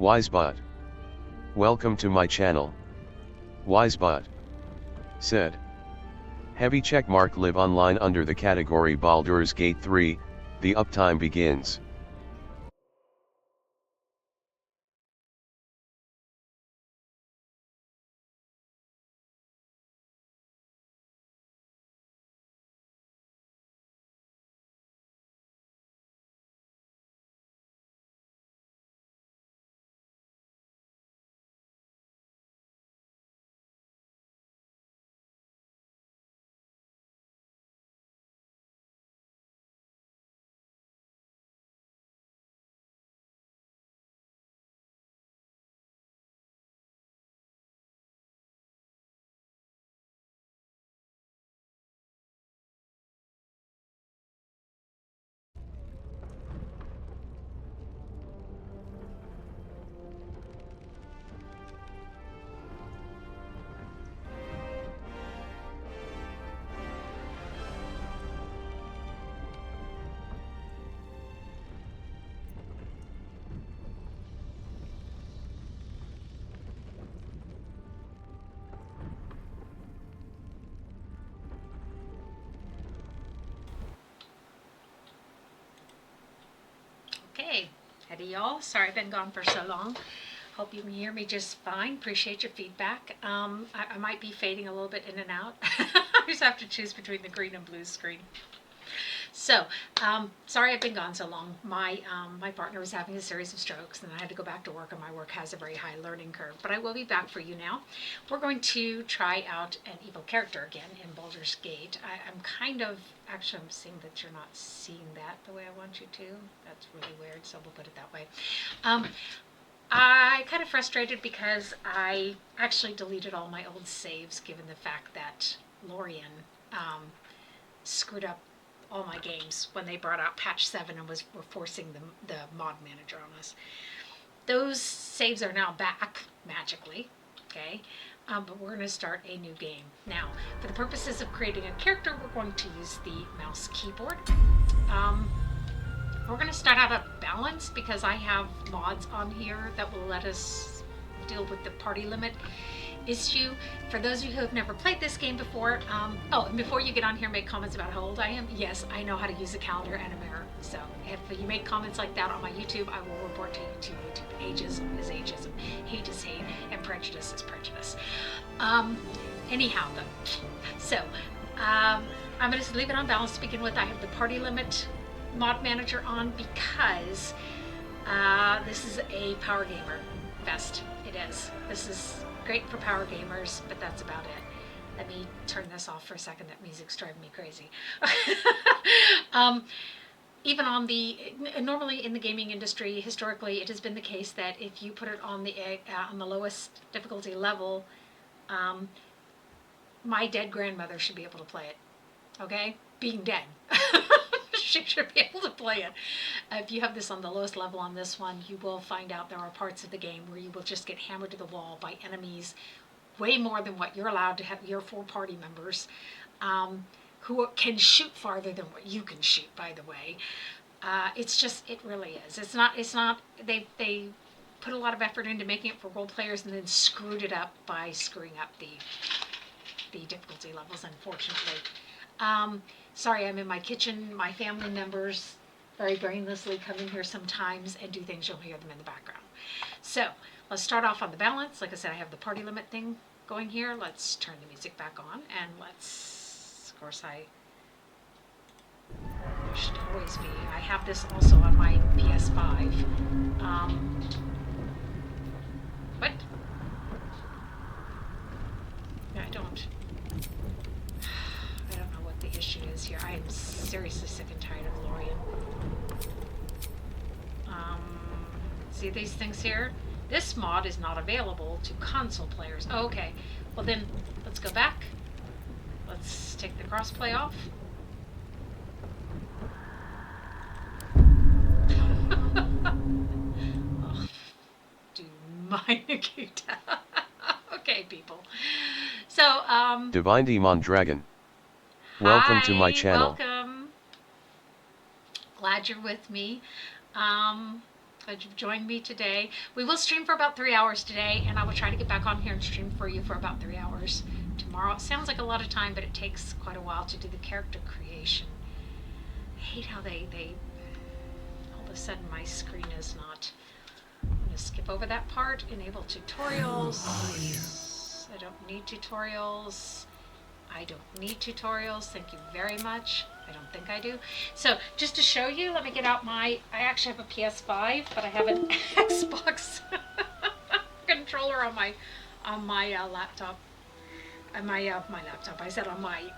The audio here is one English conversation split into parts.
Wisebot. Welcome to my channel. Wisebot. Said. Heavy checkmark live online under the category Baldur's Gate 3, the uptime begins. Okay, howdy y'all. Sorry I've been gone for so long. Hope you can hear me just fine. Appreciate your feedback. I might be fading a little bit in and out. I just have to choose between the green and blue screen. So, sorry I've been gone so long. My partner was having a series of strokes and I had to go back to work, and my work has a very high learning curve. But I will be back for you now. We're going to try out an evil character again in Baldur's Gate. I'm kind of, actually I'm seeing that you're not seeing that the way I want you to. That's really weird, so we'll put it that way. I kind of frustrated because I actually deleted all my old saves given the fact that Lorien screwed up all my games when they brought out patch 7 and were forcing the mod manager on us. Those saves are now back magically, okay? But we're going to start a new game. Now, for the purposes of creating a character, we're going to use the mouse keyboard. We're going to start out at balance because I have mods on here that will let us deal with the party limit issue. For those of you who have never played this game before, oh, and before you get on here and make comments about how old I am, yes, I know how to use a calendar and a mirror. So if you make comments like that on my YouTube, I will report to YouTube. Ageism is ageism, hate is hate, and prejudice is prejudice. Anyhow, though, so I'm going to leave it on balance to begin with. I have the party limit mod manager on because this is a power gamer fest. It is. This is great for power gamers, but that's about it. Let me turn this off for a second. That music's driving me crazy. Even on normally in the gaming industry, historically, it has been the case that if you put it on the lowest difficulty level, my dead grandmother should be able to play it. Okay? Being dead. She should be able to play it. If you have this on the lowest level on this one, you will find out there are parts of the game where you will just get hammered to the wall by enemies way more than what you're allowed to have your 4 party members, who can shoot farther than what you can shoot, by the way. It's just, it really is. It's not, they put a lot of effort into making it for role players and then screwed it up by screwing up the difficulty levels, unfortunately. Sorry, I'm in my kitchen. My family members very brainlessly come in here sometimes and do things. You'll hear them in the background. So let's start off on the balance. Like I said, I have the party limit thing going here. Let's turn the music back on and let's, of course, there should always be. I have this also on my PS5. What? No, I don't. I don't know what the issue is here. I am seriously sick and tired of Lorien. See these things here? This mod is not available to console players. Oh, okay. Well then, let's go back. Let's take the crossplay off. Oh, do mind Nikita. Okay, people. So, Divine Demon Dragon. Welcome to my channel. Welcome. Glad you're with me. Glad you've joined me today. We will stream for about 3 hours today, and I will try to get back on here and stream for you for about 3 hours tomorrow. It sounds like a lot of time, but it takes quite a while to do the character creation. I hate how they all of a sudden my screen is not. I'm going to skip over that part. Enable tutorials. I don't need tutorials. I don't need tutorials. Thank you very much. I don't think I do. So just to show you, let me get out I actually have a PS5, but I have an Xbox controller on my laptop. My laptop. I said on my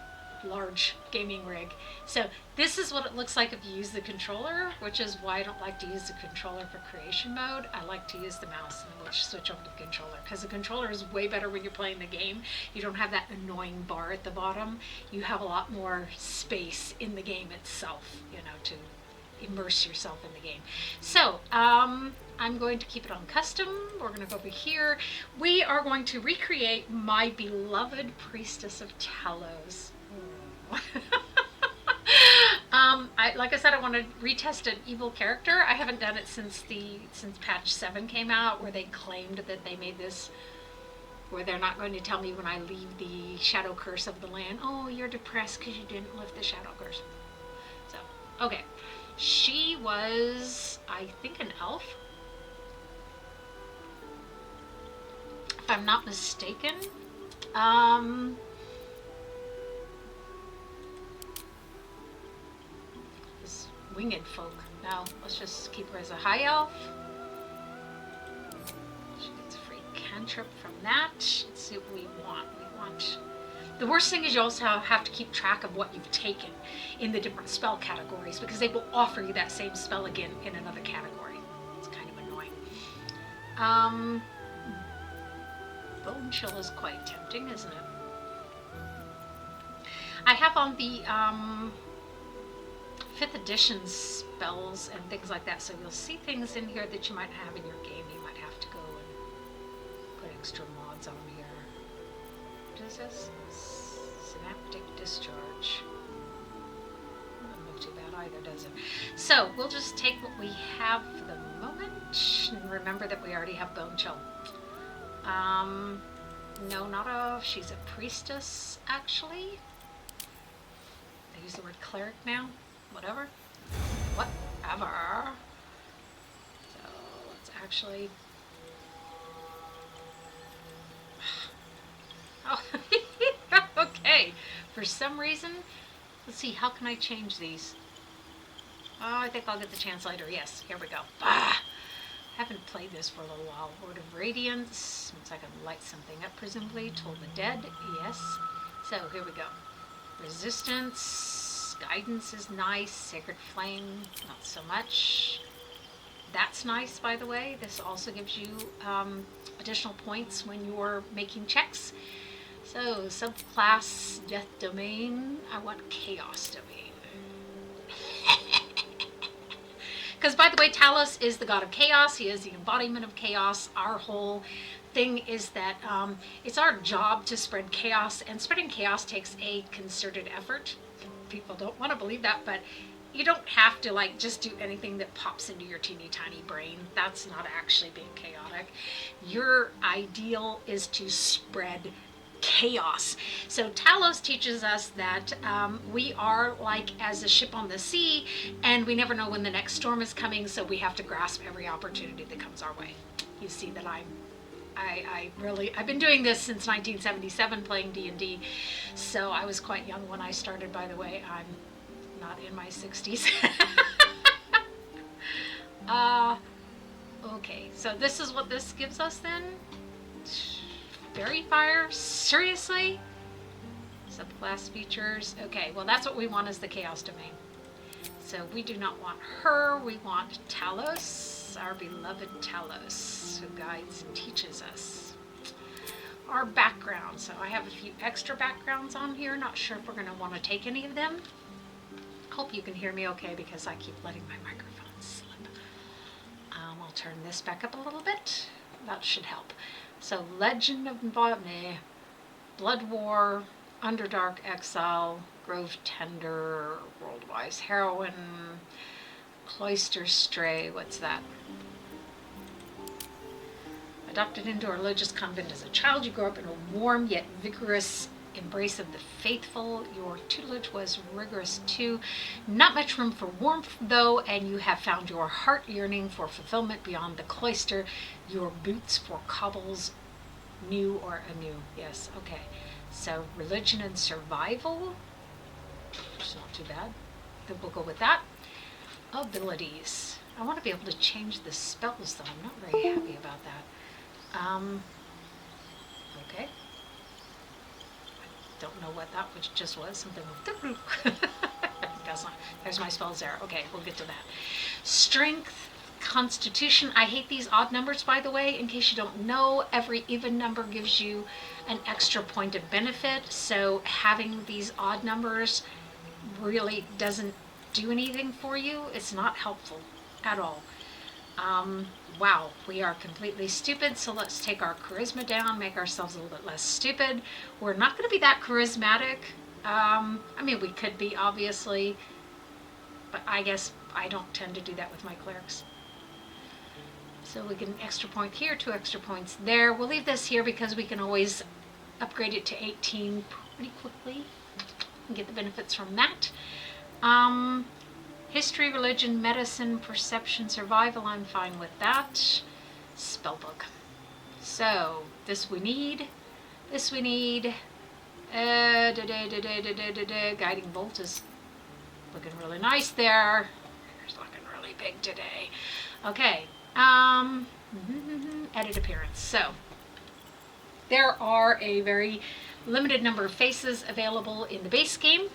large gaming rig. So this is what it looks like if you use the controller, which is why I don't like to use the controller for creation mode. I like to use the mouse and switch over to the controller, because the controller is way better when you're playing the game. You don't have that annoying bar at the bottom. You have a lot more space in the game itself, you know, to immerse yourself in the game. So I'm going to keep it on custom. We're going to go over here. We are going to recreate my beloved Priestess of Talos. Like I said, I want to retest an evil character. I haven't done it since patch 7 came out, where they claimed that they made this, where they're not going to tell me when I leave the shadow curse of the land. Oh, you're depressed because you didn't lift the shadow curse. So, okay. She was, I think, an elf, if I'm not mistaken. This winged folk. Now, let's just keep her as a high elf. She gets a free cantrip from that. Let's see what we want. The worst thing is you also have to keep track of what you've taken in the different spell categories, because they will offer you that same spell again in another category. It's kind of annoying. Bone chill is quite tempting, isn't it? I have on the 5th edition spells and things like that, so you'll see things in here that you might have in your game. You might have to go and put extra mods on here. What is this? Synaptic discharge. Doesn't look too bad either, does it? So we'll just take what we have for the moment, and remember that we already have bone chill. No, not a. She's a priestess, actually. I use the word cleric now. Whatever. So let's actually. Oh, okay. For some reason, let's see. How can I change these? Oh, I think I'll get the chance later. Yes, here we go. Haven't played this for a little while. Word of Radiance means I can light something up, presumably. Toll the Dead, yes. So here we go. Resistance, Guidance is nice. Sacred Flame, not so much. That's nice, by the way. This also gives you additional points when you're making checks. So subclass Death Domain. I want Chaos Domain. Because, by the way, Talos is the god of chaos. He is the embodiment of chaos. Our whole thing is that it's our job to spread chaos, and spreading chaos takes a concerted effort. People don't want to believe that, but you don't have to just do anything that pops into your teeny tiny brain. That's not actually being chaotic. Your ideal is to spread chaos. So Talos teaches us that we are like as a ship on the sea, and we never know when the next storm is coming, so we have to grasp every opportunity that comes our way. You see that I've been doing this since 1977, playing D&D, so I was quite young when I started, by the way. I'm not in my 60s. Okay, so this is what this gives us then. Fairy Fire? Seriously? Subclass features. Okay, well that's what we want, is the Chaos Domain. So we do not want her, we want Talos, our beloved Talos, who guides and teaches us. Our background. So I have a few extra backgrounds on here. Not sure if we're going to want to take any of them. Hope you can hear me okay, because I keep letting my microphone slip. I'll turn this back up a little bit. That should help. So Legend of Vampy, Blood War, Underdark Exile, Grove Tender, Worldwise Heroine, Cloister Stray, what's that? Adopted into a religious convent as a child, you grew up in a warm yet vigorous embrace of the faithful. Your tutelage was rigorous too. Not much room for warmth though, and you have found your heart yearning for fulfillment beyond the cloister. Your boots for cobbles, new or anew. Yes, okay. So religion and survival, which is not too bad. Then we'll go with that. Abilities. I want to be able to change the spells though. I'm not very happy about that. Okay. I don't know what that which just was. Something with that's not. There's my spells there. Okay, we'll get to that. Strength, Constitution. I hate these odd numbers, by the way. In case you don't know, every even number gives you an extra point of benefit. So having these odd numbers really doesn't do anything for you. It's not helpful at all. Wow, we are completely stupid, so let's take our charisma down, make ourselves a little bit less stupid. We're not going to be that charismatic. I mean, we could be, obviously, but I guess I don't tend to do that with my clerics. So we get an extra point here, 2 extra points there. We'll leave this here because we can always upgrade it to 18 pretty quickly and get the benefits from that. History, religion, medicine, perception, survival, I'm fine with that. Spellbook. So, this we need. This we need. Guiding bolt is looking really nice there. It's looking really big today. Okay. Edit appearance. So, there are a very limited number of faces available in the base game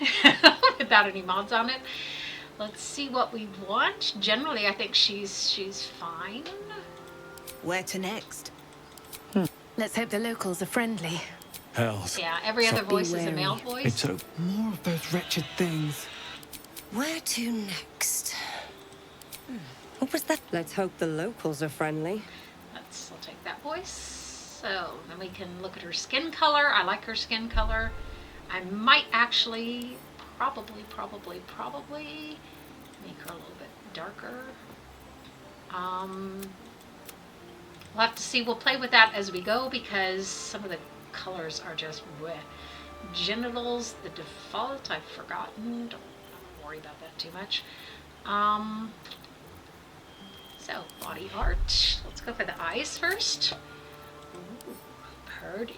without any mods on it. Let's see what we want. Generally, I think she's fine. Where to next? Let's hope the locals are friendly. Hells. Yeah, every other voice is a male voice. It's more of those wretched things. Where to next? What was that? Let's hope the locals are friendly. I'll take that voice. So then we can look at her skin color. I like her skin color. I might actually probably make her a little bit darker. We'll have to see. We'll play with that as we go because some of the colors are just bleh. Genitals, the default, I've forgotten. Don't worry about that too much. So, body art. Let's go for the eyes first. Ooh, pretty.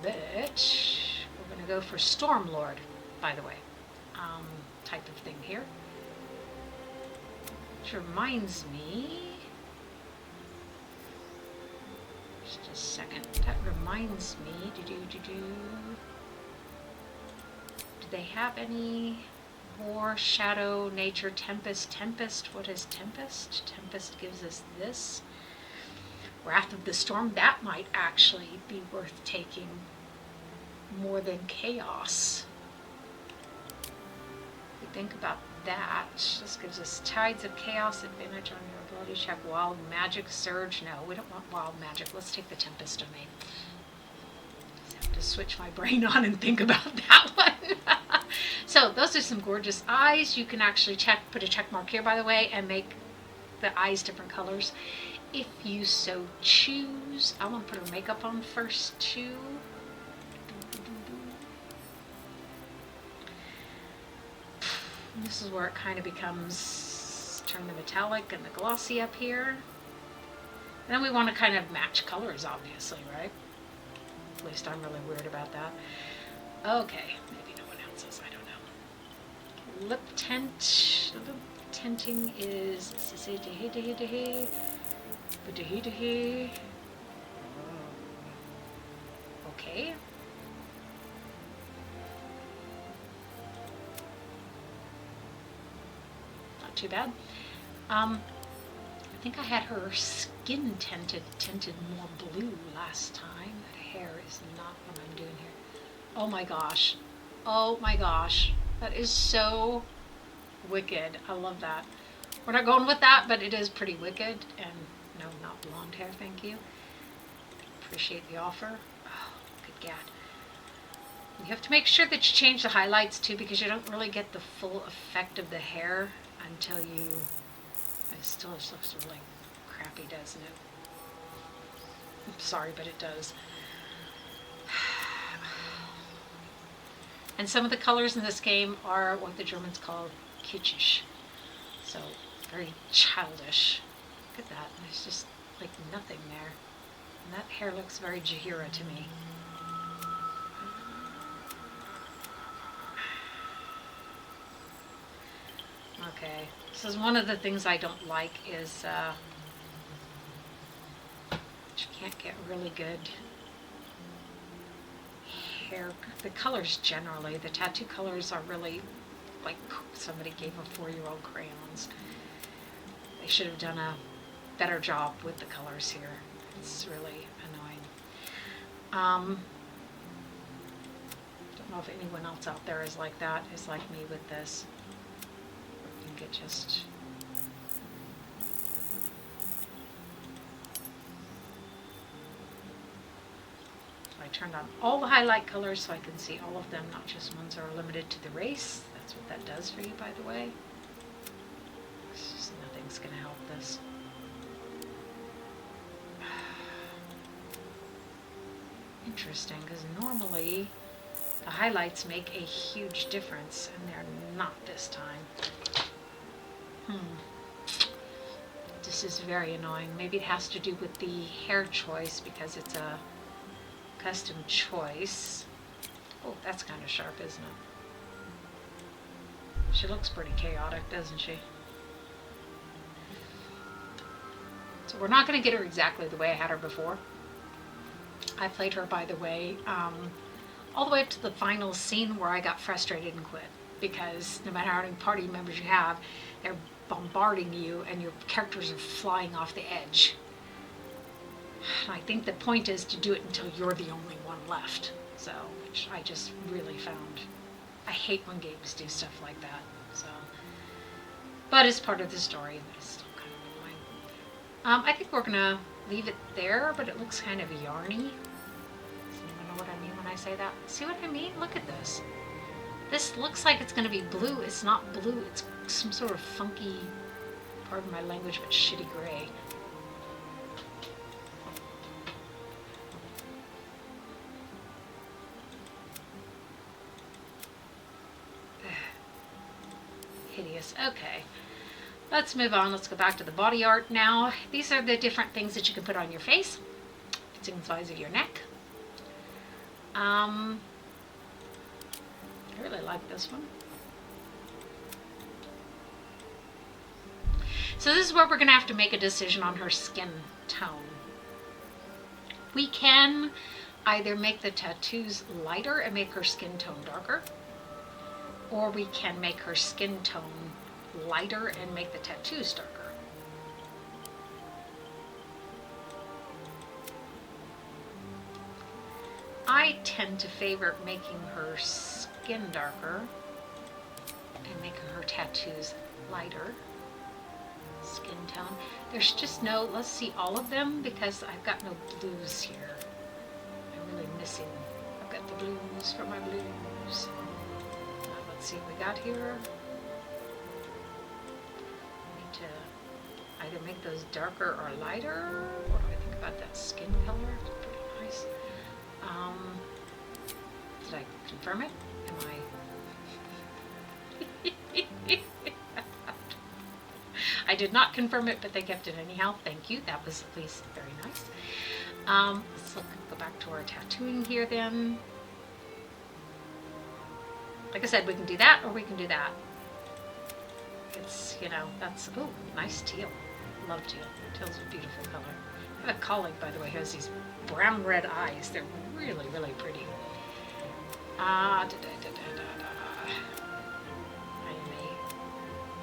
But we're going to go for Stormlord, by the way. Type of thing here. Which reminds me... Just a second. That reminds me... Do they have any more shadow, nature, tempest? Tempest, what is tempest? Tempest gives us this. Wrath of the Storm, that might actually be worth taking more than chaos. If we think about that, this gives us Tides of Chaos, advantage on your ability check, Wild Magic, Surge. No, we don't want Wild Magic. Let's take the Tempest domain. I have to switch my brain on and think about that one. So those are some gorgeous eyes. You can actually put a check mark here, by the way, and make the eyes different colors if you so choose. I want to put her makeup on first too. This is where it kind of becomes, turn the metallic and the glossy up here. And then we want to kind of match colors, obviously, right? At least I'm really weird about that. Okay, maybe no one else is, I don't know. Lip tint. Lip tinting is okay. Not too bad. I think I had her skin tinted more blue last time. That hair is not what I'm doing here. Oh my gosh. Oh my gosh. That is so wicked. I love that. We're not going with that, but it is pretty wicked. And no, not blonde hair, thank you. Appreciate the offer. Oh, good gad. You have to make sure that you change the highlights too, because you don't really get the full effect of the hair until you... It still just looks really crappy, doesn't it? I'm sorry, but it does. And some of the colors in this game are what the Germans call kitschisch. So, very childish. Look at that. There's just like nothing there. And that hair looks very Jahira to me. Okay. This is one of the things I don't like is you can't get really good hair. The colors generally, the tattoo colors are really like somebody gave a 4-year-old crayons. They should have done a better job with the colors here. It's really annoying. Don't know if anyone else out there is like that, is like me with this. I think it just... I turned on all the highlight colors so I can see all of them, not just ones that are limited to the race. That's what that does for you, by the way. It's just nothing's going to help this. Interesting, because normally the highlights make a huge difference, and they're not this time. This is very annoying. Maybe it has to do with the hair choice, because it's a custom choice. Oh, that's kind of sharp, isn't it? She looks pretty chaotic, doesn't she? So we're not going to get her exactly the way I had her before. I played her, by the way, all the way up to the final scene where I got frustrated and quit. Because no matter how many party members you have, they're bombarding you and your characters are flying off the edge. I think the point is to do it until you're the only one left. So, which I just really found. I hate when games do stuff like that. So, but it's part of the story, but it's still kind of annoying. I think we're gonna leave it there, but it looks kind of yarny. Does anyone know what I mean when I say that? See what I mean? Look at this. This looks like it's gonna be blue. It's not blue. It's some sort of funky, pardon my language, but shitty gray. Hideous. Okay, let's move on. Let's go back to the body art now. These are the different things that you can put on your face. It's in the size of your neck. I really like this one. So this is where we're going to have to make a decision on her skin tone. We can either make the tattoos lighter and make her skin tone darker, or we can make her skin tone lighter and make the tattoos darker. I tend to favor making her skin darker and making her tattoos lighter skin tone. There's just no, let's see all of them, because I've got no blues here. I'm really missing, I've got the blues for my blues. Let's see what we got here. I need to either make those darker or lighter. What do I think about that skin color? It's pretty nice. Did I confirm it? Am I? I did not confirm it, but they kept it anyhow. Thank you. That was at least very nice. Let's go back to our tattooing here then. Like I said, we can do that or we can do that. It's, you know, that's, oh, nice teal. Love teal. Teal's a beautiful color. I have a colleague, by the way, who has these brown-red eyes. They're really, really pretty. I am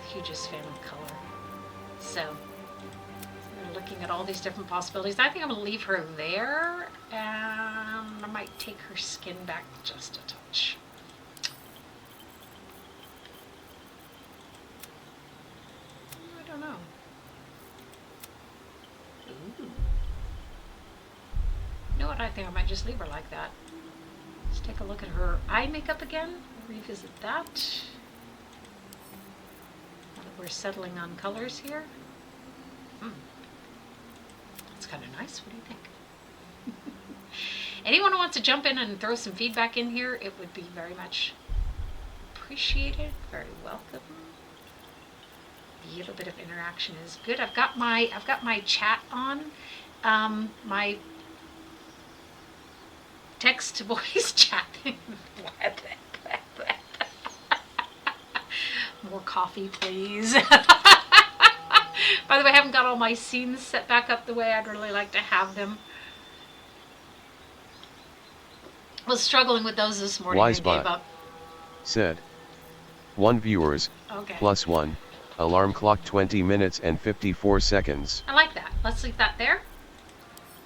a hugest fan of color. So, we're looking at all these different possibilities. I think I'm going to leave her there, and I might take her skin back just a touch. I don't know. Ooh. You know what? I think I might just leave her like that. Let's take a look at her eye makeup again. Revisit that. Now that we're settling on colors here. That's kind of nice. What do you think? Anyone who wants to jump in and throw some feedback in here, it would be very much appreciated. Very welcome. A little bit of interaction is good. I've got my chat on, my text to voice chat. More coffee, please. By the way, I haven't got all my scenes set back up the way I'd really like to have them. Was struggling with those this morning and gave up. Said 1 viewers, Okay. +1, alarm clock 20 minutes and 54 seconds. I like that. Let's leave that there.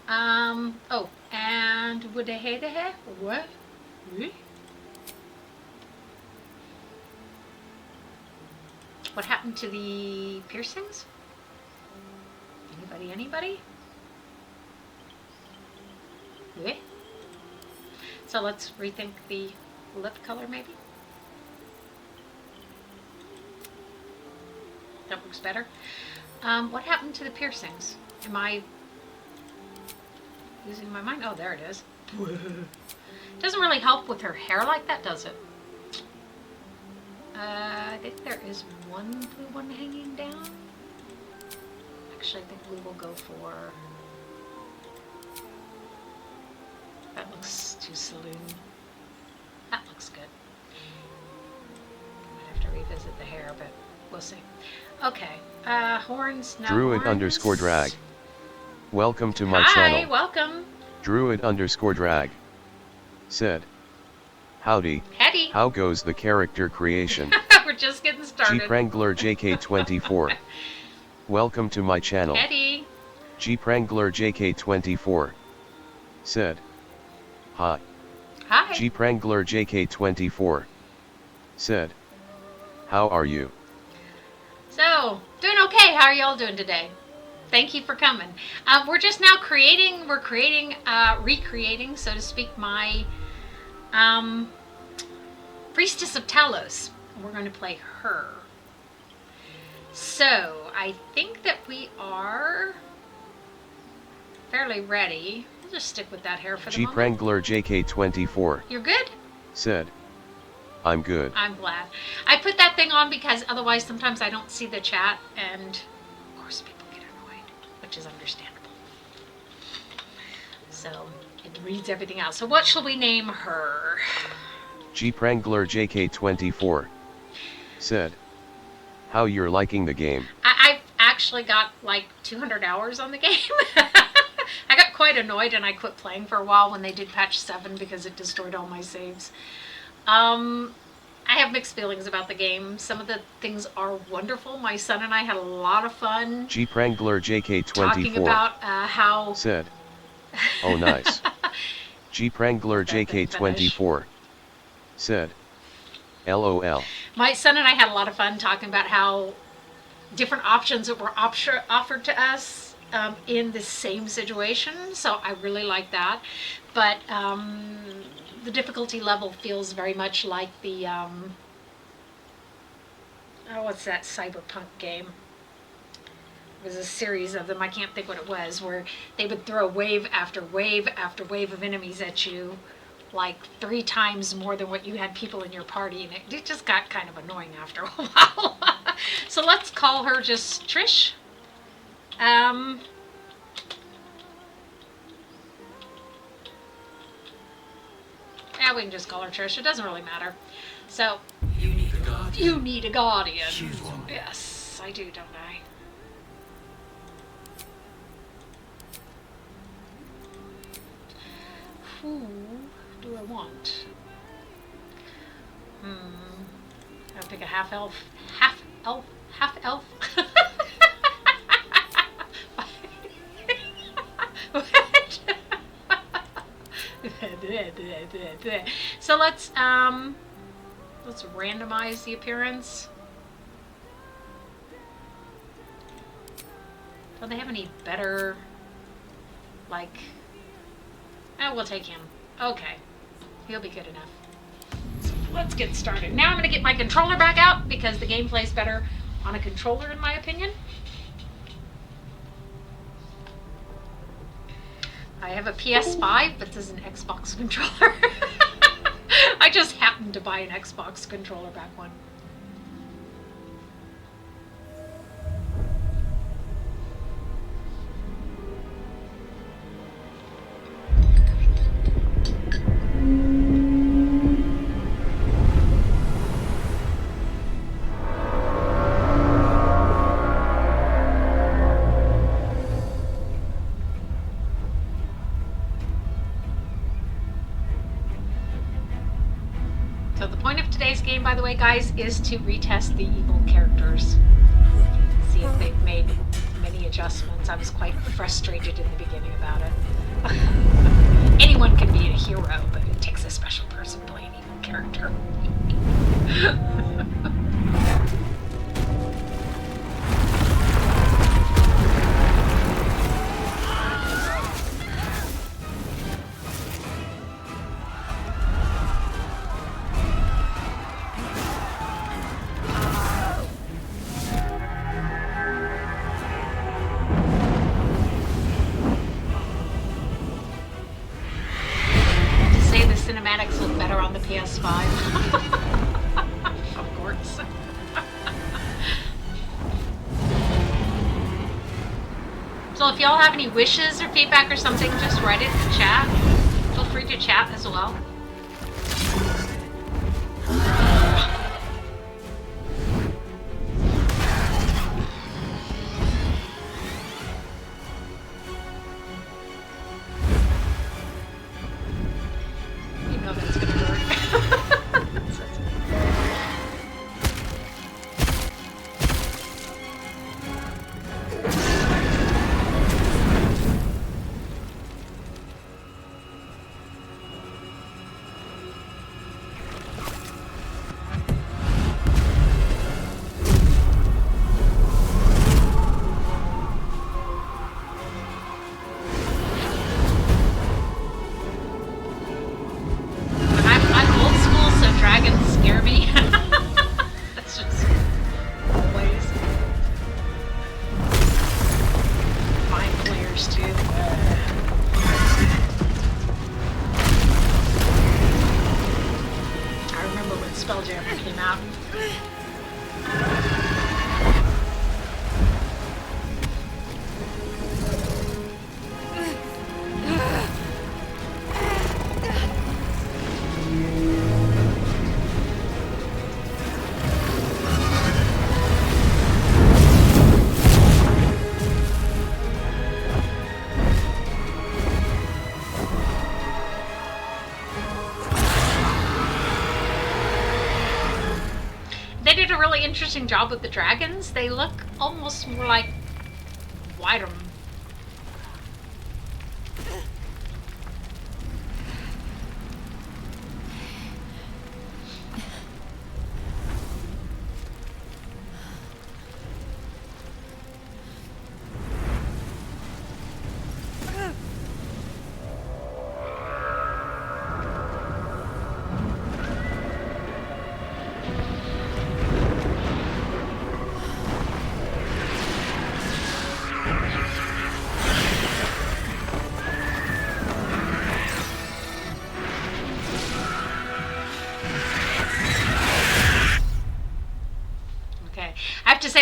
Oh, and would they hey the hey? What? What happened to the piercings? Anybody? Yeah. So let's rethink the lip color maybe. That works better. What happened to the piercings? Am I losing my mind? Oh, there it is. Doesn't really help with her hair like that, does it? I think there is one blue one hanging down. Actually, I think we will go for... That looks too saloon. That looks good. Might have to revisit the hair, but we'll see. Okay, horns, no Druid horns. _drag. Welcome to my Hi, channel. welcome. Druid _drag. Said. Howdy. Hetty. How goes the character creation? We're just getting started. G-Prangler JK24. Welcome to my channel. Hetty. G-Prangler JK24. Said. Hi. Hi. G-Prangler JK24. Said. How are you? So, doing okay. How are y'all doing today? Thank you for coming. We're just now recreating, so to speak, my Priestess of Talos. We're going to play her. So, I think that we are fairly ready. We'll just stick with that hair for the moment. G-Prangler JK24. You're good? Said. I'm good. I'm glad. I put that thing on because otherwise sometimes I don't see the chat, and of course people get annoyed, which is understandable. So it reads everything out. So what shall we name her? G-Prangler JK24. Said. How you're liking the game? I've actually got like 200 hours on the game. I got quite annoyed and I quit playing for a while when they did patch 7 because it destroyed all my saves. I have mixed feelings about the game. Some of the things are wonderful. My son and I had a lot of fun. G-Prangler JK24. Talking about how... Said. Oh nice. G-Prangler JK24. Said. LOL. My son and I had a lot of fun talking about how different options that were offered to us in the same situation. So I really like that. But the difficulty level feels very much like the, what's that cyberpunk game? It was a series of them, I can't think what it was, where they would throw wave after wave after wave of enemies at you, like 3 times more than what you had people in your party, and it just got kind of annoying after a while. So let's call her just Trish. Yeah, we can just call her Trish. It doesn't really matter. So, you need a guardian. Choose one. Yes, I do, don't I? Who do I want? I'll pick a half elf. Half elf. So let's randomize the appearance. Don't they have any better, like, we'll take him. Okay, he'll be good enough. So let's get started. Now I'm going to get my controller back out because the game plays better on a controller in my opinion. I have a PS5, but this is an Xbox controller. I just happened to buy an Xbox controller back when. So the point of today's game, by the way, guys, is to retest the evil characters. See if they've made many adjustments. I was quite frustrated in the beginning about it. Anyone can be a hero, but it takes a special person to play an evil character. Cinematics look better on the PS5. Of course. So if y'all have any wishes or feedback or something, just write it in the chat. Feel free to chat as well. Interesting job with the dragons. They look almost more like White.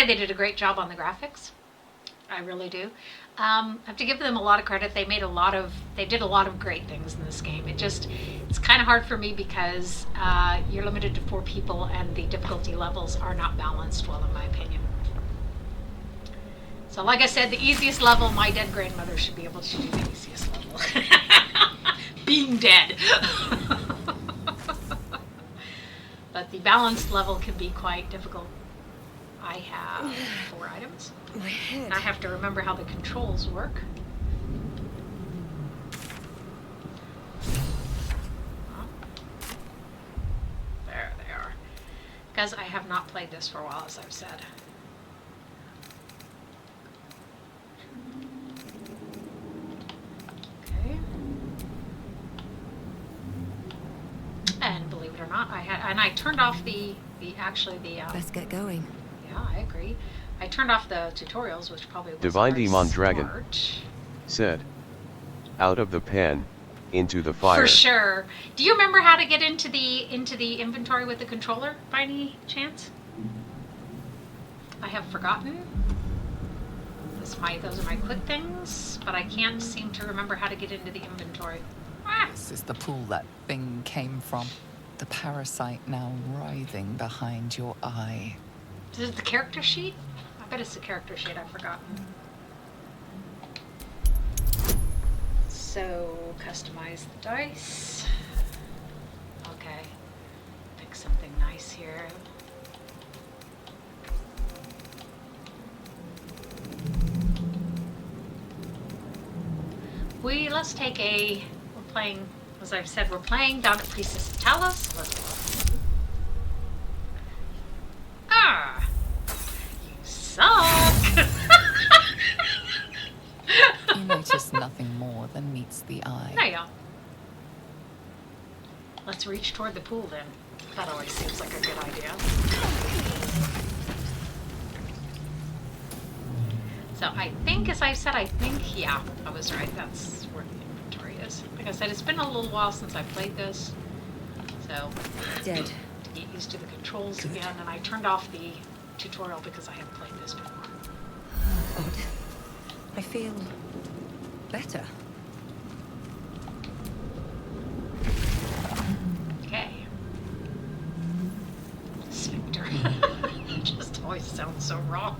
They did a great job on the graphics. I really do. I have to give them a lot of credit. They did a lot of great things in this game. It's kind of hard for me because you're limited to 4 people and the difficulty levels are not balanced well, in my opinion. So like I said, the easiest level, my dead grandmother should be able to do the easiest level. Being dead. But the balanced level can be quite difficult. I have 4 items. And I have to remember how the controls work. Oh. There they are. Because I have not played this for a while, as I've said. Okay. And believe it or not, I turned off the Let's get going. Yeah, I agree. I turned off the tutorials, which probably was Divine very Demon Dragon smart. said, out of the pen, into the fire. For sure. Do you remember how to get into the inventory with the controller by any chance? I have forgotten. Those are my quick things, but I can't seem to remember how to get into the inventory. Ah! This is the pool that thing came from. The parasite now writhing behind your eye. Is it the character sheet? I bet it's the character sheet. I've forgotten. So, customize the dice. Okay. Pick something nice here. Let's take we're playing, as I've said, we're playing down at Priestess and Talos. You suck! You notice nothing more than meets the eye. There you go. Let's reach toward the pool then. That always seems like a good idea. So I think, as I said, yeah, I was right. That's where the inventory is. Like I said, it's been a little while since I played this. So, Dead. To get used to the controls again, and I turned off the tutorial because I hadn't played this before. Odd. I feel better. Okay. Sphincter. Just always sounds so wrong.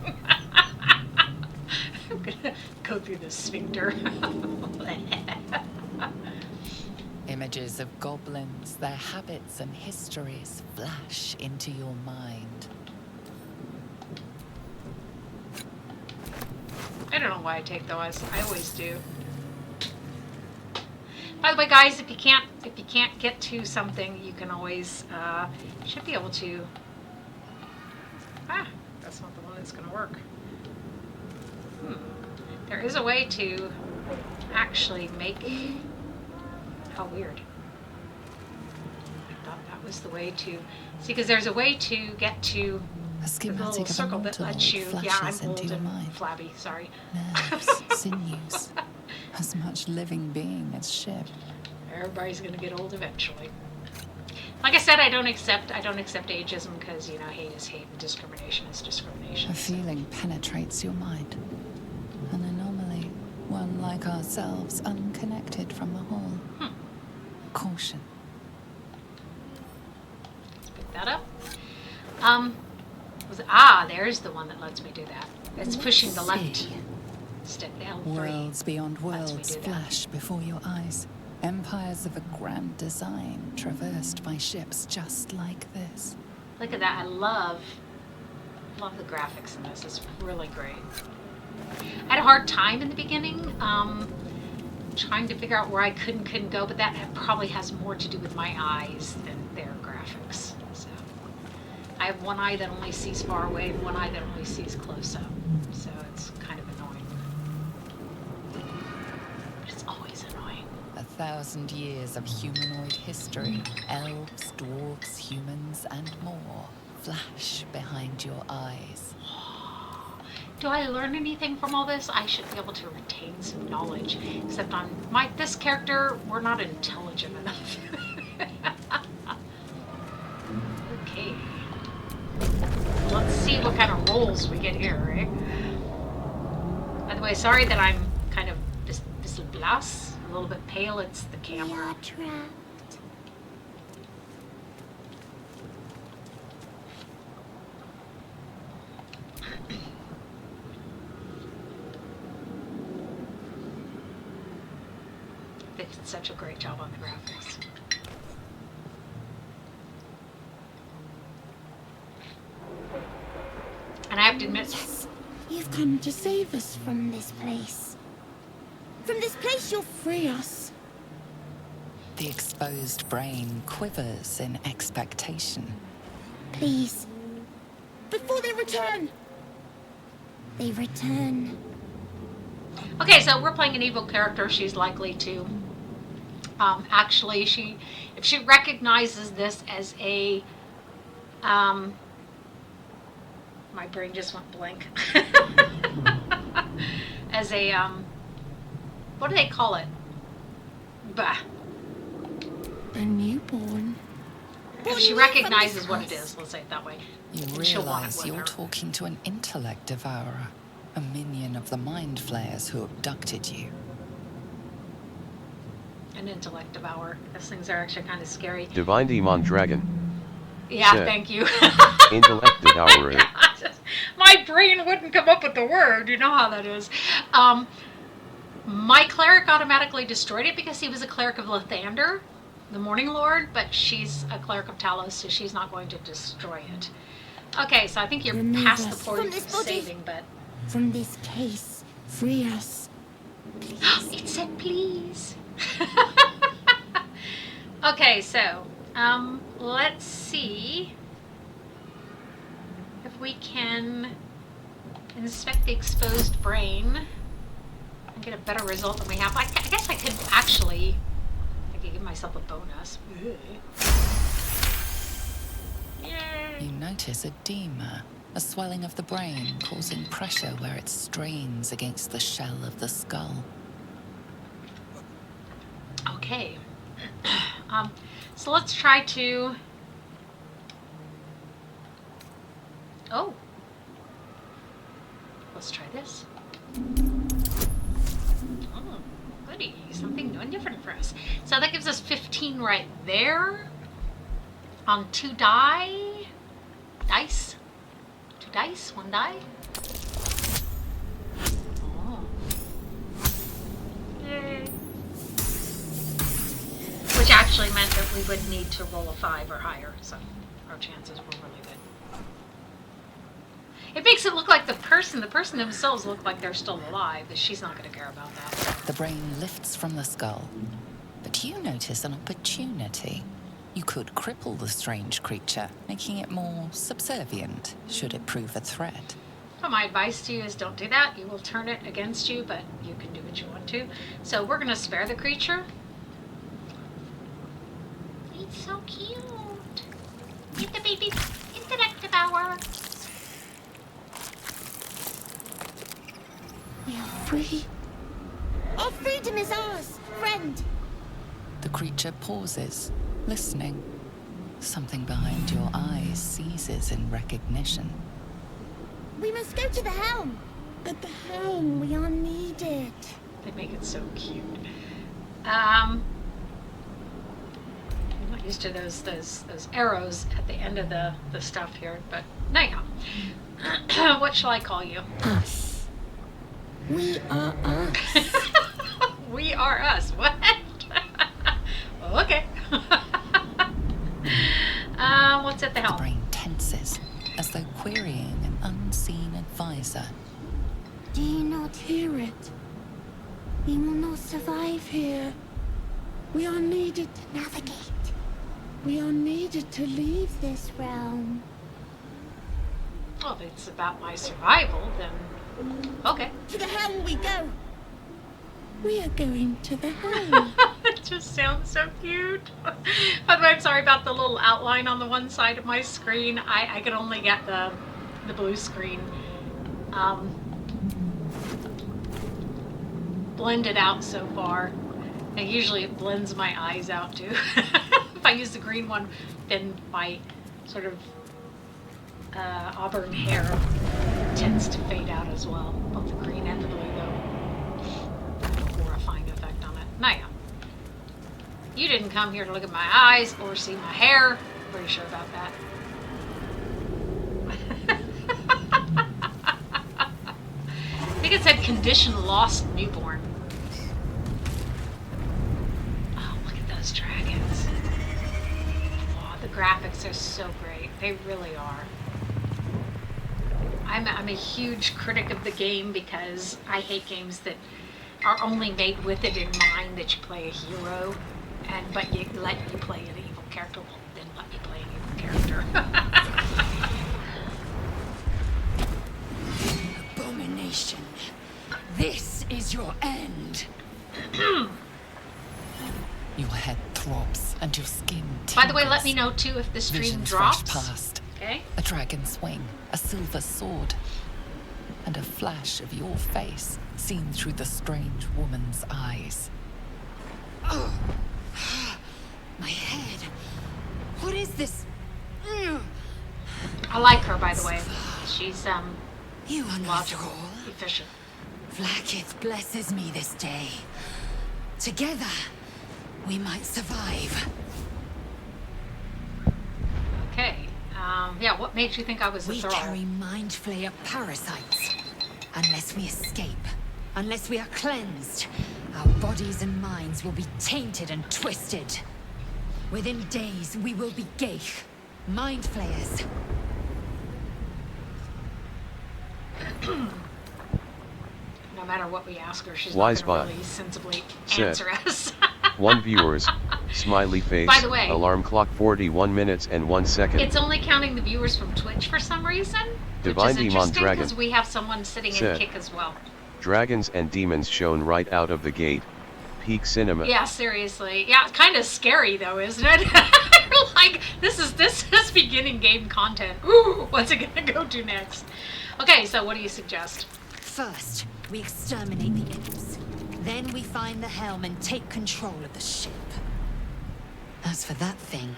I'm gonna go through the sphincter. Images of goblins, their habits and histories flash into your mind. I don't know why I take those. I always do. By the way, guys, if you can't get to something, you can always should be able to. That's not the one that's going to work. There is a way to actually make. How weird. I thought that was the way to see, because there's a way to get to A the schematic little of a circle that lets you. mortal Yeah, I'm flashes old into your and mind. flabby. Sorry. Nerves, sinews, as much living being as ship. Everybody's gonna get old eventually. Like I said, I don't accept ageism because, you know, hate is hate and discrimination is discrimination. A feeling penetrates your mind. An anomaly, one like ourselves, unconnected from the whole. Caution. Let's pick that up. There's the one that lets me do that. It's pushing the left stick, the L3. Worlds beyond Lets me worlds do that. flash before your eyes. Empires of a grand design traversed by ships just like this. Look at that. I love the graphics in this. It's really great. I had a hard time in the beginning trying to figure out where I could and couldn't go, but that probably has more to do with my eyes than their graphics. So I have one eye that only sees far away and one eye that only sees close up. So it's kind of annoying. But it's always annoying. 1,000 years of humanoid history, elves, dwarves, humans, and more flash behind your eyes. Do I learn anything from all this? I should be able to retain some knowledge. Except on this character, we're not intelligent enough. Okay. Let's see what kind of rolls we get here, right? By the way, sorry that I'm kind of this blas, a little bit pale. It's the camera. They did such a great job on the graphics. And I have to admit, Yes, you've come to save us from this place. From this place, you'll free us. The exposed brain quivers in expectation. Please. Before they return. They return. okay, so we're playing an evil character. She's likely to, actually, if she recognizes this as a, my brain just went blank. As a, what do they call it? Bah. A newborn. If she recognizes what it is, let's say it that way. You and she'll want it realize with you're her. talking to an intellect devourer, a minion of the mind flayers who abducted you. An intellect devourer. Those things are actually kind of scary. Divine Demon Dragon. Yeah, Said. thank you. Intellect devourer. My brain wouldn't come up with the word. You know how that is. My cleric automatically destroyed it because he was a cleric of Lathander, the Morning Lord, but she's a cleric of Talos, so she's not going to destroy it. Okay, so I think you're Remove past the us point from of this body. saving, but... From this case, free us. It said please. Okay, so, let's see if we can inspect the exposed brain and get a better result than we have. I guess I could actually, I could give myself a bonus. Yay. You notice edema, a swelling of the brain causing pressure where it strains against the shell of the skull. Okay. So let's try to... Oh. Let's try this. Oh, goody. Something new and different for us. So that gives us 15 right there. On 2 dice. 2 dice, 1 die. Oh. Yay. Which actually meant that we would need to roll a 5 or higher, so our chances were really good. It makes it look like the person themselves look like they're still alive, but she's not going to care about that. The brain lifts from the skull, but you notice an opportunity. You could cripple the strange creature, making it more subservient, should it prove a threat. So my advice to you is don't do that. You will turn it against you, but you can do what you want to. So we're going to spare the creature. It's so cute. Get the baby intellect devourer. We are free. Our freedom is ours, friend. The creature pauses, listening. Something behind your eyes seizes in recognition. We must go to the helm. At the helm, we are needed. They make it so cute. I'm not used to those arrows at the end of the stuff here, but anyhow. What shall I call you? Us. We are us. We are us. What? Okay. What's at the The helm? brain tenses, as though querying an unseen advisor. Do you not hear it? We will not survive here. We are needed to navigate. We are needed to leave this realm. Well, if it's about my survival, then okay. To the helm we go. We are going to the helm. It just sounds so cute. By the way, I'm sorry about the little outline on the one side of my screen. I could only get the blue screen blended out so far. And usually it blends my eyes out too. If I use the green one, then my sort of auburn hair tends to fade out as well. Both the green and the blue though. Horrifying effect on it. Now, you didn't come here to look at my eyes or see my hair. Pretty sure about that. I think it said condition lost newborn. Oh, look at those dragons. Oh, the graphics are so great. They really are. I'm a huge critic of the game because I hate games that are only made with it in mind that you play a hero, but you let you play an evil character. Well, then let me play an evil character. Abomination. This is your end. Your head throbs and your skin tingles. By the way, let me know too if the stream Visions drops. flash past. Okay. A dragon's wing, a silver sword, and a flash of your face seen through the strange woman's eyes. My head. What is this? I like her, by the way. She's You are not logical, all. efficient. Vlaakith blesses me this day. Together, we might survive. Okay. Yeah, what made you think I was a We thrall? carry Mind Flayer parasites. Unless we escape, unless we are cleansed, our bodies and minds will be tainted and twisted. Within days, we will be Gith, Mind Flayers. No matter what we ask her, she's Wise not going bot. to really sensibly Said. answer us. 1 viewers, smiley face, By the way, alarm clock 41 minutes and 1 second. It's only counting the viewers from Twitch for some reason, Divine which is Demon interesting Dragon. because we have someone sitting in Said. Kick as well. Dragons and demons shown right out of the gate. Peak cinema. Yeah, seriously. Yeah, it's kind of scary though, isn't it? Like this is beginning game content. Ooh, what's it gonna go to next? Okay, so what do you suggest? First, we exterminate the imps. Then we find the helm and take control of the ship. As for that thing,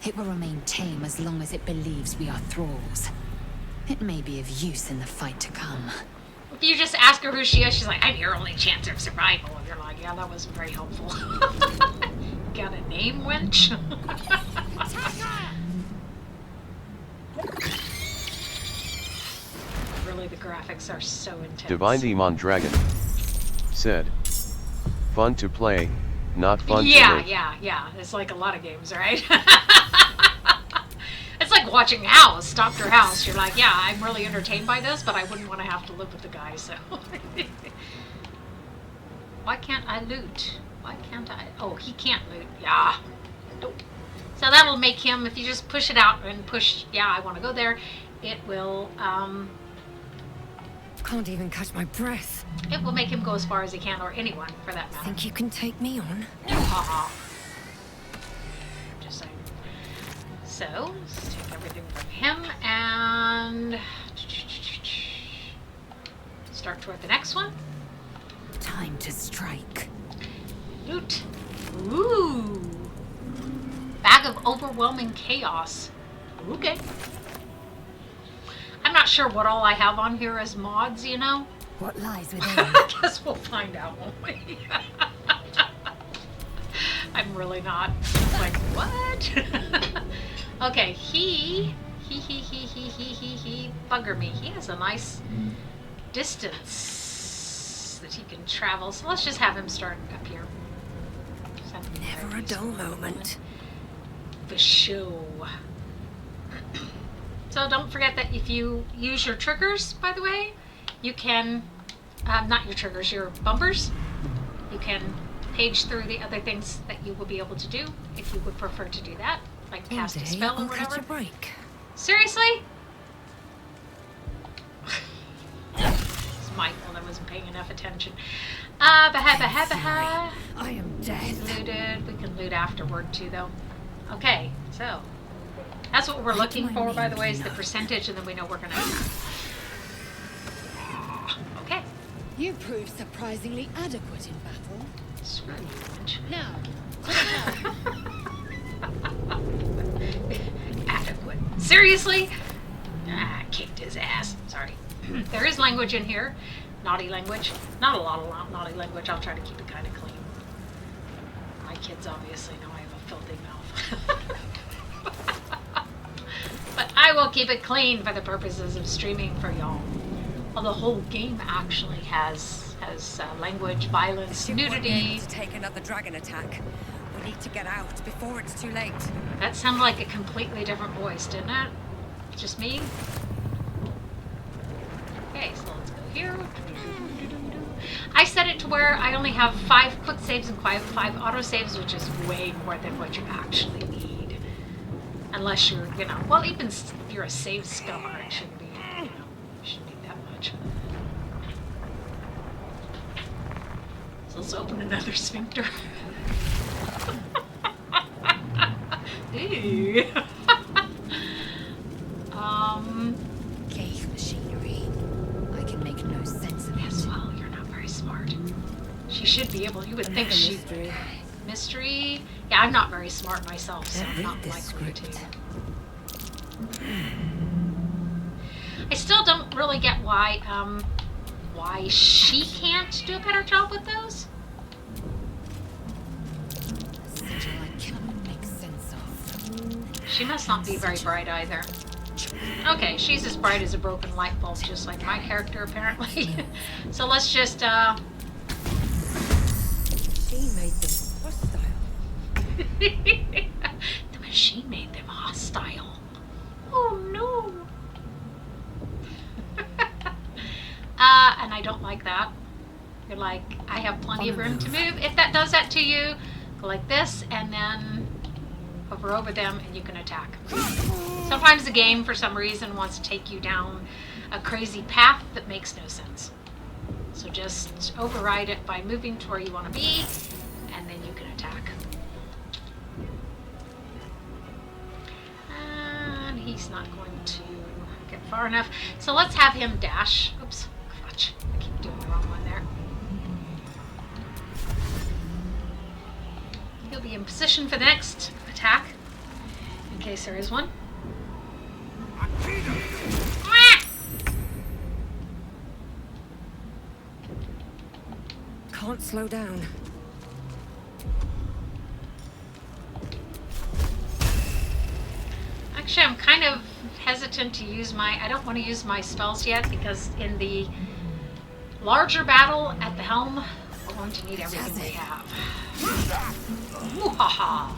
it will remain tame as long as it believes we are thralls. It may be of use in the fight to come. If you just ask her who she is, she's like, "I'm your only chance of survival." And you're like, "Yeah, that wasn't very helpful." Got a name, wench? Really, the graphics are so intense. Divine Demon Dragon. Said. Fun to play, not fun to Yeah, live. yeah. It's like a lot of games, right? It's like watching House, Dr. House. You're like, yeah, I'm really entertained by this, but I wouldn't want to have to live with the guy, so. Why can't I loot? Why can't I? Oh, he can't loot. Yeah. Nope. So that'll make him, if you just push it out and push, yeah, I want to go there, it will, Can't even catch my breath. it will make him go as far as he can, or anyone, for that matter. Think you can take me on? Uh-huh. Just saying. So, let's take everything from him and start toward the next one. Time to strike. Loot. Ooh. Bag of overwhelming chaos. Okay. I'm not sure what all I have on here as mods, you know? What lies within? I guess we'll find out, won't we? I'm really not. Like, what? Okay, he, bugger me. He has a nice distance that he can travel. So let's just have him start up here. Just have him Never a dull moment. the show. So don't forget that if you use your triggers, by the way, you can, not your triggers, your bumpers, you can page through the other things that you will be able to do if you would prefer to do that, like cast a spell or whatever. Break. Seriously? It's Michael that wasn't paying enough attention. I am death. Looted. We can loot afterward too, though. Okay, so that's what we're looking for, by the way, is the percentage, and then we know we're gonna. Okay. You proved surprisingly adequate in battle. Screw you. Now, Adequate. Seriously? Ah, kicked his ass. Sorry. There is language in here. Naughty language. Not a lot of naughty language. I'll try to keep it kind of clean. My kids obviously know I have a filthy mouth. But I will keep it clean for the purposes of streaming for y'all. Well, the whole game actually has language, violence, nudity. to take another dragon attack. We need to get out before it's too late. That sounded like a completely different voice, didn't it? Just me? Okay, so let's go here. I set it to where I only have 5 quick saves and 5 auto saves, which is way more than what you actually need. Unless you're, you know, well, even if you're a save scummer, it shouldn't be, you know, shouldn't need that much. So let's open another sphincter. Ew. Gale machinery. I can make no sense of Yes, it. well, you're not very smart. She should be able, you would think she... Mystery. Yeah, I'm not very smart myself, so I'm Read not this likely script. to. I still don't really get why she can't do a better job with those. Sigil I cannot make sense of. She must not be very bright either. Okay, she's as bright as a broken light bulb, just like my character apparently. So let's just She made them hostile. the machine made them hostile. Oh no. And I don't like that. You're like, I have plenty of room to move. If that does that to you, go like this and then hover over them and you can attack. Sometimes the game, for some reason, wants to take you down a crazy path that makes no sense. So just override it by moving to where you want to be, and then you can attack. And he's not going to get far enough. So let's have him dash. Oops, crutch. I keep doing the wrong one there. He'll be in position for the next attack, in case there is one. Can't slow down. Actually, I'm kind of hesitant to use I don't want to use my spells yet, because in the larger battle at the helm, we're going to need everything we have. Ooh-ha-ha.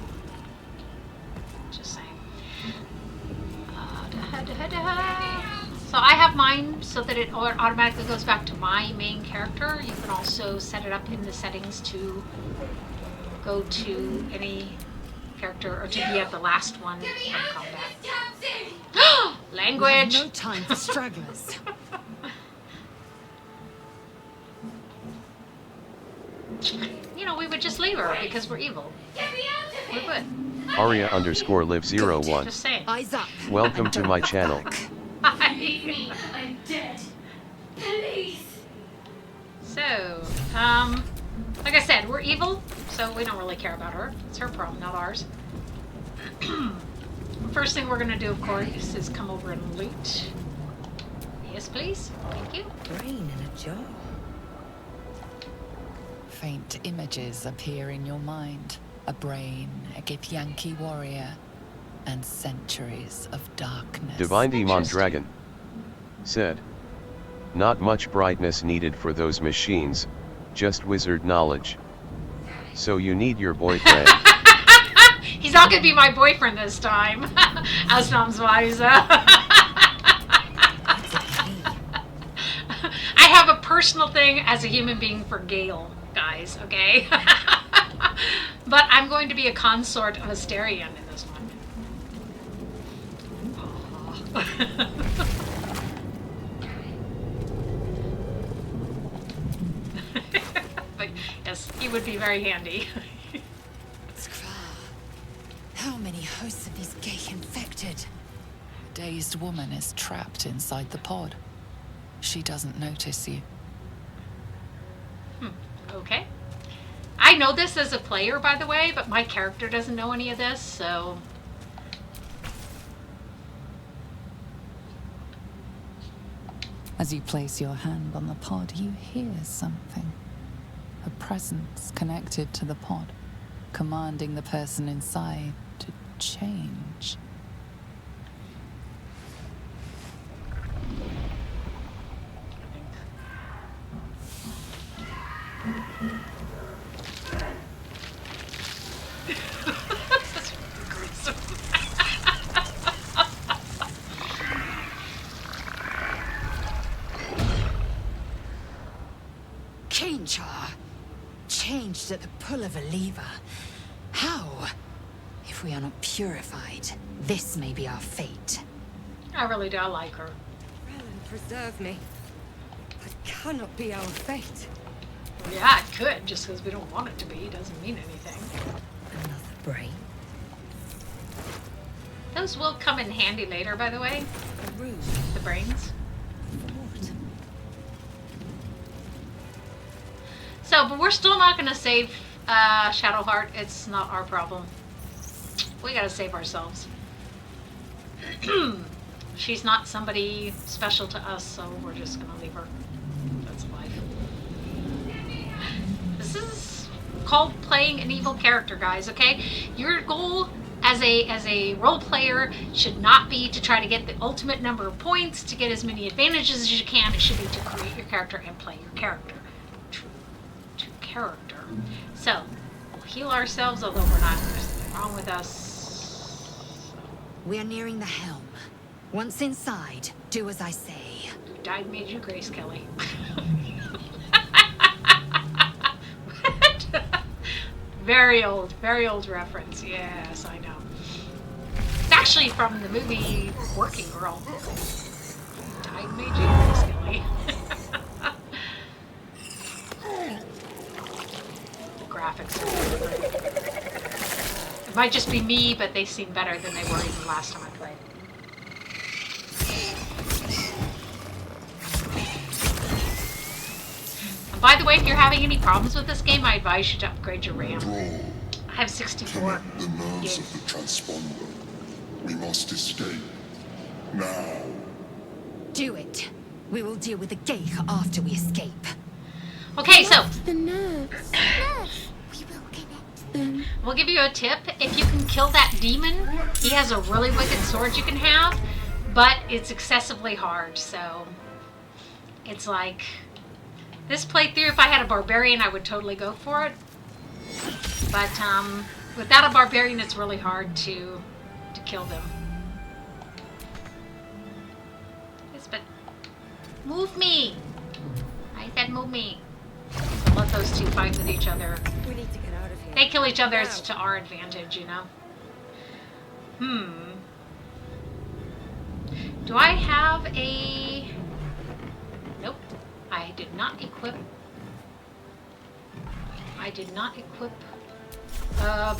Just saying. So I have mine so that it automatically goes back to my main character. You can also set it up in the settings to go to any character, or to be at the last one from combat. Language! We have no time for stragglers. You know, we would just leave her because we're evil. We're good. Aria_live01. Just saying. Eyes up. Welcome to my channel. Hi. I'm dead. Please. So, like I said, we're evil, so we don't really care about her. It's her problem, not ours. First thing we're gonna do, of course, is come over and loot. Yes, please. Thank you. Brain in a jar. Faint images appear in your mind. A brain, a Githyanki warrior, and centuries of darkness. Divine Demon Interesting. Dragon said, not much brightness needed for those machines, just wizard knowledge. So you need your boyfriend. He's not gonna be my boyfriend this time. Ausnahmsweise. I have a personal thing as a human being for Gale, guys, okay? But I'm going to be a consort of Asterion in this one. But yes, he would be very handy. How many hosts of these gay infected? A dazed woman is trapped inside the pod. She doesn't notice you. Okay. I know this as a player, by the way, but my character doesn't know any of this, so... As you place your hand on the pod, you hear something. A presence connected to the pod, commanding the person inside to change. That's gruesome. Kinchar, changed at the pull of a lever. How? If we are not purified, this may be our fate. I really do like her. Relin, preserve me. That cannot be our fate. Yeah, it could. Just because we don't want it to be doesn't mean anything. Another brain. Those will come in handy later, by the way. A room. The brains. What? So, but we're still not going to save Shadowheart, it's not our problem. We gotta save ourselves. She's not somebody special to us, so we're just gonna leave her. That's life. This is called playing an evil character, guys, okay? Your goal as a role player should not be to try to get the ultimate number of points, to get as many advantages as you can. It should be to create your character and play your character. To character. So, we'll heal ourselves, although we're not. There's nothing wrong with us. We're nearing the helm. Once inside, do as I say. Who died made you grace, Kelly. Very old reference. Yes, I know. It's actually from the movie Working Girl. Died made you grace, Kelly. The graphics are great. It might just be me, but they seem better than they were even last time I played. By the way, if you're having any problems with this game, I advise you to upgrade your RAM. I have 64 the nerves gigs. of the transponder. We must escape. Now. Do it. We will deal with the Gale after we escape. Okay, so The nerves. Nerves. We will connect them. we'll give you a tip. If you can kill that demon, he has a really wicked sword you can have, but it's excessively hard, so it's like... This playthrough, if I had a barbarian, I would totally go for it. But without a barbarian, it's really hard to kill them. Yes, but move me! I said move me. So let those two fight with each other. We need to get out of here. They kill each other, it's to our advantage, you know? Do I have a... Nope. I did not equip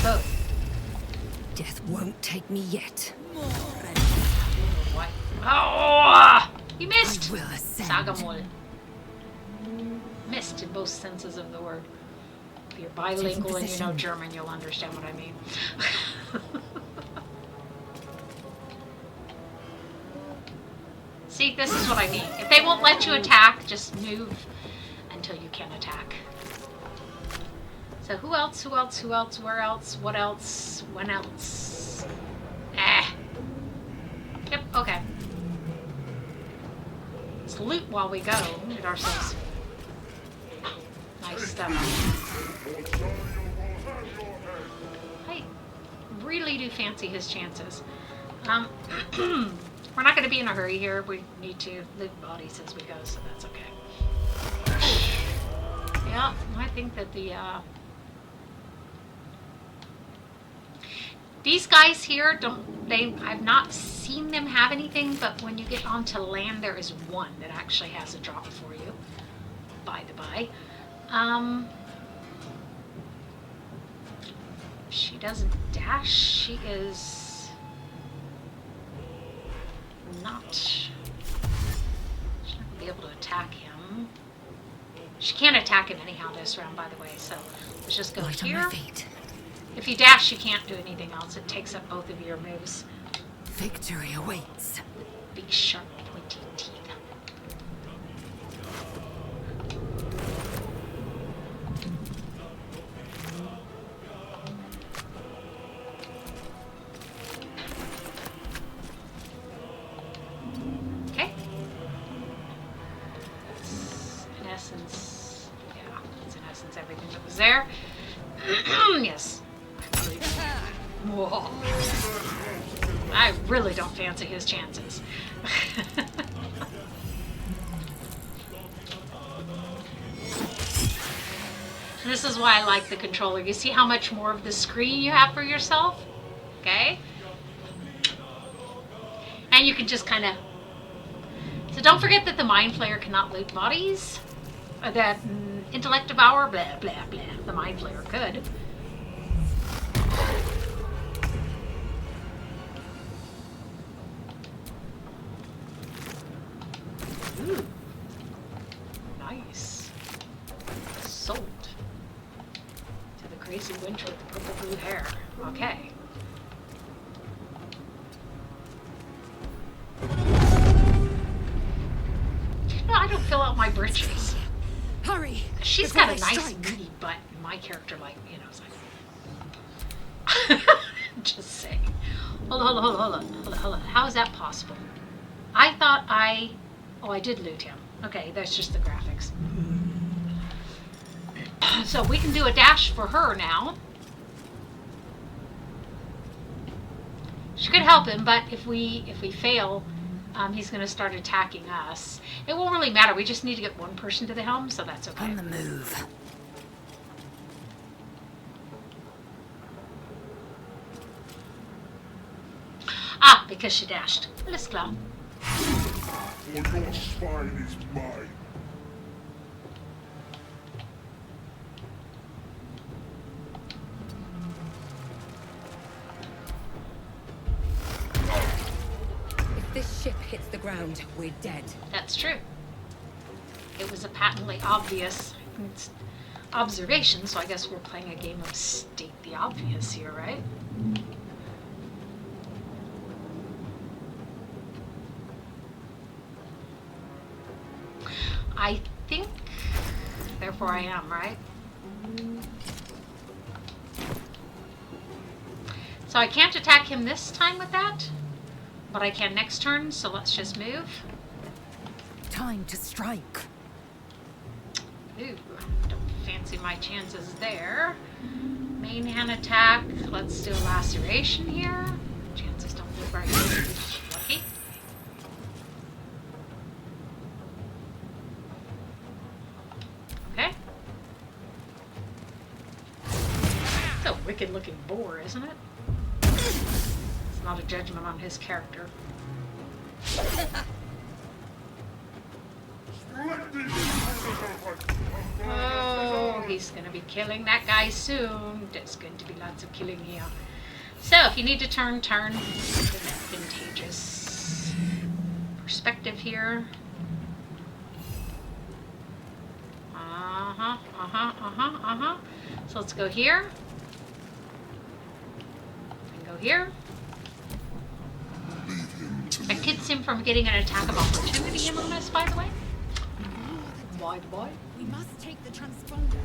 both. Death won't take me yet. What? Oh! You missed! I will ascend. Sagamol. Missed in both senses of the word. If you're bilingual and you know German, you'll understand what I mean. See, this is what I mean. If they won't let you attack, just move until you can attack. So who else, where else, what else, when else? Yep, okay. Let's loot while we go. Get ourselves nice stuff. I really do fancy his chances. We're not going to be in a hurry here. We need to loot bodies as we go, so that's okay. Yeah, I think that the these guys here I've not seen them have anything, but when you get onto land, there is one that actually has a drop for you. By the by, she doesn't dash. She is not. She's not gonna be able to attack him. She can't attack him anyhow this round, by the way. So let's just go Right on here. my feet. If you dash, you can't do anything else. It takes up both of your moves. Victory awaits. Big sharp pointy teeth. Okay. In essence, yeah, it's in essence everything that was there. Yes. Whoa. I really don't fancy his chances. This is why I like the controller. You see how much more of the screen you have for yourself? Okay? And you can just kind of... So don't forget that the Mind Flayer cannot loot bodies. Or that Intellect Devour, blah, blah, blah. The Mind Flayer could. Ooh. Nice. Sold. To the Okay. No, I don't fill out my britches. Hurry! She's before got a they nice strike. meaty butt. My character, like, you know, is like... Just saying. Hold on. How is that possible? I thought I... Oh, I did loot him. Okay, that's just the graphics. So we can do a dash for her now. She could help him, but if we fail, he's going to start attacking us. It won't really matter. We just need to get one person to the helm, so that's okay. On the move. Ah, because she dashed. Let's go. For your spine is mine. If this ship hits the ground, we're dead. That's true. It was a patently obvious observation, so I guess we're playing a game of state the obvious here, right? I think, therefore I am, right? So I can't attack him this time with that, but I can next turn, so let's just move. Time to strike. Ooh, don't fancy my chances there. Main hand attack, let's do a laceration here. Chances don't look very good. Lucky. Okay. It's a wicked looking boar, isn't it? It's not a judgment on his character. Oh, he's going to be killing that guy soon. There's going to be lots of killing here. So, if you need to turn. Advantageous perspective here. So let's go here. And go here. That keeps him from getting an attack of opportunity among us, by the way. Boy. We must take the transponder.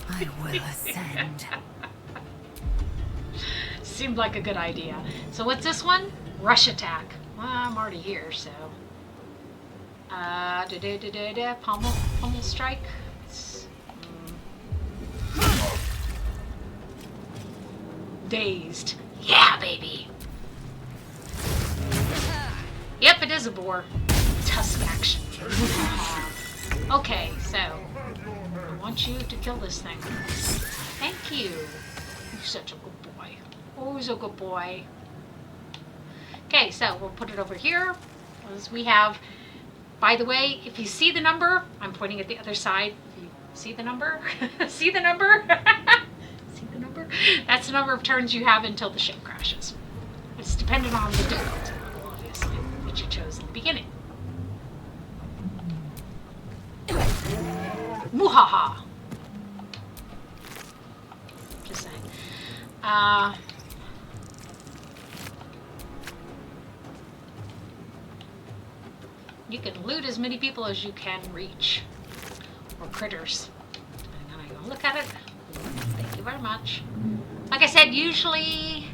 I will ascend. Seemed like a good idea. So what's this one? Rush attack. Well, I'm already here, so. Pommel strike. Dazed. Yeah, baby. Yep, it is a boar. Tusk action. Okay, so I want you to kill this thing. Thank you. You're such a good boy. Always a good boy. Okay, so we'll put it over here. As we have, by the way, if you see the number, I'm pointing at the other side. If you see the number? See the number? See the number? That's the number of turns you have until the ship crashes. It's dependent on the difficulty, obviously, that you chose in the beginning. Muhaha! Just saying. You can loot as many people as you can reach. Or critters. Depending on how you want to look at it. Thank you very much. Like I said, usually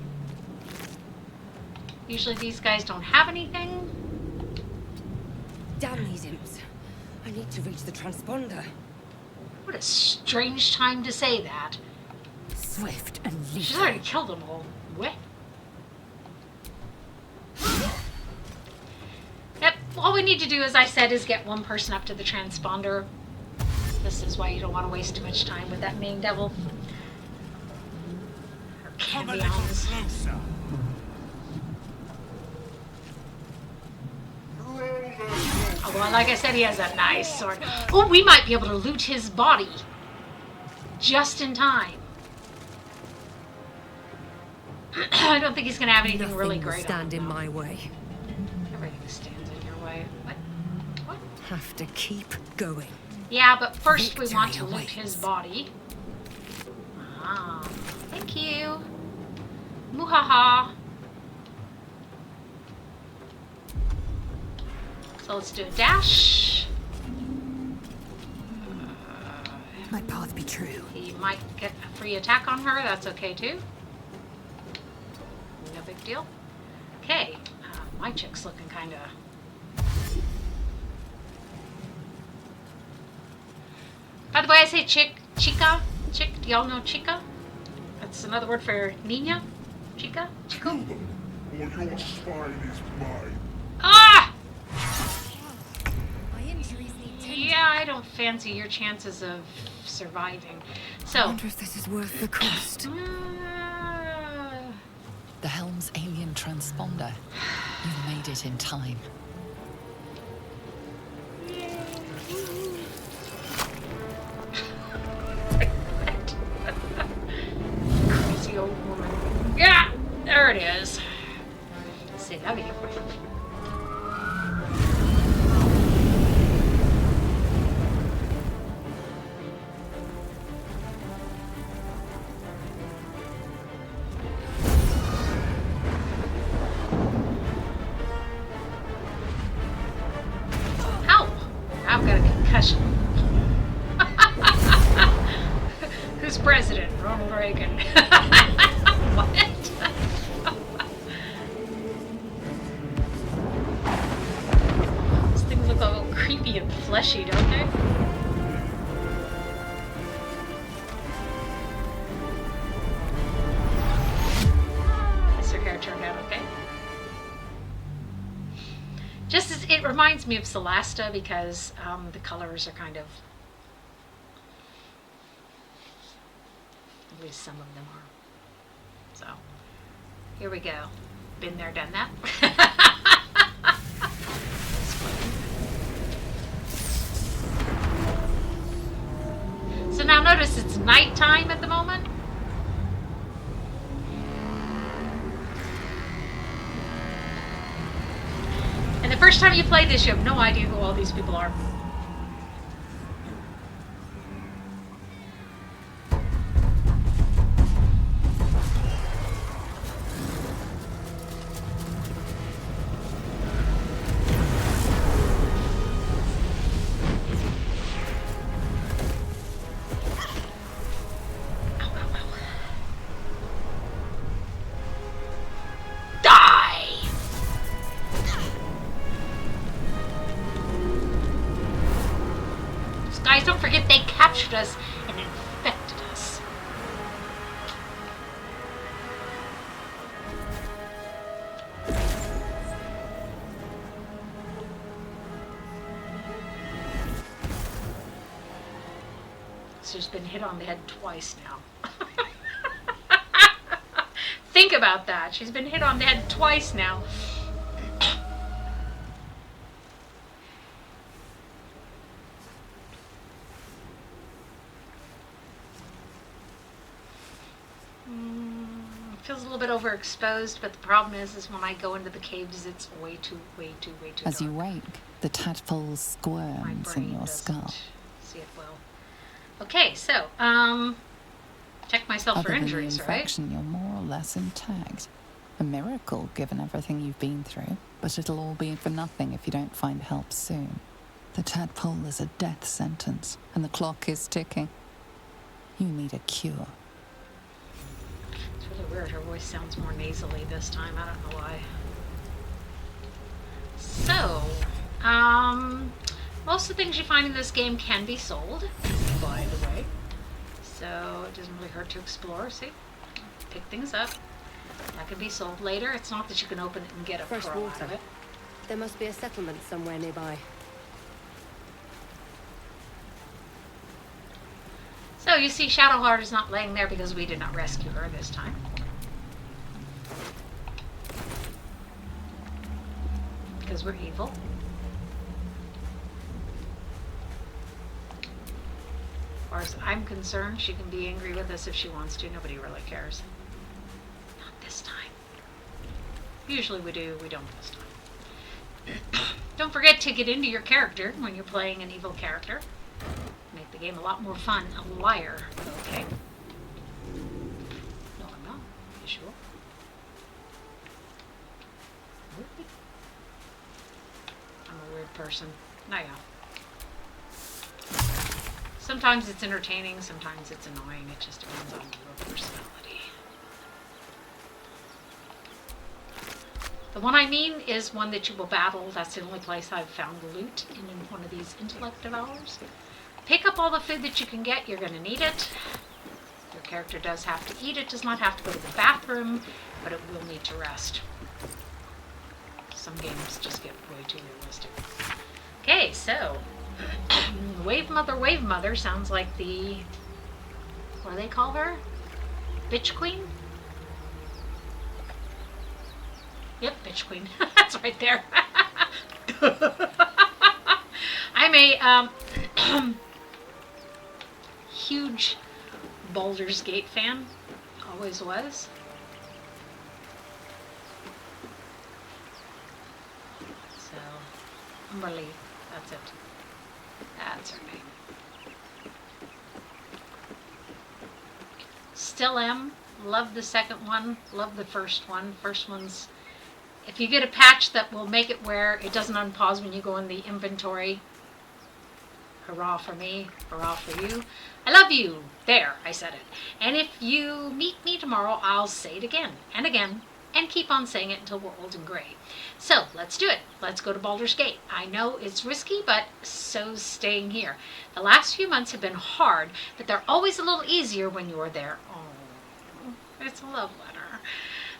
these guys don't have anything. Damn these imps. I need to reach the transponder. What a strange time to say that. Swift and She's lethal. already killed them all. What? Yep, all we need to do, as I said, is get one person up to the transponder. This is why you don't want to waste too much time with that main devil. Or cambions. Oh, well, like I said, he has a nice sword. Oh, we might be able to loot his body. just in time. I don't think he's going to have anything Nothing really will great stand on in him. my way. Everything stands in your way. What? Have to keep going. Yeah, but first we want to Victory loot his awaits. body. Ah, thank you. Muhaha. So let's do a dash. My path be true. He might get a free attack on her. That's okay too. No big deal. Okay, my chick's looking kind of. By the way, I say chica. Chick. Do y'all know chica? That's another word for niña. Chica. Chico. Kill them, or your spine is mine. Ah! My injuries need tending. Yeah, I don't fancy your chances of surviving. I So. wonder if this is worth the cost. The helm's alien transponder. You've made it in time. Crazy old woman. Yeah, there it is. C'est la vie. Ow! I've got a concussion. Who's president? Ronald Reagan. What? These things look all creepy and fleshy, don't they? Guess her hair turned out okay. Just as it reminds me of Celesta because the colors are kind of, at least some of them are. So, here we go. Been there, done that. So now notice it's nighttime at the moment. And the first time you play this, you have no idea who all these people are. Guys, don't forget they captured us and infected us. She's been hit on the head twice now. Think about that. She's been hit on the head twice now. Feels a little bit overexposed, but the problem is when I go into the caves, it's way too As dark. you wake, the tadpole My squirms brain in your doesn't skull. see it well. Okay, so, check myself Other for than the injuries, right? infection, you're more or less intact. A miracle, given everything you've been through. But it'll all be for nothing if you don't find help soon. The tadpole is a death sentence, and the clock is ticking. You need a cure. It's really weird. Her voice sounds more nasally this time. I don't know why. So, most of the things you find in this game can be sold, by the way. So it doesn't really hurt to explore. See? Pick things up. That can be sold later. It's not that you can open it and get a Fresh pearl out water. of it. There must be a settlement somewhere nearby. So you see, Shadowheart is not laying there because we did not rescue her this time. Because we're evil. far as I'm concerned, she can be angry with us if she wants to. Nobody really cares. Not this time. Usually we do, we don't this time. Don't forget to get into your character when you're playing an evil character. Make the game a lot more fun. A liar. Okay. No, I'm not. You sure? Really? I'm a weird person. No, yeah. Sometimes it's entertaining, sometimes it's annoying. It just depends on your personality. The one I mean is one that you will battle. That's the only place I've found loot in one of these intellect devours. Pick up all the food that you can get. You're going to need it. Your character does have to eat. It does not have to go to the bathroom, but it will need to rest. Some games just get way too realistic. Okay, so Wave Mother sounds like the, what do they call her? Bitch Queen? Yep, Bitch Queen. That's right there. I'm a huge Baldur's Gate fan. Always was. So, Umberlee. That's it. That's her name. Still am. Love the second one. Love the first one. First one's... If you get a patch that will make it where it doesn't unpause when you go in the inventory, hurrah for me, hurrah for you. I love you. There, I said it. And if you meet me tomorrow, I'll say it again and again and keep on saying it until we're old and gray. So, let's do it. Let's go to Baldur's Gate. I know it's risky, but so's staying here. The last few months have been hard, but they're always a little easier when you're there. Oh, it's a love letter.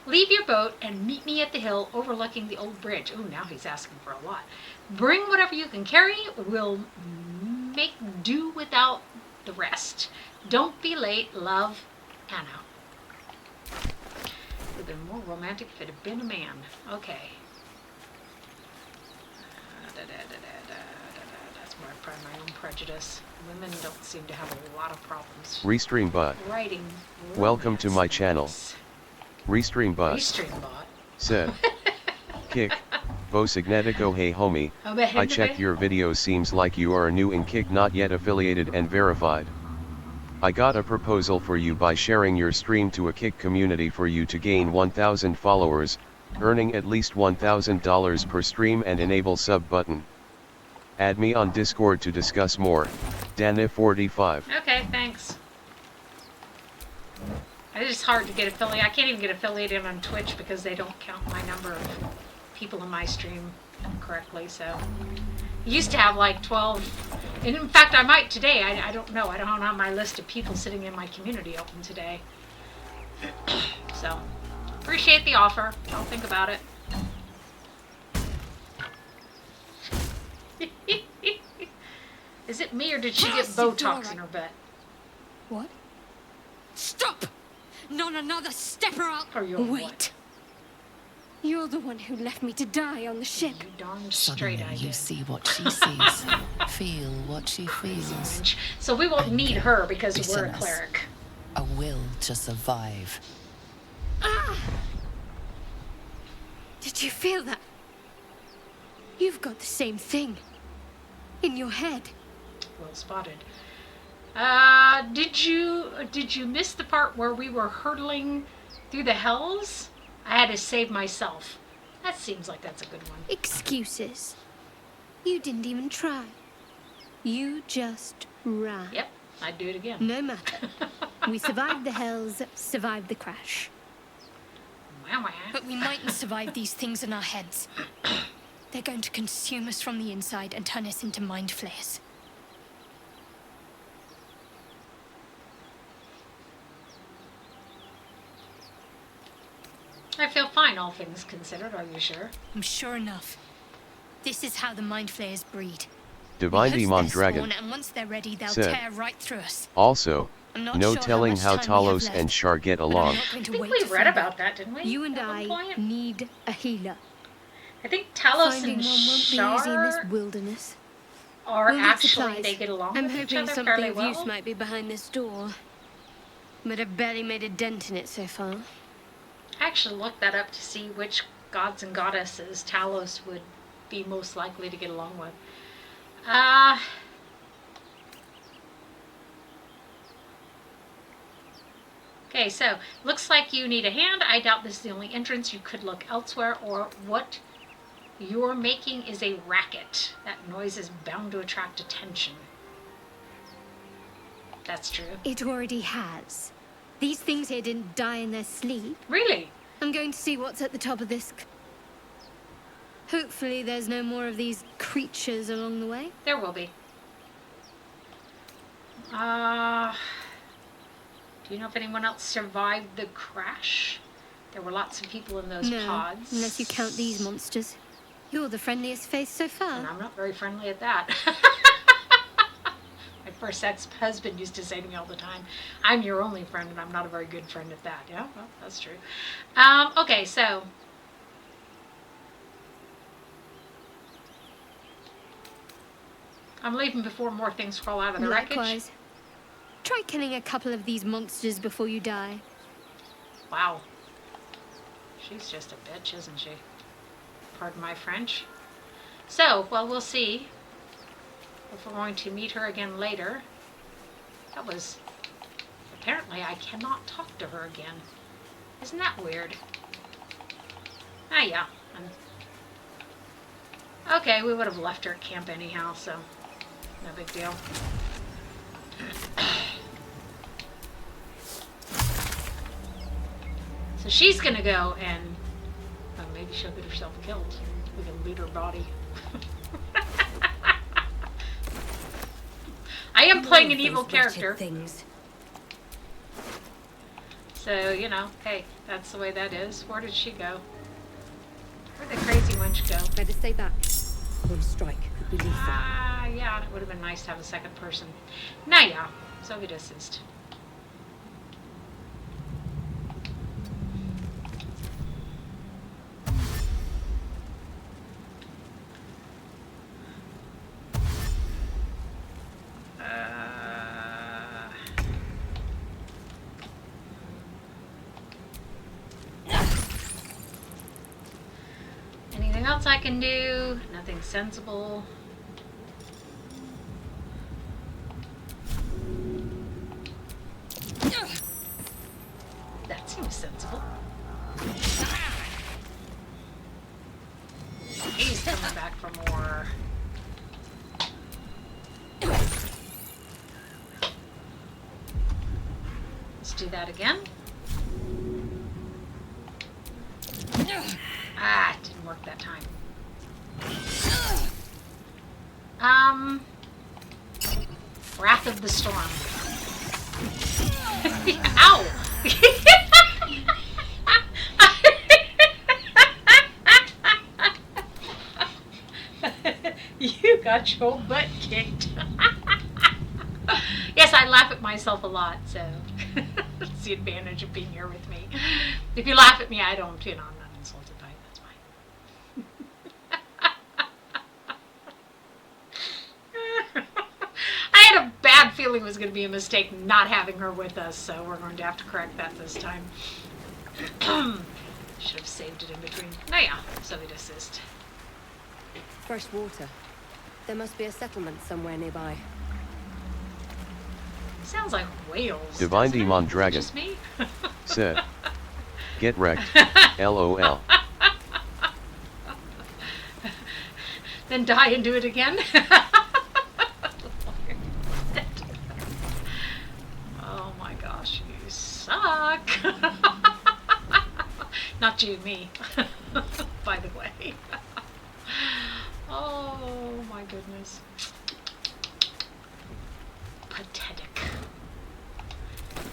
Leave your boat and meet me at the hill overlooking the old bridge. Oh, now he's asking for a lot. Bring whatever you can carry. We'll make do without the rest. Don't be late. Love, Anna. It would have been more romantic if it had been a man. Okay. That's where I pride my own prejudice. Women don't seem to have a lot of problems. Restream bot. Writing. Welcome to my channel. Restream bot. Restream bot. Said. Kick. Vosignetico hey homie. I checked your videos, seems like you are new in Kick, not yet affiliated and verified. I got a proposal for you by sharing your stream to a Kick community for you to gain 1,000 followers, earning at least $1,000 per stream and enable sub button. Add me on Discord to discuss more. Danif45. Okay, thanks. It's just hard to get affiliated. I can't even get affiliated on Twitch because they don't count my number of people in my stream correctly. So I used to have like 12. And in fact, I might today. I don't know. I don't have my list of people sitting in my community open today. So appreciate the offer. I'll think about it. Is it me or did she get Botox in her butt? What? Stop! Not another step or I'll... Or you're Wait. what? You're the one who left me to die on the ship. You darn straight Suddenly I you did. see what she sees, feel what she feels. So we won't need her because we're a Bitterness. cleric. A will to survive. Ah! Did you feel that? You've got the same thing. In your head. Well spotted. Did you miss the part where we were hurtling through the hells? I had to save myself. That seems like that's a good one. Excuses. You didn't even try. You just ran. Yep, I'd do it again. No matter. We survived the hells, survived the crash. Wah, wah. But we mightn't survive these things in our heads. They're going to consume us from the inside and turn us into mind flayers. I feel fine, all things considered. Are you sure? I'm sure enough. This is how the mind flayers breed. Divine We host Demon their Dragon. spawn, and once they're ready, they'll Said. tear right through us. Also, I'm not no sure telling much how time we have Talos left, and Shar get but I'm along. not going I to think wait we to read find about out. that, didn't we? You and at one I point? need a healer. I think Talos Finding and one won't be easy in this Shar. wilderness. Or We'll need actually supplies. they get along I'm with each hoping other something fairly of well. use might be behind this door. But I've barely made a dent in it so far. I actually looked that up to see which gods and goddesses Talos would be most likely to get along with. Okay, so looks like you need a hand. I doubt this is the only entrance. You could look elsewhere, or what you're making is a racket. That noise is bound to attract attention. That's true. It already has. These things here didn't die in their sleep. Really? I'm going to see what's at the top of this. Hopefully there's no more of these creatures along the way. There will be. Do you know if anyone else survived the crash? There were lots of people in those pods. Unless you count these monsters. You're the friendliest face so far. And I'm not very friendly at that. My first ex-husband used to say to me all the time, I'm your only friend, and I'm not a very good friend at that. Yeah, well, that's true. Okay, so... I'm leaving before more things crawl out of the wreckage. Likewise. Try killing a couple of these monsters before you die. Wow. She's just a bitch, isn't she? Pardon my French. So, well, we'll see if we're going to meet her again later. That was... Apparently, I cannot talk to her again. Isn't that weird? Ah, yeah. Okay, we would have left her at camp anyhow, so no big deal. So she's gonna go and maybe she'll get herself killed. We can loot her body. I am playing an evil character. Things. So, you know, hey, that's the way that is. Where did she go? Where'd the crazy wench go? Better stay back. One strike could be lethal. Yeah, it would have been nice to have a second person. Naja, so wie das ist. Anything else I can do? Nothing sensible. That seems sensible. He's coming back for more. Let's do that again. Ah, it didn't work that time. Wrath of the Storm. Ow! You got your butt kicked. Yes, I laugh at myself a lot, so that's the advantage of being here with me. If you laugh at me, I don't, you know, I'm not insulted by it, that's fine. I had a bad feeling it was going to be a mistake not having her with us, so we're going to have to correct that this time. Should have saved it in between. No, yeah, so we desist. Fresh water. There must be a settlement somewhere nearby. Sounds like whales. Divine doesn't it? Demon Dragon Just me? said, "Get wrecked." LOL. Then die and do it again? Oh my gosh, you suck. Not you, me. By the way. Oh my goodness. Pathetic.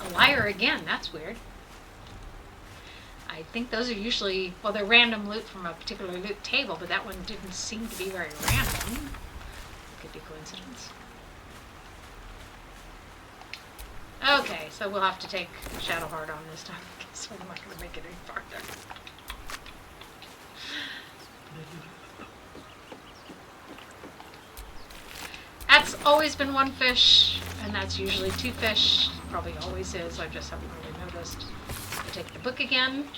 A liar again, that's weird. I think those are usually, well, they're random loot from a particular loot table, but that one didn't seem to be very random. Could be coincidence. Okay, so we'll have to take Shadowheart on this time, because I'm not going to make it any farther. has always been one fish, and that's usually 2 fish. Probably always is, I just haven't really noticed. I'll take the book again.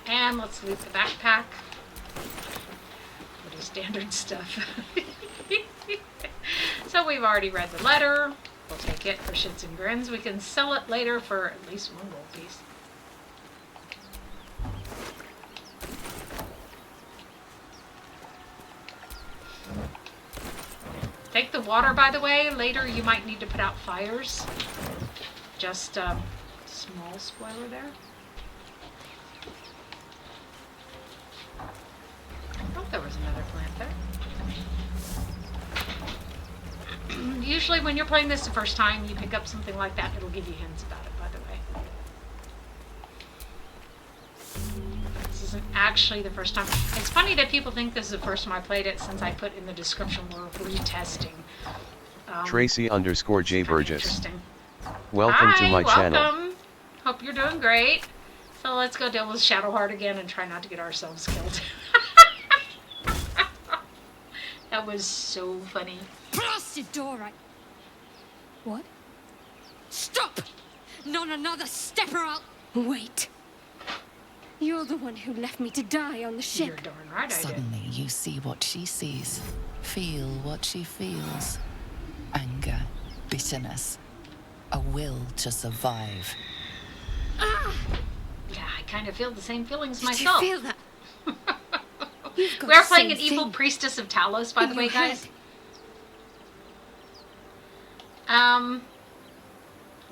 And let's loot the backpack. Pretty standard stuff. So we've already read the letter. We'll take it for shits and grins. We can sell it later for at least 1 gold piece. Take the water, by the way. Later you might need to put out fires. Just small spoiler there. I thought there was another plant there. Usually when you're playing this the first time, you pick up something like that, it'll give you hints about it, by the way. This isn't actually the first time. It's funny that people think this is the first time I played it, since I put in the description we're retesting. Tracy_J Burgess. Welcome to my channel. Hope you're doing great. So let's go deal with Shadowheart again and try not to get ourselves killed. That was so funny. Blasted door, right? What? Stop! Not another step or I'll... Wait. You're the one who left me to die on the ship. You're darn right I did. Suddenly you see what she sees, feel what she feels. Anger, bitterness, a will to survive. Ah! Yeah, I kind of feel the same feelings Did myself. you feel that? You've got We're the playing same an evil thing Priestess of Talos, by in the way, your guys. head.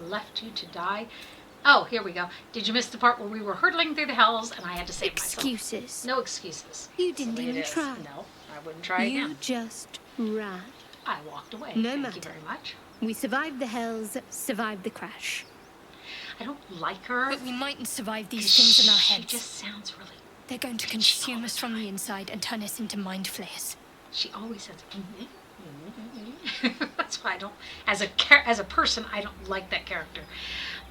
Left you to die. Oh, here we go. Did you miss the part where we were hurtling through the hells and I had to save myself? Excuses. No excuses. You didn't That's the way even it is. try. No, I wouldn't try You again. just ran. I walked away. No Thank you matter. very much. We survived the hells, survived the crash. I don't like her. But we mightn't survive these things in our She heads. just sounds really... They're going to consume us from the inside and turn us into mind flayers. She always says... That's why I don't... As a person, I don't like that character.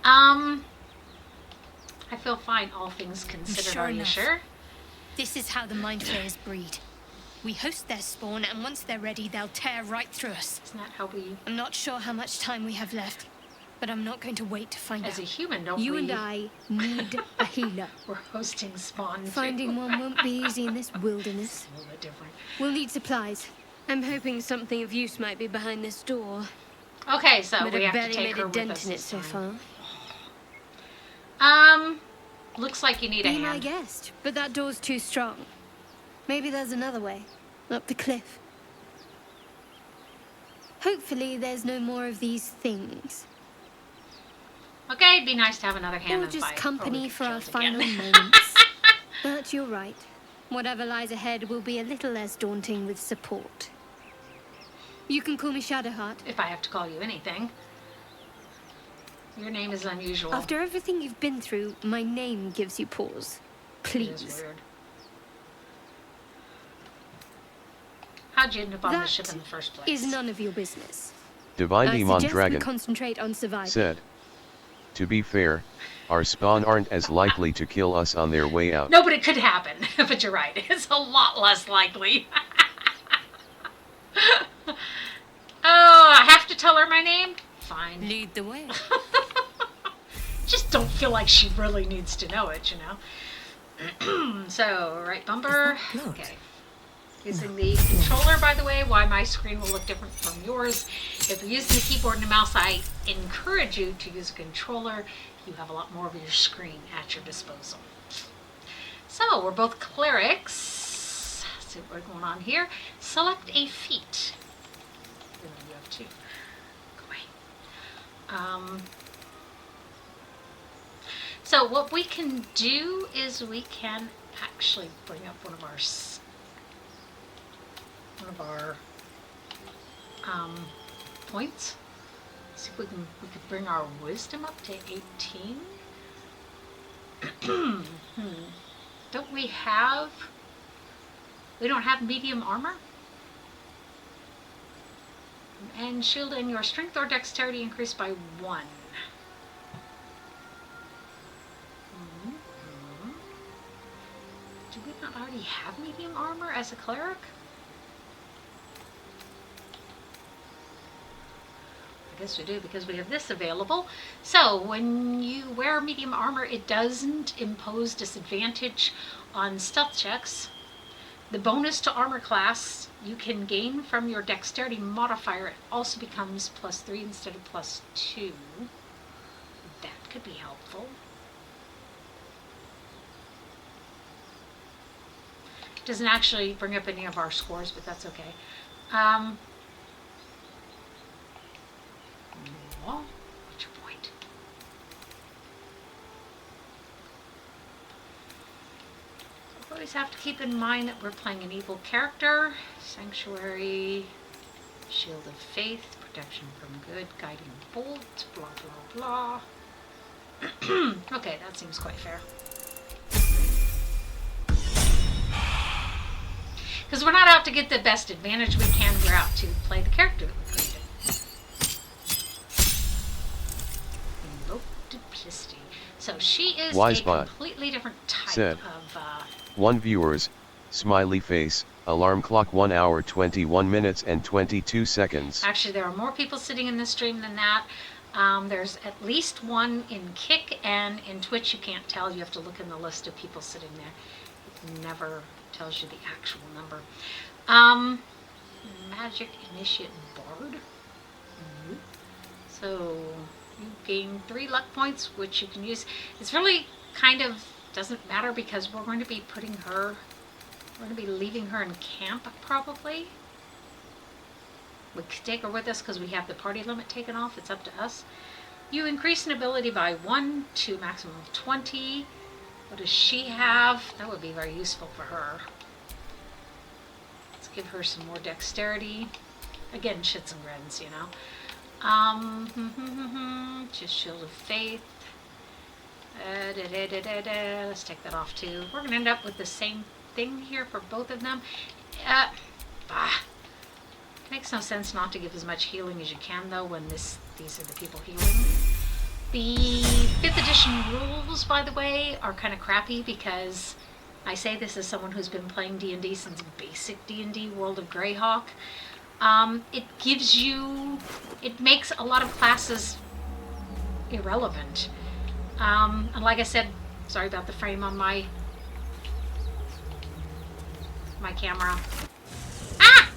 I feel fine, all things considered. Sure Are you enough. sure? This is how the mind flayers breed. We host their spawn, and once they're ready, they'll tear right through us. Isn't that how we... I'm not sure how much time we have left, but I'm not going to wait to find As a out. human, don't You we? and I need a healer. We're hosting spawn. too. Finding one won't be easy in this wilderness. A little bit different. We'll need supplies. I'm hoping something of use might be behind this door. Okay, so But we I've have to barely take made her a with dent us in it this so time. far. Looks like you need a Be my hand. guest, but that door's too strong. Maybe there's another way. Up the cliff. Hopefully there's no more of these things. Okay, it'd be nice to have another hand Or in the just fight. company Or we for could our kill it final again. moments. But you're right. Whatever lies ahead will be a little less daunting with support. You can call me Shadowheart. If I have to call you anything. Your name is unusual. After everything you've been through, my name gives you pause. It is Please. weird. How'd you end up on the That ship in the first place? is none of your business. Divine I Demon suggest we Dragon concentrate on survival. said. To be fair, our spawn aren't as likely to kill us on their way out. No, but it could happen. But you're right. It's a lot less likely. Oh, I have to tell her my name? Fine. Lead the way. Just don't feel like she really needs to know it, you know? So, right bumper. Okay. Using the controller, by the way, why my screen will look different from yours. If you're using the keyboard and the mouse, I encourage you to use a controller. You have a lot more of your screen at your disposal. So, we're both clerics. Let's see what's going on here. Select a feat. You have two. Go away. So what we can do is we can actually bring up one of our points. See if we could bring our wisdom up to 18. Don't we have? We don't have medium armor. And shield and your strength or dexterity increased by 1. Do we not already have medium armor as a cleric? guess we do because we have this available. So when you wear medium armor, it doesn't impose disadvantage on stealth checks. The bonus to armor class you can gain from your dexterity modifier, it also becomes +3 instead of +2. That could be helpful. Doesn't actually bring up any of our scores, but that's okay. Well, what's your point? We always have to keep in mind that we're playing an evil character. Sanctuary, Shield of Faith, protection from good, guiding bolt, blah blah blah. Okay, that seems quite fair. Because we're not out to get the best advantage we can, we're out to play the character that we created. Invoke Duplicity. So she is a completely different type of... 1 viewers, smiley face, alarm clock 1 hour 21 minutes and 22 seconds. Actually, there are more people sitting in this stream than that. There's at least one in Kick, and in Twitch you can't tell. You have to look in the list of people sitting there. It never tells you the actual number. Magic Initiate Bard. So you gain 3 luck points, which you can use. It's really kind of doesn't matter because we're going to be putting her, we're going to be leaving her in camp probably. We could take her with us because we have the party limit taken off. It's up to us. You increase an ability by 1 to a maximum of 20. What does she have? That would be very useful for her. Let's give her some more dexterity. Again, shits and grins, you know. Just Shield of Faith. Let's take that off too. We're going to end up with the same thing here for both of them. Makes no sense not to give as much healing as you can though when these are the people healing. The 5th edition rules, by the way, are kind of crappy because I say this as someone who's been playing D&D since basic D&D, World of Greyhawk. It gives you, it makes a lot of classes irrelevant. And like I said, sorry about the frame on my camera. Ah!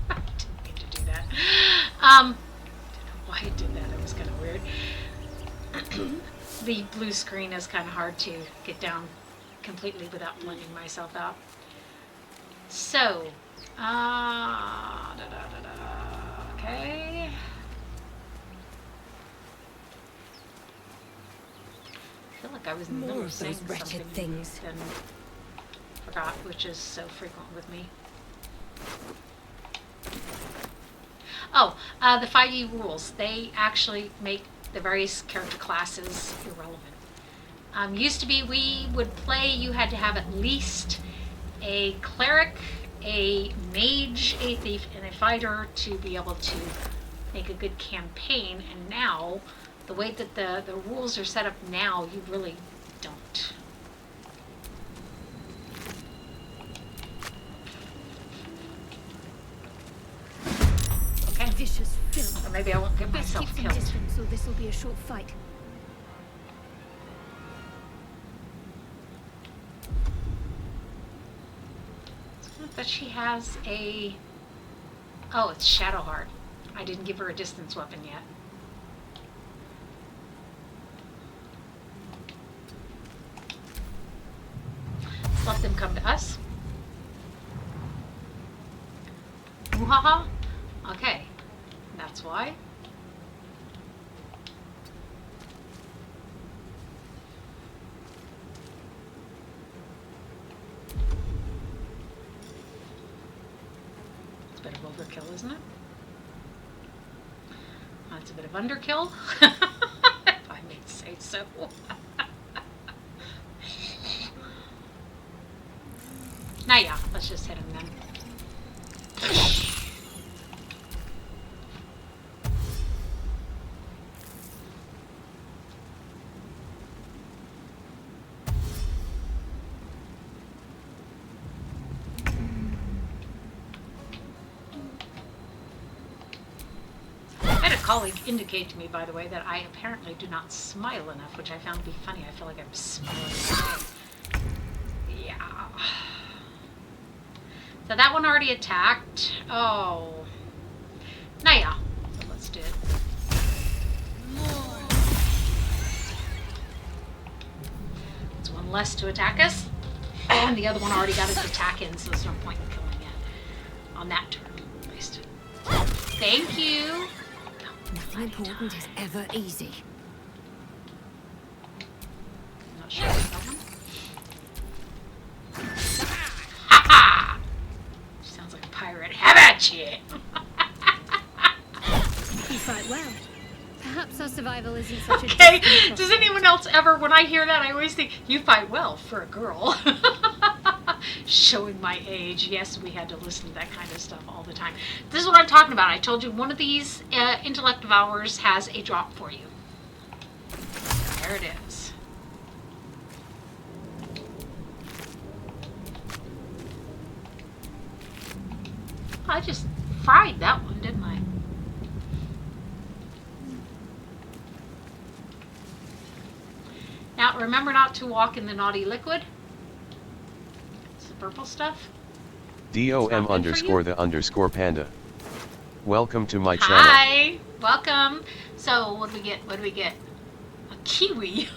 I didn't mean to do that. I don't know why I did that. It was kind of weird. The blue screen is kind of hard to get down completely without blending myself out. So, okay. I feel like I was in the middle of saying something wretched things and forgot, which is so frequent with me. Oh, the 5e rules. They actually make the various character classes irrelevant. Used to be we would play, you had to have at least a cleric, a mage, a thief, and a fighter to be able to make a good campaign, and now the way that the rules are set up now, you really don't. Okay. Vicious filth. Or maybe I won't get Best myself keep some killed. distance, so this will be a short fight. But she has a... Oh, it's Shadowheart. I didn't give her a distance weapon yet. Let's let them come to us. Ooh-ha-ha. Okay. That's why. It's a bit of overkill, isn't it? That's a bit of underkill, if I may say so. Now, yeah, let's just hit him then. colleague indicate to me, by the way, that I apparently do not smile enough, which I found to be funny. I feel like I'm smiling. Yeah. So that one already attacked. Oh. Now yeah. So let's do it. It's one less to attack us. And the other one already got its attack in, so there's no point in killing it. On that turn, at least. Thank you. Nothing important is ever easy. I'm not sure about that one. Ha ha! Sounds like a pirate. Have at you! You fight well. Perhaps our survival isn't such a Okay, distant does anyone else ever, when I hear that, I always think, you fight well for a girl. Showing my age. Yes, we had to listen to that kind of stuff all the time. This is what I'm talking about. I told you one of these intellect devours has a drop for you. There it is. I just fried that one, didn't I? Now, remember not to walk in the naughty liquid. It's the purple stuff. DOM underscore the underscore panda. Welcome to my channel. Hi, welcome. So, what do we get? What do we get? A kiwi.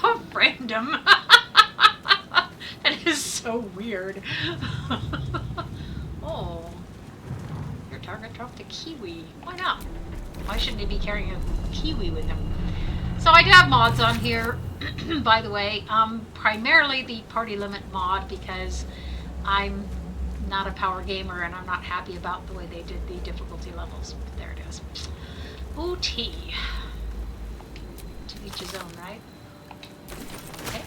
How random. That is so weird. Oh, your target dropped a kiwi. Why not? Why shouldn't he be carrying a kiwi with him? So I do have mods on here, by the way. Primarily the party limit mod because I'm not a power gamer and I'm not happy about the way they did the difficulty levels. But there it is. Ooh, tea. To each his own, right? Okay.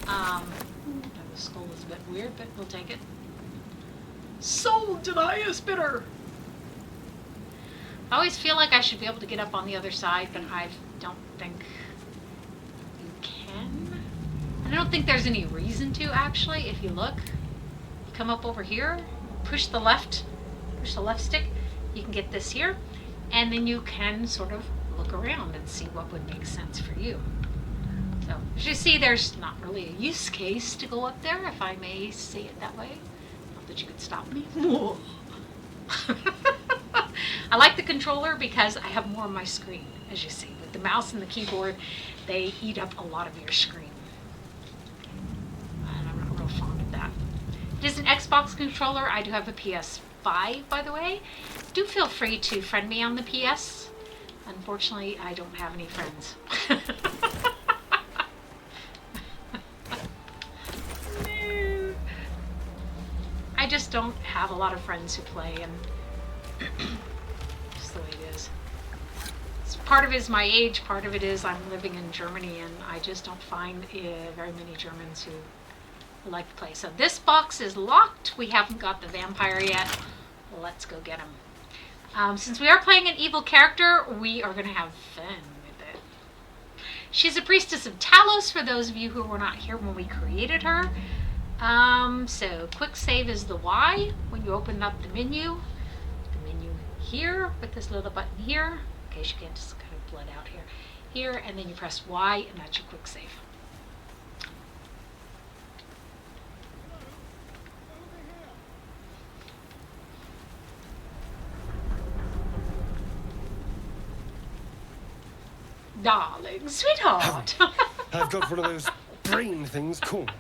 The skull is a bit weird, but we'll take it. Soul denies bitter. I always feel like I should be able to get up on the other side, but I don't think you can. And I don't think there's any reason to, actually. If you look, you come up over here, push the left stick, you can get this here, and then you can sort of look around and see what would make sense for you. So, as you see, there's not really a use case to go up there, if I may say it that way. Not that you could stop me. I like the controller because I have more of my screen, as you see. With the mouse and the keyboard, they eat up a lot of your screen. And I'm not real fond of that. It is an Xbox controller. I do have a PS5, by the way. Do feel free to friend me on the PS. Unfortunately, I don't have any friends. I just don't have a lot of friends who play, and just the way it is. So part of it is my age, part of it is I'm living in Germany, and I just don't find very many Germans who like to play. So this box is locked. We haven't got the vampire yet. Let's go get him. Since we are playing an evil character, we are going to have fun with it. She's a priestess of Talos, for those of you who were not here when we created her. So quick save is the Y when you open up the menu here with this little button here, in case you can't just kind of blend out here, and then you press Y and that's your quick save. Darling, sweetheart. I've got one of those brain things called.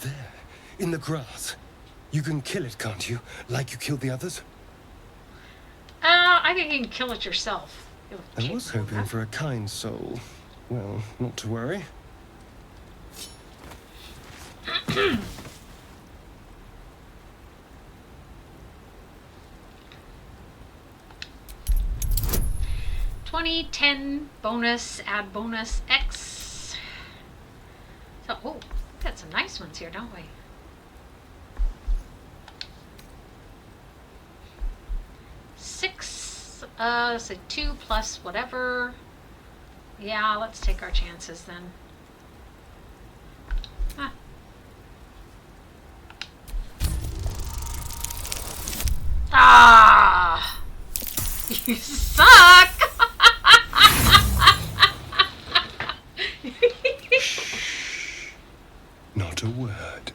There, in the grass. You can kill it, can't you? Like you killed the others? I think you can kill it yourself. I was hoping for a kind soul. Well, not to worry. $20, $10 bonus, add bonus X. So, oh, we've got some nice ones here, don't we? So 2 plus whatever. Yeah, let's take our chances then. Ah. Ah! You suck! Not a word.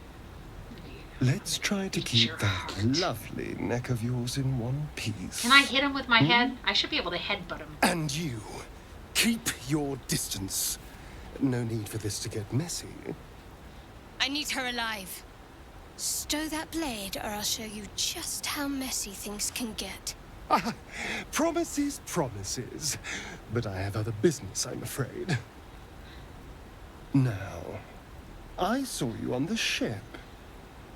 Let's try to keep that lovely neck of yours in one piece. Can I hit him with my head? I should be able to headbutt him. And you, keep your distance. No need for this to get messy. I need her alive. Stow that blade, or I'll show you just how messy things can get. Promises, promises. But I have other business, I'm afraid. Now, I saw you on the ship,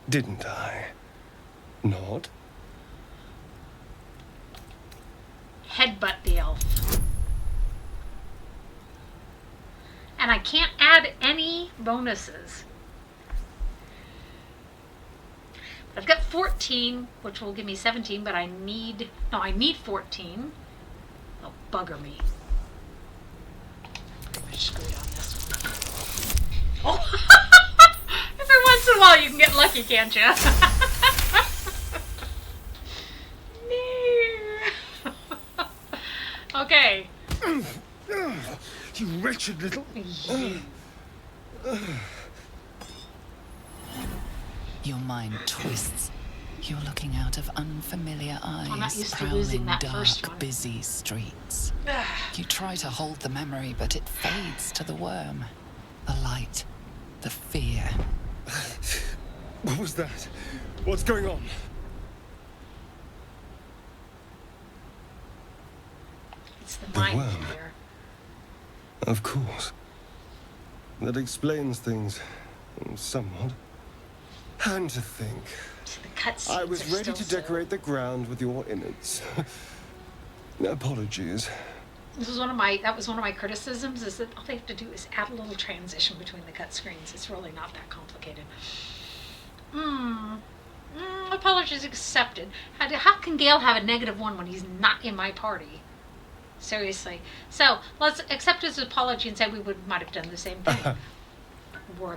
didn't I? Nod? Headbutt the elf. And I can't add any bonuses. I've got 14, which will give me 17, but I need 14. Oh, bugger me. I'm screwed on this one. Oh! Every once in a while you can get lucky, can't you? Okay. You wretched little... Your mind twists. You're looking out of unfamiliar eyes, I'm not used to prowling losing that dark, first one. busy streets. You try to hold the memory, but it fades to the worm. The light, the fear. What was that? What's going on? It's the mind worm. flayer. Of course. That explains things somewhat. And to think, The cutscenes I was are ready still to decorate the ground with your innards. Apologies. That was one of my criticisms, is that all they have to do is add a little transition between the cut screens. It's really not that complicated. Apologies accepted. How can Gale have a -1 when he's not in my party? Seriously. So let's accept his apology and say we might have done the same thing.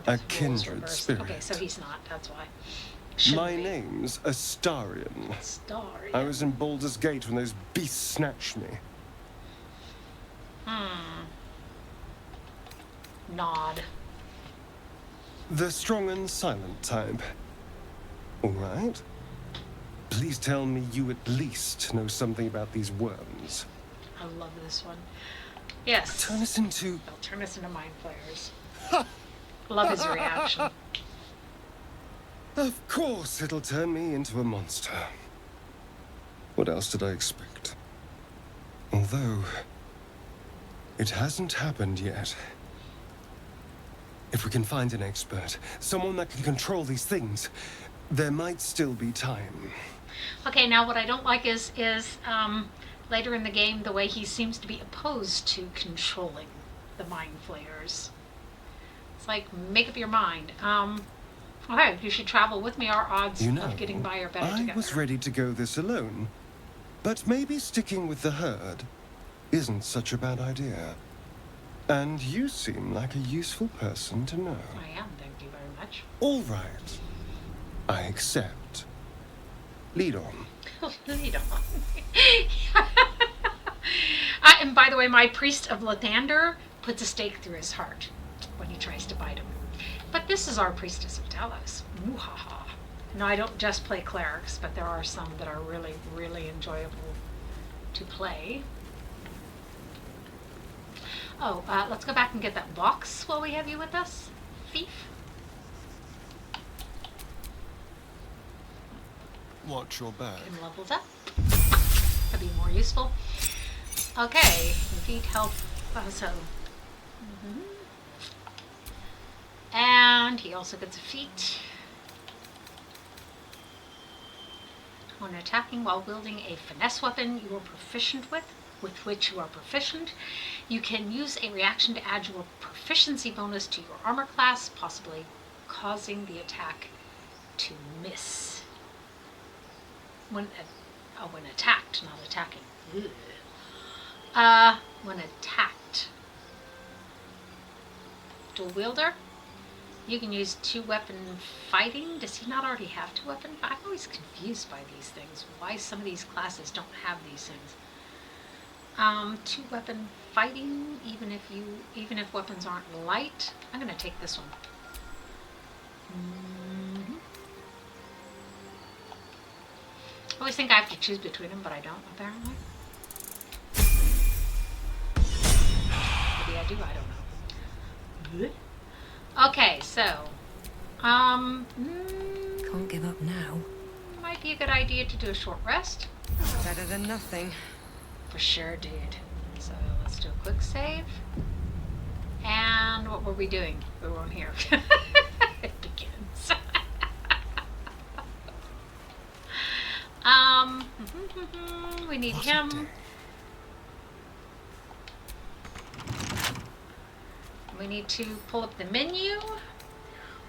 A kindred spirit. Okay, so he's not. That's why. My name's Astarion. Astarion. I was in Baldur's Gate when those beasts snatched me. Nod. The strong and silent type. All right. Please tell me you at least know something about these worms. I love this one. Yes. Turn us into... They'll turn us into mind flayers. Love his reaction. Of course it'll turn me into a monster. What else did I expect? Although, it hasn't happened yet. If we can find an expert, someone that can control these things, there might still be time. Okay, now what I don't like is later in the game, the way he seems to be opposed to controlling the mind flayers. It's like, make up your mind. Okay, you should travel with me. Our odds of getting by are better together. I was ready to go this alone, but maybe sticking with the herd isn't such a bad idea. And you seem like a useful person to know. I am, thank you very much. All right. I accept. Lead on. Lead on. And by the way, my priest of Lathander puts a stake through his heart when he tries to bite him. But this is our priestess of Talos. Muhaha. No, I don't just play clerics, but there are some that are really, really enjoyable to play. Oh, let's go back and get that box while we have you with us, thief. Watch your back. Getting leveled up. That'd be more useful. Okay, feet help. So. And he also gets a feat. When attacking while wielding a finesse weapon you are proficient with which you are proficient, you can use a reaction to add your proficiency bonus to your armor class, possibly causing the attack to miss. When attacked, not attacking. When attacked. Dual wielder. You can use 2-weapon fighting. Does he not already have 2-weapon? I'm always confused by these things. Why some of these classes don't have these things. 2-weapon fighting, even if weapons aren't light. I'm gonna take this one. I always think I have to choose between them, but I don't, apparently. Maybe I do, I don't know. Okay, so, Can't give up now. might be a good idea to do a short rest. Better than nothing. For sure, dude. So let's do a quick save. And what were we doing? We were on here. It begins. We need him. We need to pull up the menu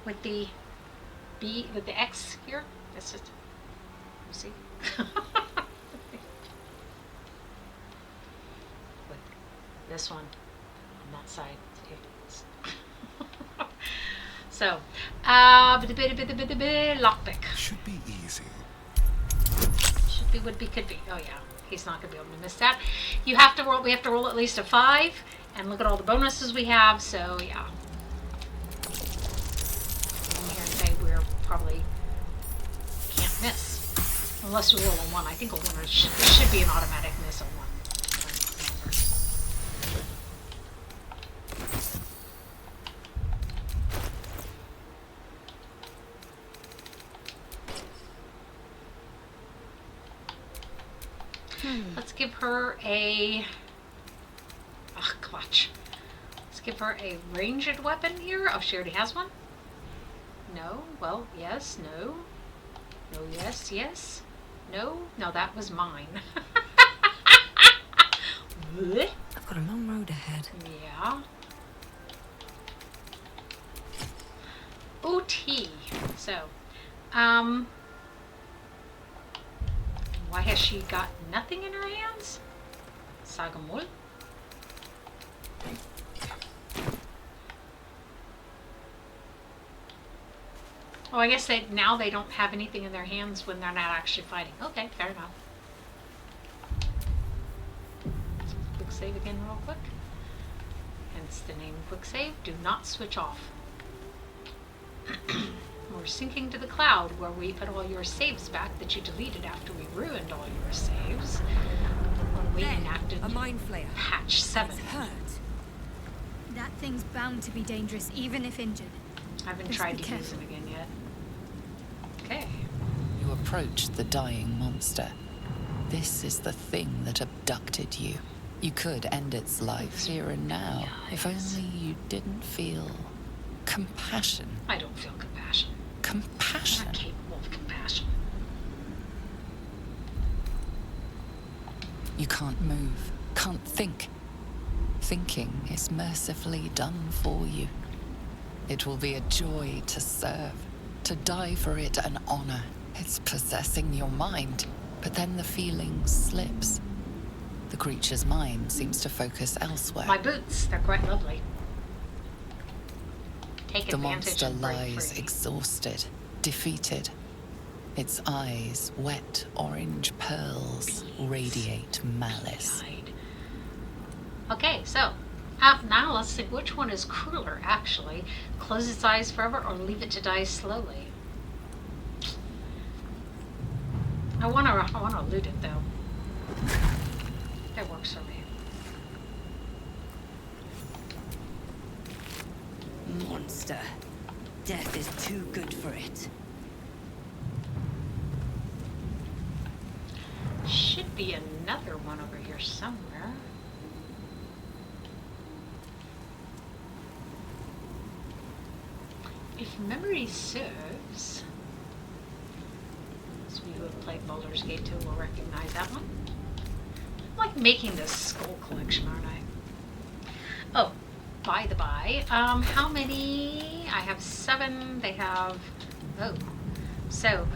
with the X here. That's it. Let's see. With this one on that side. So, lockpick. Should be easy. Should be, would be, could be. Oh yeah, he's not gonna be able to miss that. You have to roll. We have to roll at least a 5, and look at all the bonuses we have. So yeah. I'm here and say we're probably can't miss unless we roll a 1. I think a 1 should be an automatic miss. A 1. Let's give her a clutch. Let's give her a ranged weapon here. Oh, she already has one? No. Well, yes, no. No, yes, yes. No. No, that was mine. I've got a long road ahead. Yeah. OT. So, why has she got nothing in her hands? Sagamol. Oh, I guess now they don't have anything in their hands when they're not actually fighting. Okay, fair enough. Quick save again real quick. Hence the name quick save. Do not switch off. We're syncing to the cloud where we put all your saves back that you deleted after we ruined all your saves when we enacted a mind flayer. patch 7. It's hurt. That thing's bound to be dangerous even if injured. I haven't Just tried be to use careful. them again yet. Okay. You approach the dying monster. This is the thing that abducted you. You could end its life here and now, if only you didn't feel compassion. I don't feel compassion. I'm Compassion? not capable of compassion. You can't move, can't think. Thinking is mercifully done for you. It will be a joy to serve, to die for it an honor. It's possessing your mind, but then the feeling slips. The creature's mind seems to focus elsewhere. My boots, they're quite lovely. Take The advantage monster and break lies free. exhausted, defeated. Its eyes, wet orange pearls, radiate malice. Died. Okay, so now let's think which one is crueler, actually. Close its eyes forever or leave it to die slowly. I wanna loot it though. That works for me. Monster. Death is too good for it. Should be another one over here somewhere. If memory serves, as we who have played Baldur's Gate 2 will recognize that one. I'm like making this skull collection, aren't I? Oh, by the by, how many? I have 7. They have, oh. So,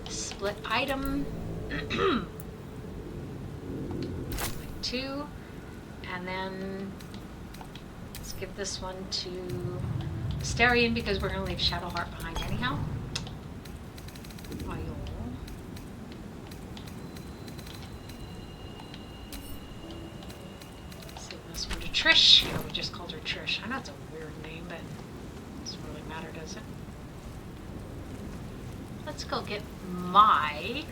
split item. 2, and then give this one to Asterion because we're going to leave Shadowheart behind anyhow. Save this one to Trish. Yeah, we just called her Trish. I know it's a weird name, but it doesn't really matter, does it? Let's go get my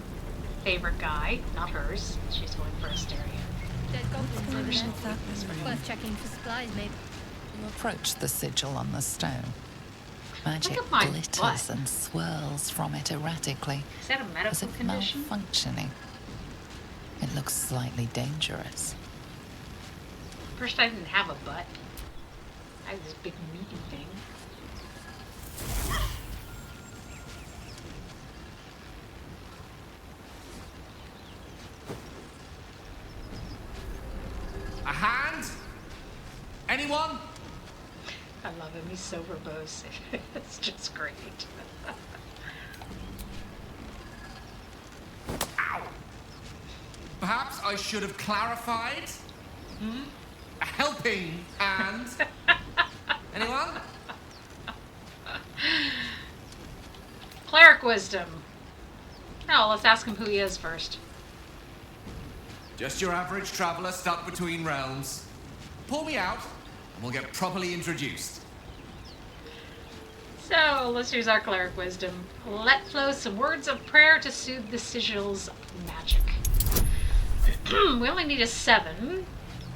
favorite guy, not hers. She's going for Asterion. Dead goblins over there. Worth checking for supplies, maybe. You approach the sigil on the stone. Magic Look at my glitters butt. and swirls from it erratically, Is that a as medical if condition? malfunctioning. It looks slightly dangerous. First, I didn't have a butt. I had this big meaty thing. A hand? Anyone? I love him. He's so verbose. It's just great. Ow! Perhaps I should have clarified? A helping hand? Anyone? Cleric wisdom. Oh, let's ask him who he is first. Just your average traveler stuck between realms. Pull me out, and we'll get properly introduced. So, let's use our cleric wisdom. Let flow some words of prayer to soothe the sigil's magic. We only need a 7,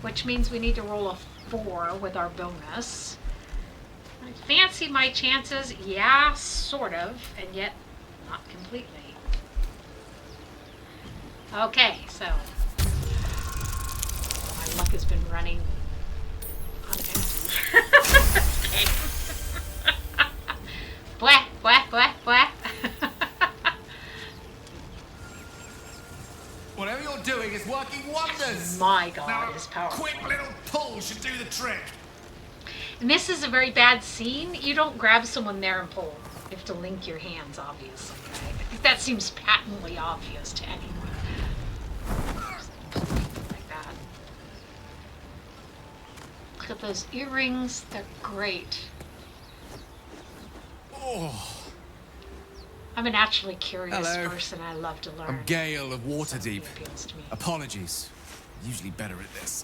which means we need to roll a 4 with our bonus. I fancy my chances, yeah, sort of, and yet not completely. Okay, so my luck has been running on empty. Blah, blah, blah, blah. Whatever you're doing is working wonders. My God, now, is powerful. quick little pull should do the trick. And this is a very bad scene. You don't grab someone there and pull. You have to link your hands, obviously. Right? I think that seems patently obvious to anyone. Like that. Look at those earrings. They're great. Oh. I'm a naturally curious Hello. person. I love to learn. I'm Gale of Waterdeep. Something appeals to me. Apologies. Usually better at this.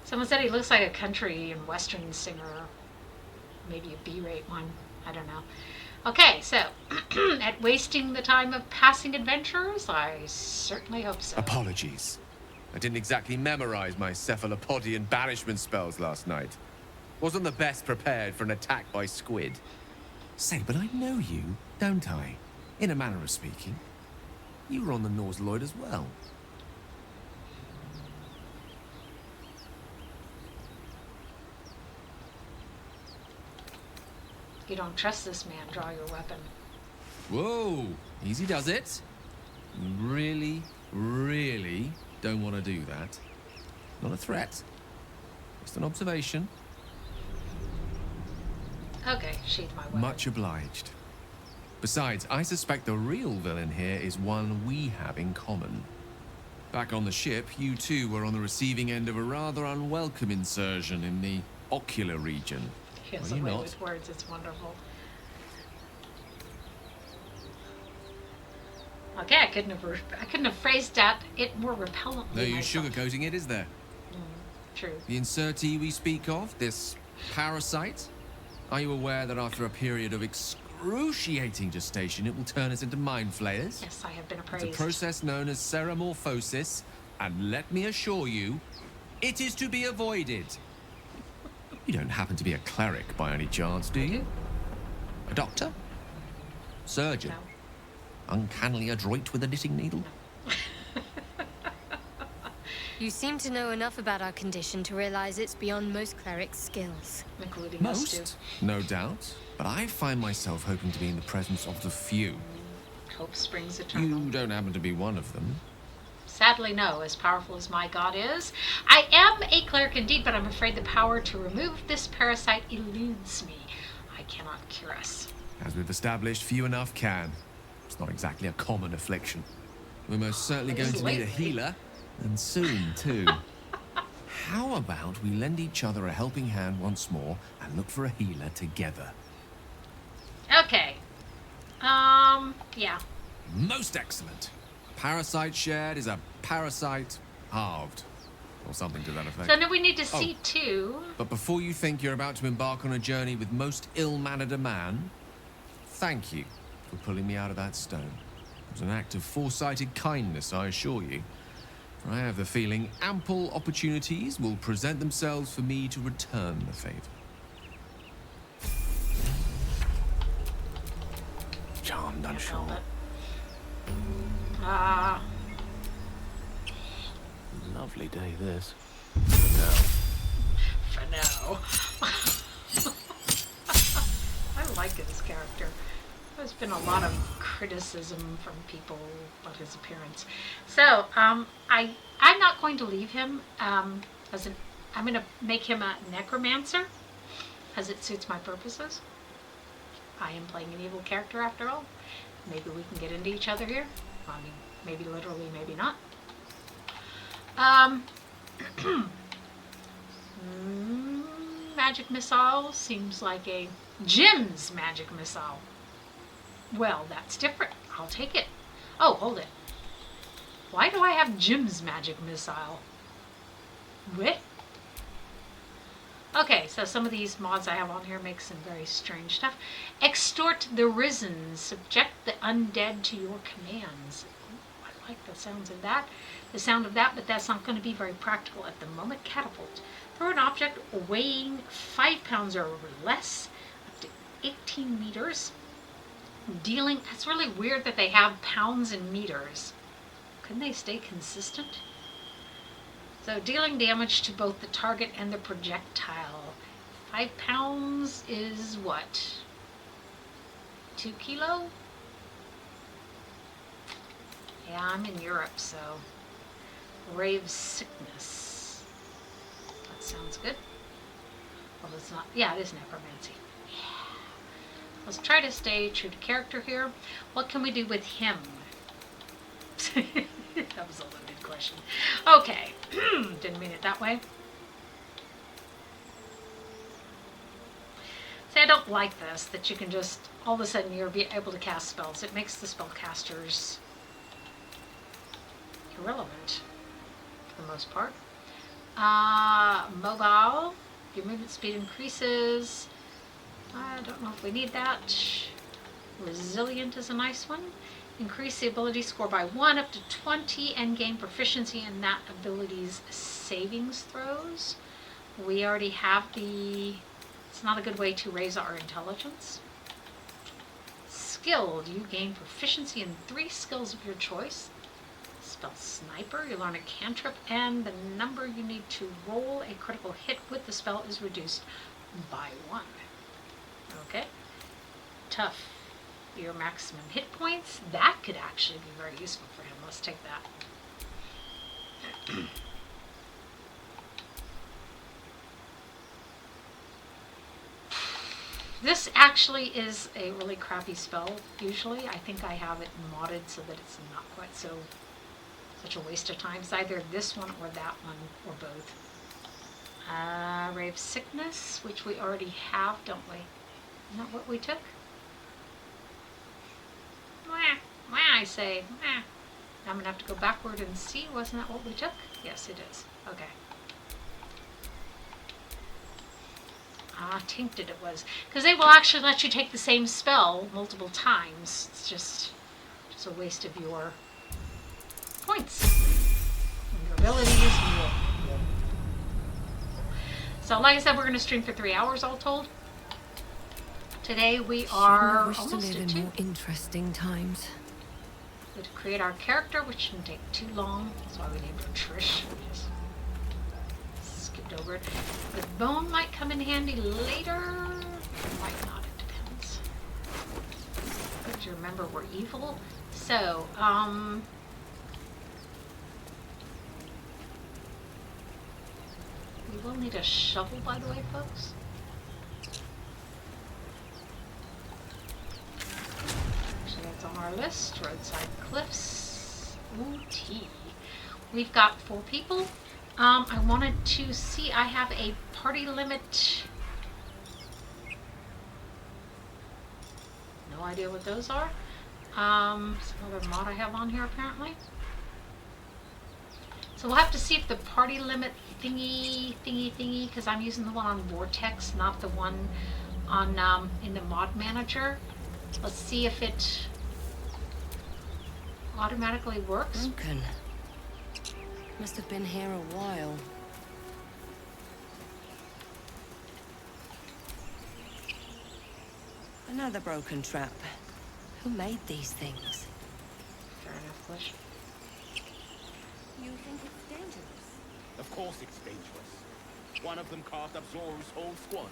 Someone said he looks like a country and western singer. Maybe a B-rate one. I don't know. Okay, so at wasting the time of passing adventurers, I certainly hope so. Apologies. I didn't exactly memorize my cephalopodian banishment spells last night. Wasn't the best prepared for an attack by squid. Say, but I know you, don't I? In a manner of speaking. You were on the Norse Lloyd as well. If you don't trust this man, draw your weapon. Whoa, easy does it. You really, really don't want to do that. Not a threat. Just an observation. Okay, sheath my weapon. Much obliged. Besides, I suspect the real villain here is one we have in common. Back on the ship, you two were on the receiving end of a rather unwelcome insertion in the ocular region. He has Were a you way not? with words, it's wonderful. Okay, I couldn't have phrased that it more repellently. No use myself. sugarcoating it, is there? True. The insertee we speak of, this parasite, are you aware that after a period of excruciating gestation, it will turn us into mind flayers? Yes, I have been It's appraised. a process known as ceramorphosis, and let me assure you, it is to be avoided. You don't happen to be a cleric by any chance, do you? A doctor? Surgeon? No. Uncannily adroit with a knitting needle? You seem to know enough about our condition to realize it's beyond most clerics' skills. Including us two. Most, no doubt. But I find myself hoping to be in the presence of the few. Hope springs eternal. You don't happen to be one of them. Sadly, no. As powerful as my god is, I am a cleric indeed, but I'm afraid the power to remove this parasite eludes me. I cannot cure us. As we've established, few enough can. It's not exactly a common affliction. We're most certainly It going is to need a lately. healer, and soon, too. How about we lend each other a helping hand once more and look for a healer together? Okay. Yeah. Most excellent. Parasite shared is a parasite halved. Or something to that effect. So now we need to see too. But before you think you're about to embark on a journey with most ill-mannered a man, thank you for pulling me out of that stone. It was an act of foresighted kindness, I assure you. For I have the feeling ample opportunities will present themselves for me to return the favor. Charmed, I'm sure. Lovely day, this. For now. I like his character. There's been a lot of criticism from people about his appearance. So, I'm not going to leave him I'm going to make him a necromancer, as it suits my purposes. I am playing an evil character after all. Maybe we can get into each other here. I mean, maybe literally, maybe not. Magic missile seems like a Jim's magic missile. Well, that's different. I'll take it. Oh, hold it. Why do I have Jim's magic missile? What? Okay, so some of these mods I have on here make some very strange stuff. Extort the risen. Subject the undead to your commands. Ooh, I like the sounds of that. The sound of that, but that's not going to be very practical at the moment. Catapult. Throw an object weighing 5 pounds or less up to 18 meters. Dealing, that's really weird that they have pounds and meters. Couldn't they stay consistent? So dealing damage to both the target and the projectile. 5 pounds is what? 2 kilo? Yeah, I'm in Europe, so Rave Sickness. That sounds good. Well, it's not. Yeah, it is necromancy. Yeah. Let's try to stay true to character here. What can we do with him? That was a loaded question. Okay. Didn't mean it that way. See, I don't like this, that you can just, all of a sudden, you'll be able to cast spells. It makes the spellcasters irrelevant, for the most part. Mobile. Your movement speed increases. I don't know if we need that. Resilient is a nice one. Increase the ability score by 1 up to 20 and gain proficiency in that ability's savings throws. We already have the... It's not a good way to raise our intelligence. Skilled. You gain proficiency in 3 skills of your choice. Spell Sniper. You learn a cantrip, and the number you need to roll a critical hit with the spell is reduced by 1. Okay. Tough. Your maximum hit points. That could actually be very useful for him. Let's take that. This actually is a really crappy spell, usually. I think I have it modded so that it's not quite such a waste of time. It's either this one or that one, or both. Rave Sickness, which we already have, don't we? Isn't that what we took? I say, I'm going to have to go backward and see. Wasn't that what we took? Yes, it is. Okay. Tainted it was. Because they will actually let you take the same spell multiple times. It's just a waste of your points. And your abilities. So like I said, we're going to stream for 3 hours all told. Today we are almost to live at in 2. more interesting times. So to create our character, which shouldn't take too long. That's why we named her Trish. We just skipped over it. The bone might come in handy later. Might not, it depends. But you remember we're evil. So, we will need a shovel, by the way, folks. That's on our list. Roadside cliffs. Ooh, tea. We've got 4 people. I wanted to see, I have a party limit. No idea what those are. Some other mod I have on here apparently. So we'll have to see if the party limit thingy, because I'm using the one on Vortex, not the one on in the mod manager. Let's see if it automatically works. Broken. Must have been here a while. Another broken trap. Who made these things? Fair enough, Bush. You think it's dangerous? Of course it's dangerous. One of them carved up Zoru's whole squad.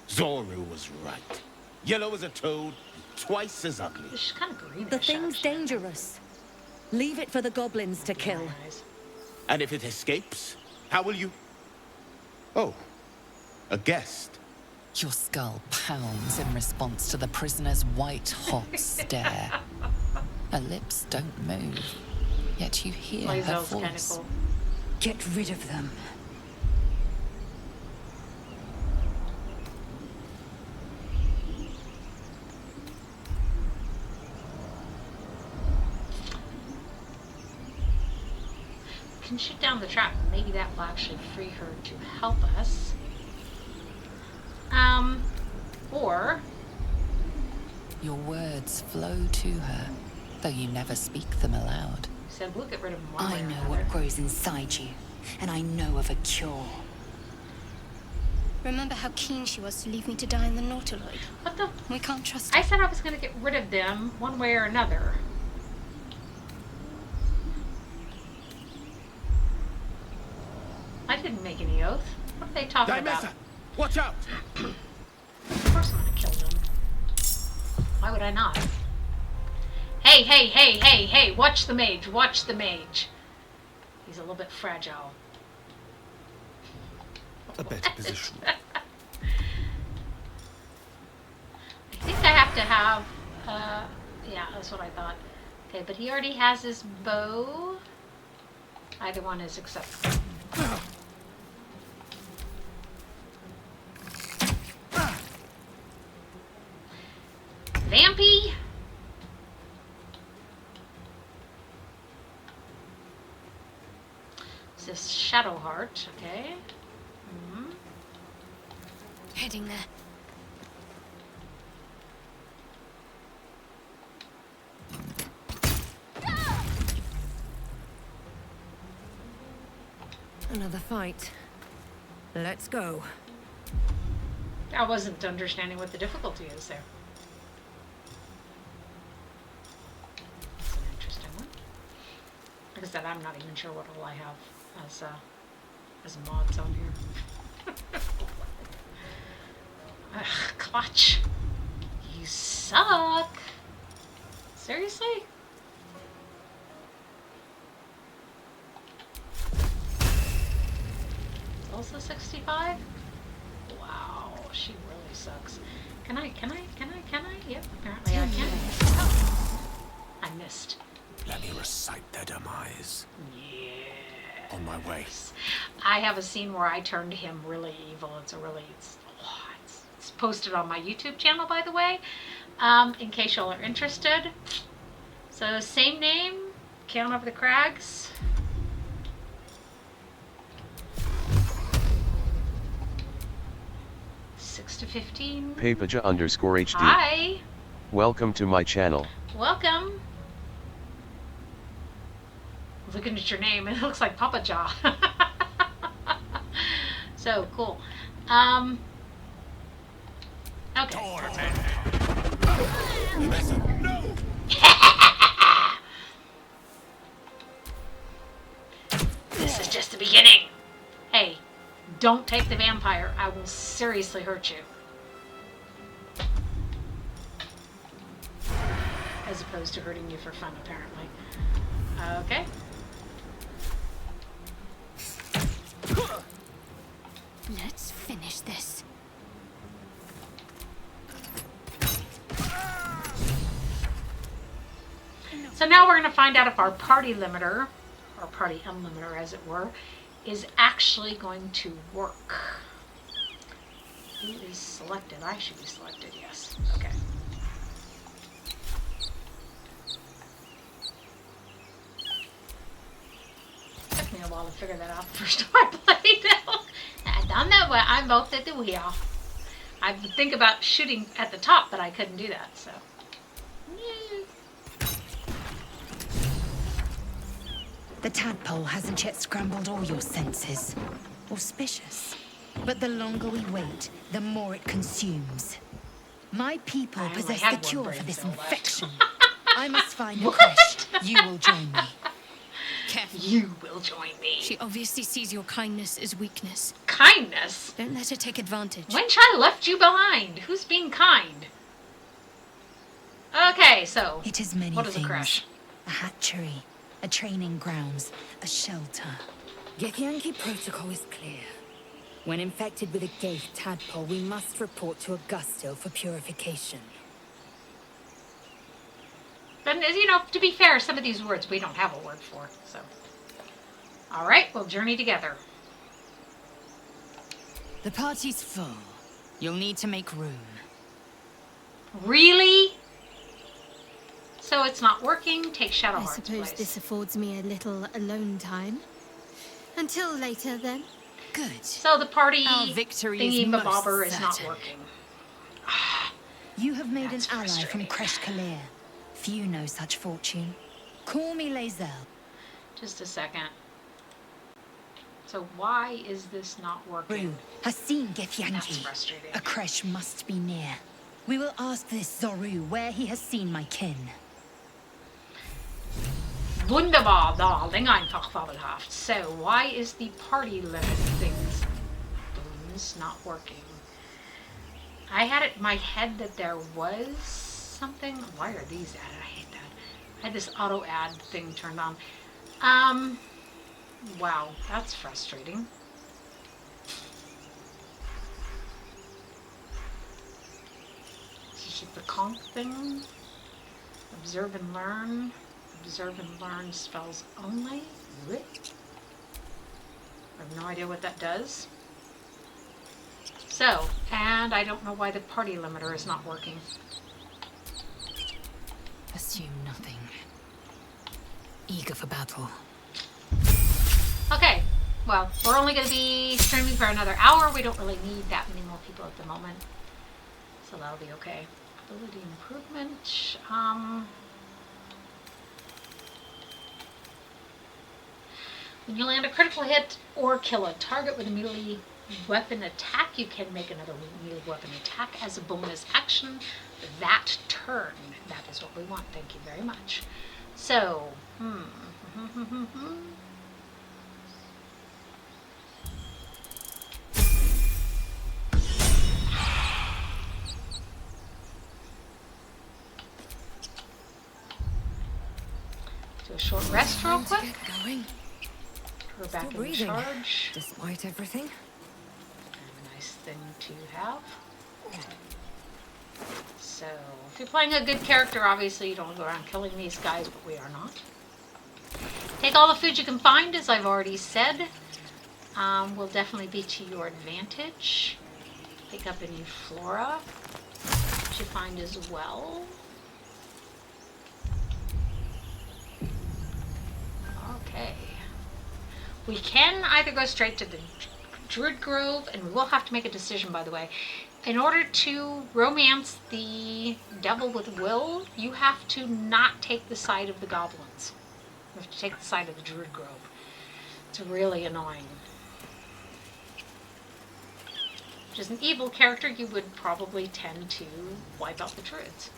Zoru was right. Yellow as a toad, twice as ugly. She's kind of greenish. The thing's dangerous. Leave it for the goblins to kill. And if it escapes, how will you... Oh, a guest. Your skull pounds in response to the prisoner's white-hot stare. Her lips don't move, yet you hear her voice. Cool. Get rid of them. Can shoot down the trap. Maybe that will actually free her to help us. Or your words flow to her, though you never speak them aloud. Said we'll get rid of them one way I or know another. what grows inside you, and I know of a cure. Remember how keen she was to leave me to die in the Nautiloid? What the? We can't trust her. I said I was going to get rid of them one way or another. I didn't make any oath. What are they talking about? Watch out! Of course I'm going to kill them. Why would I not? Hey, hey, hey, hey, hey! Watch the mage! Watch the mage! He's a little bit fragile. A better position. I think I have to have, yeah, that's what I thought. Okay, but he already has his bow. Either one is acceptable. Vampy! This is Shadowheart, okay. Heading there. Another fight. Let's go. I wasn't understanding what the difficulty is there. That's an interesting one. Like I said, I'm not even sure what all I have as mods on here. Ugh, Clutch. You suck. Seriously? It's also 65? Wow, she really sucks. Can I? Yep, apparently I can. Oh, I missed. Let me recite their demise. Yeah. On my way. I have a scene where I turned him really evil. It's posted on my YouTube channel, by the way, in case y'all are interested. So same name, Count Over the Crags. To 15. Papaja_HD. Hi. Welcome to my channel. Welcome. Looking at your name, it looks like Papa Jaw. So cool. Okay. No. This is just the beginning. Hey. Don't take the vampire. I will seriously hurt you. As opposed to hurting you for fun, apparently. Okay. Let's finish this. So now we're going to find out if our party limiter, or party unlimiter as it were, is actually going to work. Who is selected? I should be selected, yes. Okay. Took me a while to figure that out the first time I played it. I don't know what I'm both at the wheel. I would think about shooting at the top, but I couldn't do that, so. The tadpole hasn't yet scrambled all your senses. Auspicious. But the longer we wait, the more it consumes. My people possess the cure for this infection. I must find a crash. You will join me. Careful. You will join me. She obviously sees your kindness as weakness. Kindness? Don't let her take advantage. Wench, I left you behind. Who's being kind? Okay, so. It is many what is things. A crash? A hatchery, a training grounds, a shelter. Githyanki protocol is clear. When infected with a Gith tadpole, we must report to Augusto for purification. Then, you know, to be fair, some of these words we don't have a word for, so. Alright, we'll journey together. The party's full. You'll need to make room. Really? So it's not working? Take Shadowheart's I suppose place. this affords me a little alone time. Until later, then. Good. So the party Our victory thingy is most bobber is not certain. working. You have made That's an ally from frustrating. Kresh Kalir. Few know such fortune. Call me Lae'zel. Just a second. So why is this not working? Rue has seen That's Githyanki. frustrating. A Kresh must be near. We will ask this Zoru where he has seen my kin. Wunderbar, darling, einfach fabelhaft. So, why is the party limit things not working? I had it in my head that there was something. Why are these added? I hate that. I had this auto add thing turned on. Wow, that's frustrating. This is the conch thing. Observe and learn. Observe and learn spells only. What? I have no idea what that does. So, and I don't know why the party limiter is not working. Assume nothing. Eager for battle. Okay, well, we're only going to be streaming for another hour. We don't really need that many more people at the moment. So that'll be okay. Ability improvement. When you land a critical hit or kill a target with a melee weapon attack, you can make another melee weapon attack as a bonus action that turn. That is what we want. Thank you very much. So, do a short rest real quick. We're back in charge. Despite everything. A nice thing to have. So, if you're playing a good character, obviously you don't go around killing these guys, but we are not. Take all the food you can find, as I've already said. Will definitely be to your advantage. Pick up any flora that you find as well. Okay. We can either go straight to the Druid Grove, and we will have to make a decision, by the way. In order to romance the devil with will, you have to not take the side of the goblins. You have to take the side of the Druid Grove. It's really annoying. As an evil character, you would probably tend to wipe out the Druids.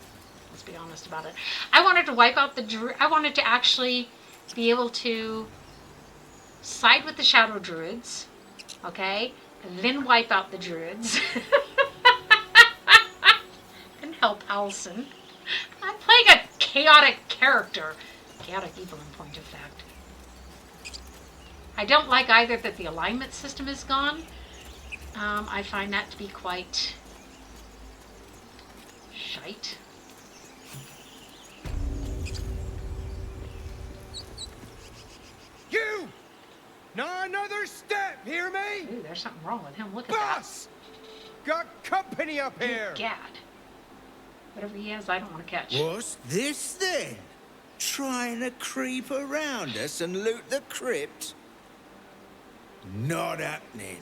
Let's be honest about it. I wanted to wipe out the Druid. I wanted to actually be able to side with the Shadow Druids, okay, and then wipe out the Druids. And help Alison. I'm playing a chaotic character. Chaotic evil in point of fact. I don't like either that the alignment system is gone. I find that to be quite shite. You! No, no! another step, hear me? Ooh, there's something wrong with him. Look at Boss! Got company up that. here. Gad. Whatever he has, I don't want to catch. What's this then? Trying to creep around us and loot the crypt? Not happening.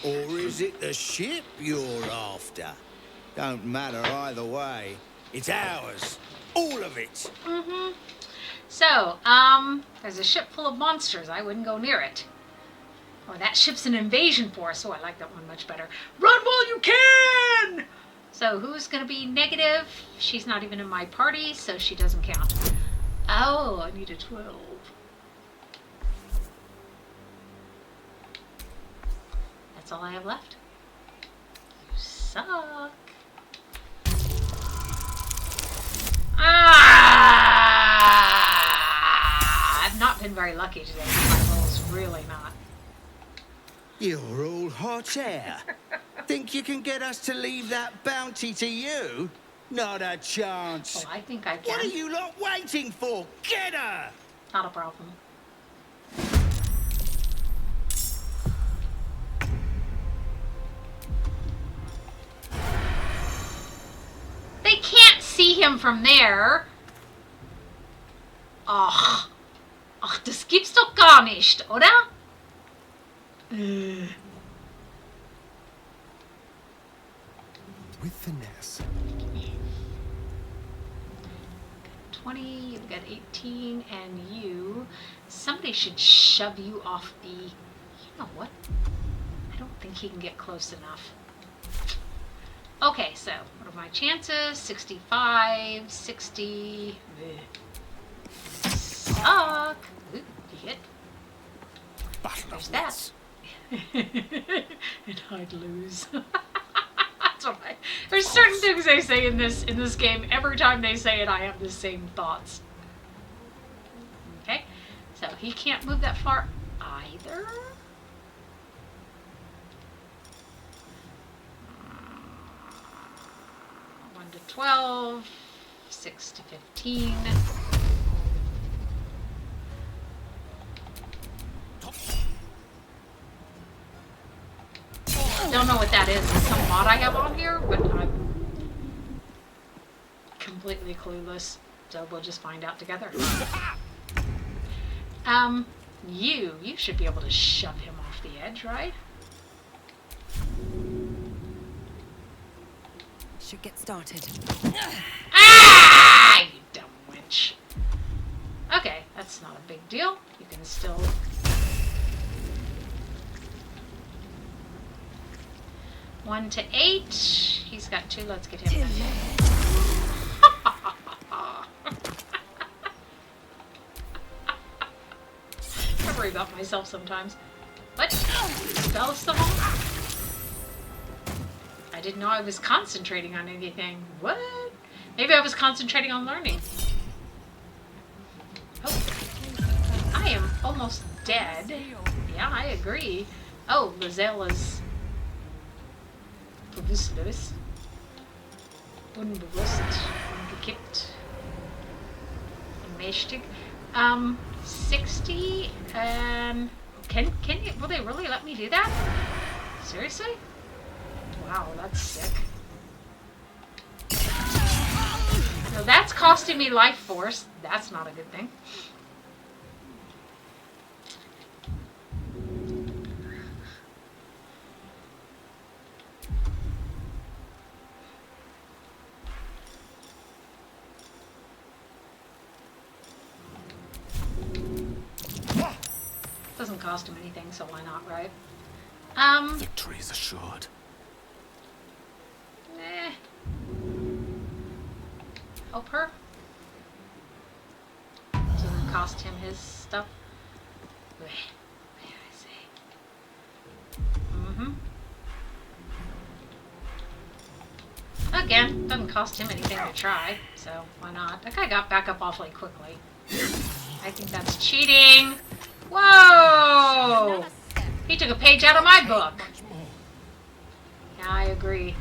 Or is it the ship you're after? Don't matter either way. It's ours. All of it. Mm-hmm. So, there's a ship full of monsters. I wouldn't go near it. Or that ship's an invasion force. Oh, I like that one much better. Run while you can! So, who's going to be negative? She's not even in my party, so she doesn't count. Oh, I need a 12. That's all I have left. You suck. I've not been very lucky today. My roll's really not. You're all hot air. Think you can get us to leave that bounty to you? Not a chance. Well, I think I can. What are you lot waiting for? Get her! Not a problem. They can't see him from there. Ach. Ach, das gibt's doch gar nicht, oder? With finesse. 20, you've got 18, and you. Somebody should shove you off the... You know what? I don't think he can get close enough. Okay, so what are my chances? 65, 60. Suck. Ooh, you hit. There's that. And I'd lose. That's what there's certain things they say in this game. Every time they say it, I have the same thoughts. Okay, so he can't move that far either. 1 to 12, 6 to 15. Don't know what that is. It's some mod I have on here, but I'm completely clueless. So we'll just find out together. You should be able to shove him off the edge, right? Should get started. Ah! You dumb wench. Okay, that's not a big deal. You can still... One to 8. He's got 2. Let's get him. I worry about myself sometimes. What? Spell someone? I didn't know I was concentrating on anything. What? Maybe I was concentrating on learning. Oh. I am almost dead. Yeah, I agree. Oh, Lizelle bewusstlos. Unbewusst. Ungekippt. Mächtig. 60. Can you? Will they really let me do that? Seriously? Wow, that's sick. So that's costing me life force. That's not a good thing. Doesn't cost him anything, so why not, right? Victory is assured. Help her. Doesn't cost him his stuff. I see. Again, doesn't cost him anything to try, so why not? That guy got back up awfully quickly. I think that's cheating. Whoa! He took a page out of my book. Yeah, I agree.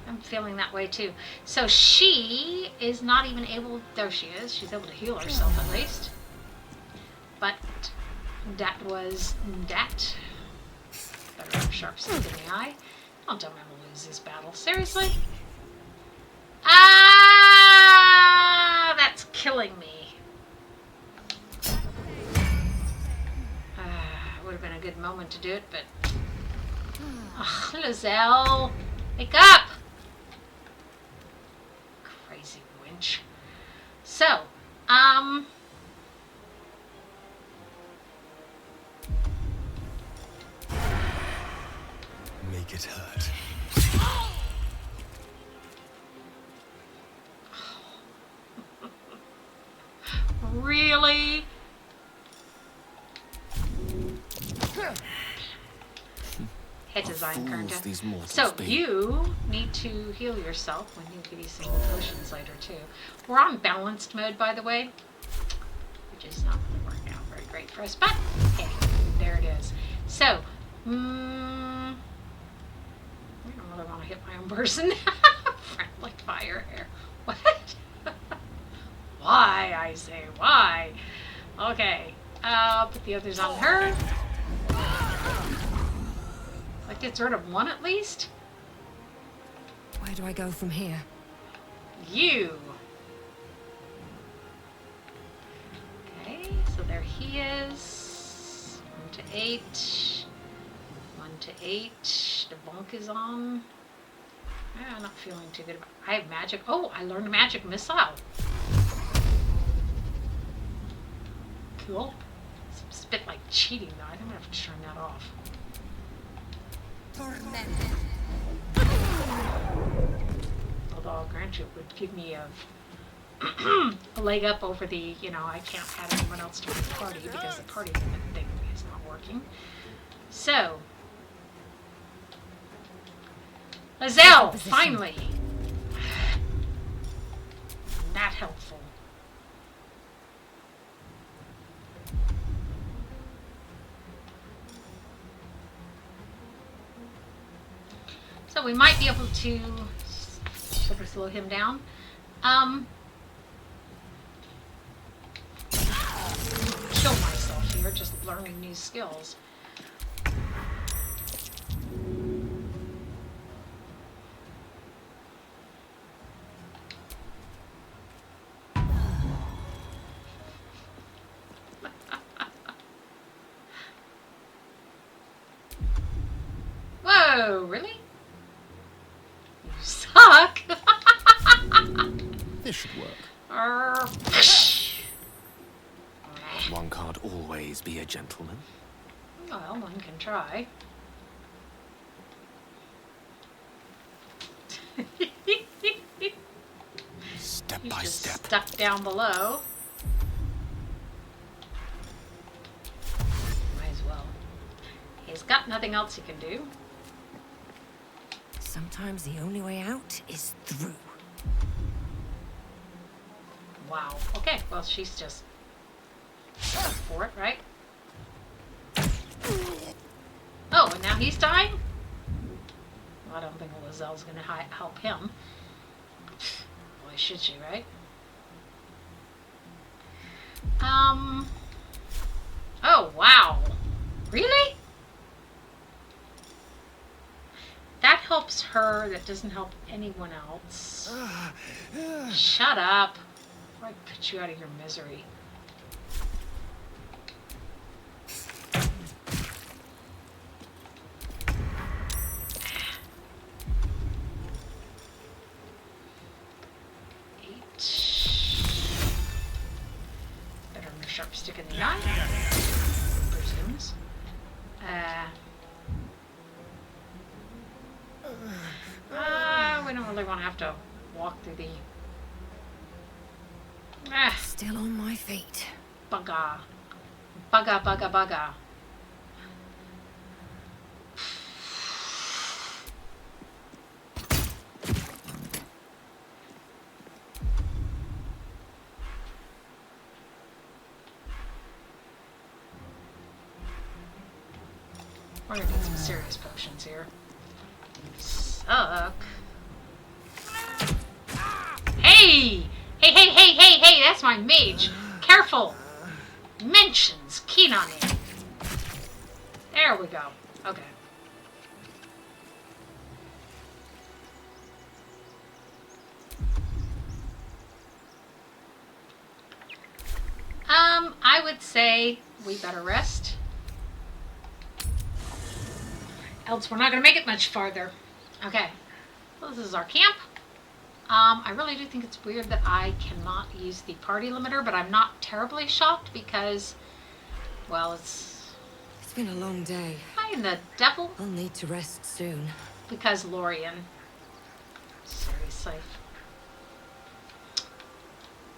I'm feeling that way too. So she is not even able, there she is, she's able to heal herself at least. But That was that. Better have sharp stick in the eye. Don't tell me I'm gonna lose this battle. Seriously? Ah, that's killing me. Would have been a good moment to do it, but ugh, Lozelle, wake up! Crazy winch. So, make it hurt. Really? Head design, Kernja. So you need to heal yourself when you get these single potions later too. We're on balanced mode, by the way, which is not really working out very great for us, but hey, there it is. So, I don't really want to hit my own person. Friendly fire here. What? Why, I say, why? Okay, I'll put the others on her. That gets rid of one at least. Where do I go from here? You. Okay, so there he is. 1 to 8. 1 to 8. The bonk is on. I'm not feeling too good about it. I have magic. Oh, I learned a magic missile. Cool. It's a bit like cheating though. I think I have to turn that off. Although I'll grant you it would give me a leg up over the, I can't have anyone else to the party because the party limit thing is not working. So, Lozelle, finally. Not helpful. So we might be able to sort of slow him down. Kill myself here, just learning new skills. Whoa, really? Suck. This should work. One can't always be a gentleman. Well, one can try. Step He's by just step. Stuck down below. Might as well. He's got nothing else he can do. Sometimes the only way out is through. Wow. Okay, well, she's just for it, right? Oh, and now he's dying? Well, I don't think Lozelle's going to help him. Boy, should she, right? Oh, wow. Really? That helps her. That doesn't help anyone else. Shut up. Before I put you out of your misery. Better than a sharp stick in the eye. Presumes. We don't really want to have to walk through the... Still on my feet. Bugga. Bugga, bugga, bugga. We're gonna need some serious potions here. Suck. Hey! Hey, hey, hey, hey, hey! That's my mage. Careful. Mentions keen on it. There we go. Okay. I would say we better rest. Else we're not going to make it much farther. Okay. Well, this is our camp. I really do think it's weird that I cannot use the party limiter, but I'm not terribly shocked because, well, it's been a long day. Why in the devil? I'll need to rest soon. Because Lorien. Seriously.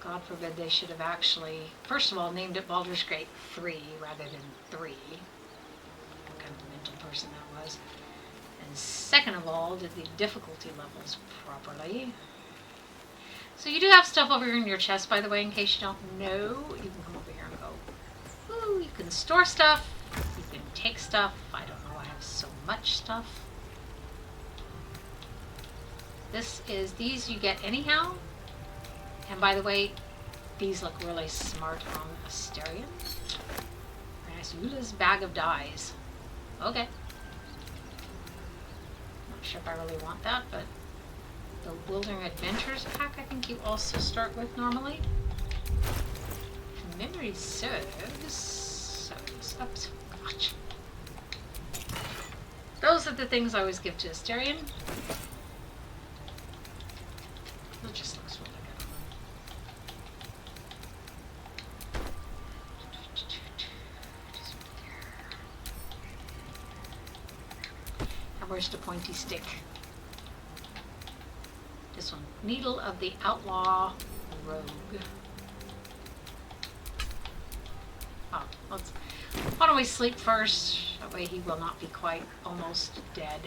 God forbid they should have actually, first of all, named it Baldur's Gate 3 rather than 3. What kind of mental person that was. And second of all, did the difficulty levels properly. So you do have stuff over here in your chest, by the way, in case you don't know. You can come over here and go, ooh, you can store stuff. You can take stuff. I don't know, I have so much stuff. These you get anyhow. And by the way, these look really smart on Asterion. Nice. Eula's bag of dyes. Okay. Not sure if I really want that, but the Wildering Adventures pack I think you also start with normally. If memory serves. Oops. Gosh. Those are the things I always give to Asterion. It just looks really good on them. And where's the pointy stick? This one. Needle of the Outlaw Rogue. Oh, why don't we sleep first? That way he will not be quite almost dead.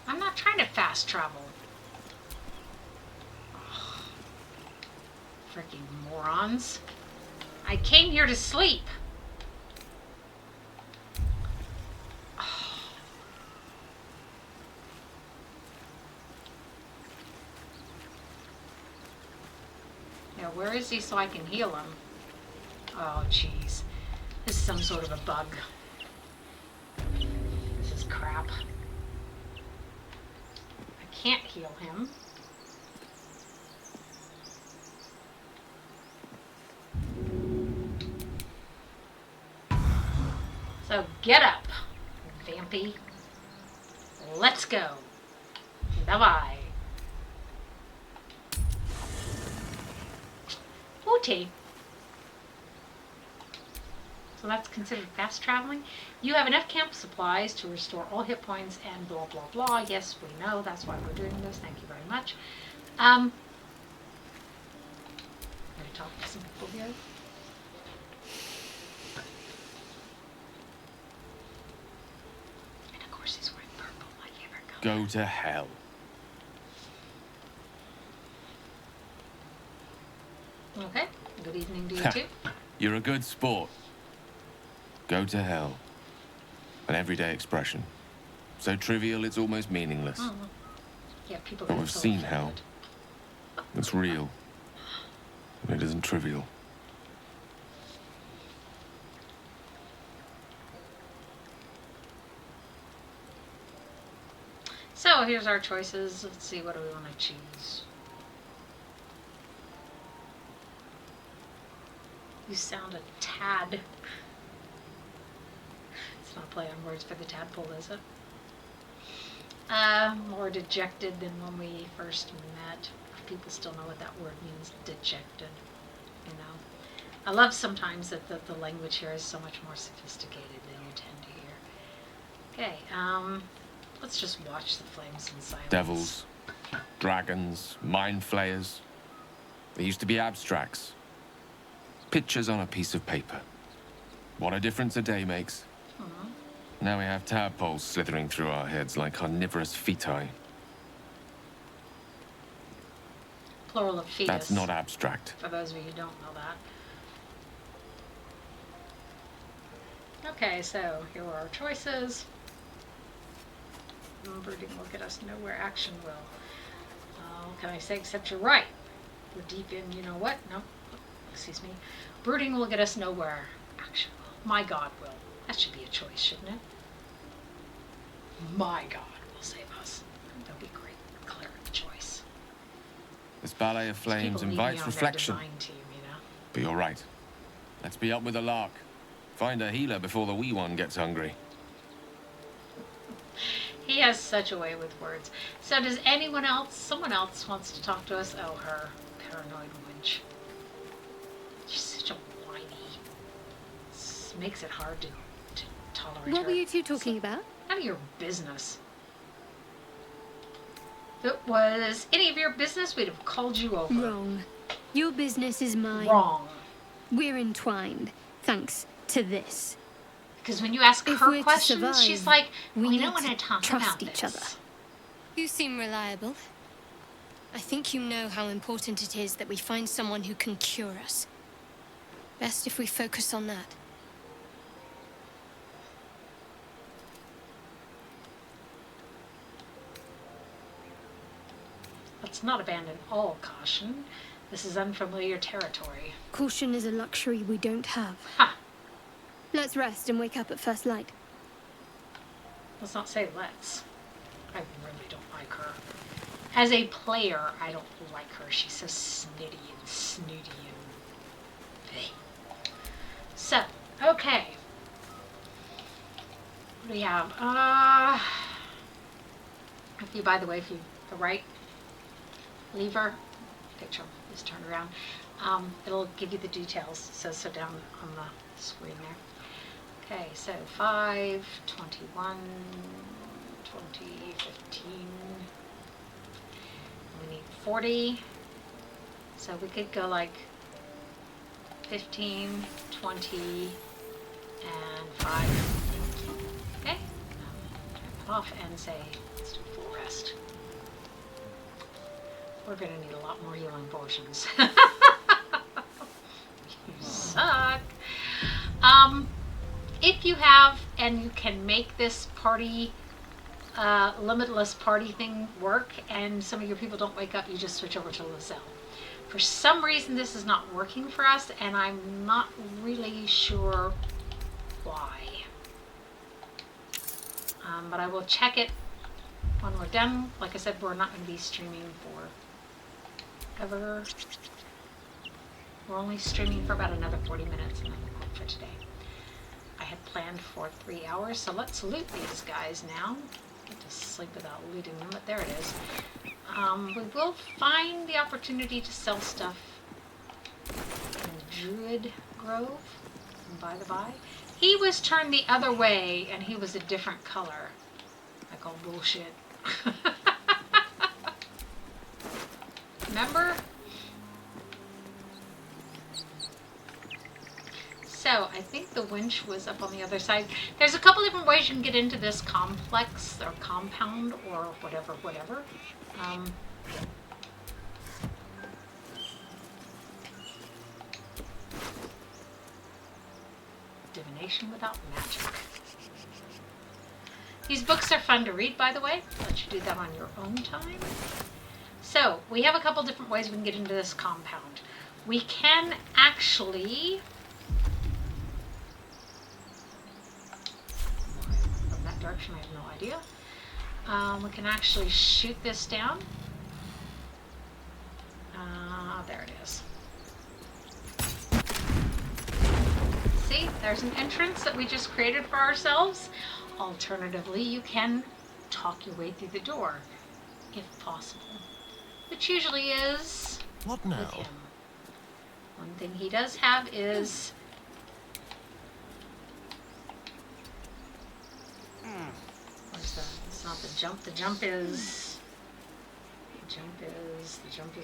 I'm not trying to fast travel. Oh, freaking morons. I came here to sleep. Oh. Now, where is he so I can heal him? Oh, jeez. This is some sort of a bug. This is crap. Can't heal him. So get up, Vampy. Let's go. Bye-bye. Ooty. So that's considered fast traveling. You have enough camp supplies to restore all hit points and blah, blah, blah. Yes, we know. That's why we're doing this. Thank you very much. I'm going to talk to some people here. And of course he's wearing purple. I never Go to hell. Okay. Good evening to you too. You're a good sport. Go to hell. An everyday expression. So trivial it's almost meaningless. Oh. Yeah, people But we've seen hell. It's real. And it isn't trivial. So here's our choices. Let's see, what do we want to choose? You sound a tad. It's not a play on words for the tadpole, is it? More dejected than when we first met. People still know what that word means, dejected. You know, I love sometimes that the language here is so much more sophisticated than you tend to hear. Okay, let's just watch the flames in silence. Devils, dragons, mind flayers. They used to be abstracts. Pictures on a piece of paper. What a difference a day makes. Now we have tadpoles slithering through our heads like carnivorous feti. Plural of fetus. That's not abstract. For those of you who don't know that. Okay, so here are our choices. Birding will get us nowhere. Action will. What can I say except you're right? We're deep in, you know what? No. excuse me. Brooding will get us nowhere. Action will. My God will. That should be a choice, shouldn't it? My God will save us. That'd be a great cleric choice. This ballet of flames invites reflection. Team, you know? But you're right. Let's be up with the lark. Find a healer before the wee one gets hungry. He has such a way with words. So does anyone else, someone else wants to talk to us? Oh, her paranoid wench. She's such a whiny. This makes it hard to tolerate What her. were you two talking about? None of your business. If it was any of your business, we'd have called you over. Wrong. Your business is mine. Wrong. We're entwined, thanks to this. Because when you ask If her we're to questions, survive, she's like, we we need don't want to to talk trust about each this. other. You seem reliable. I think you know how important it is that we find someone who can cure us. Best if we focus on that. Let's not abandon all caution. This is unfamiliar territory. Caution is a luxury we don't have. Ha! Let's rest and wake up at first light. Let's not say let's. I really don't like her. As a player, I don't like her. She's so snitty and snooty and... Ugh. So, okay. What do we have? If you, by the way, if you, the right lever, picture is turned around, it'll give you the details. It says so down on the screen there. Okay, so 5, 21, 20, 15. We need 40. So we could go like 15, 20, and 5. Okay. Turn that off and say, let's do full rest. We're going to need a lot more healing potions. You suck. If you have, and you can make this party, limitless party thing work, and some of your people don't wake up, you just switch over to Lizelle. For some reason, this is not working for us, and I'm not really sure why. But I will check it when we're done. Like I said, we're not going to be streaming for ever. We're only streaming for about another 40 minutes, and then we'll quit for today. I had planned for 3 hours, so let's loot these guys now. Get to sleep without looting them, but there it is. We will find the opportunity to sell stuff in Druid Grove. And by the by, he was turned the other way, and he was a different color. I call bullshit. Remember? So, I think the winch was up on the other side. There's a couple different ways you can get into this complex, or compound, or whatever. Divination without magic. These books are fun to read, by the way. I'll let you do that on your own time. So, we have a couple different ways we can get into this compound. We can actually... from that direction, I have no idea. We can actually shoot this down. There it is. See, there's an entrance that we just created for ourselves. Alternatively, you can talk your way through the door, if possible. Which usually is what now? With him. One thing he does have is where's the? It's not the jump. The jump is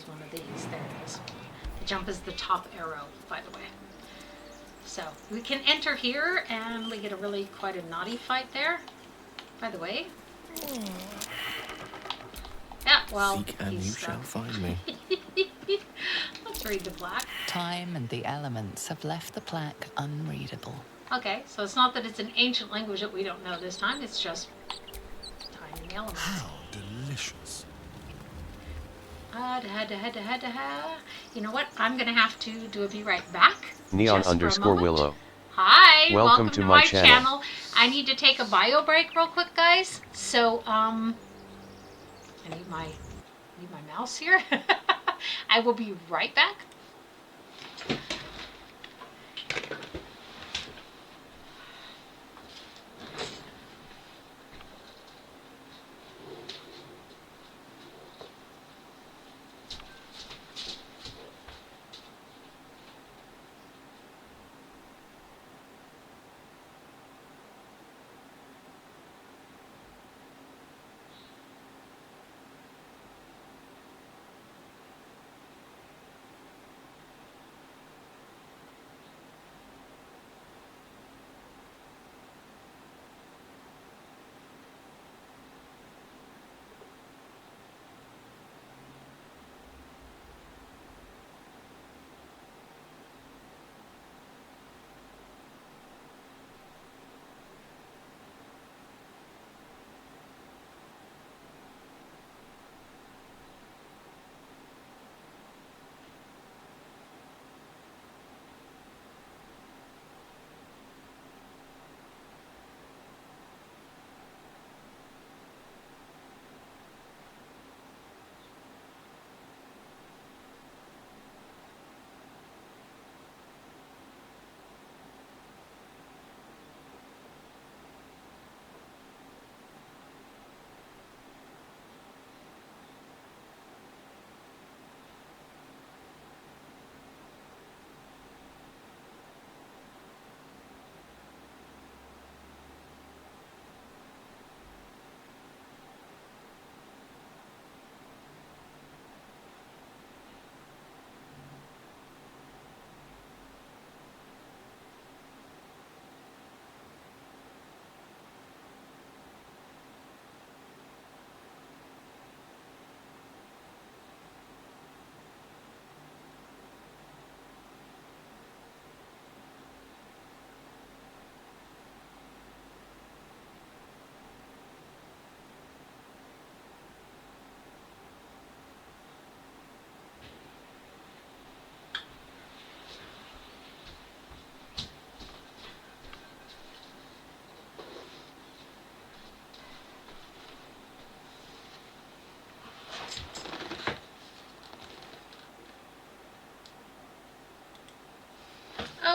one of these. There it is. The jump is the top arrow, by the way. So we can enter here, and we get a really quite a naughty fight there. By the way. Yeah, well, seek and you shall find me. Let's read the plaque. Time and the elements have left the plaque unreadable. Okay, so it's not that it's an ancient language that we don't know this time. It's just time and the elements. How delicious. You know what? I'm gonna have to do a be right back. Neon just for a __ moment. Willow. Hi, Welcome to my channel. I need to take a bio break real quick, guys. So, I need my mouse here. I will be right back.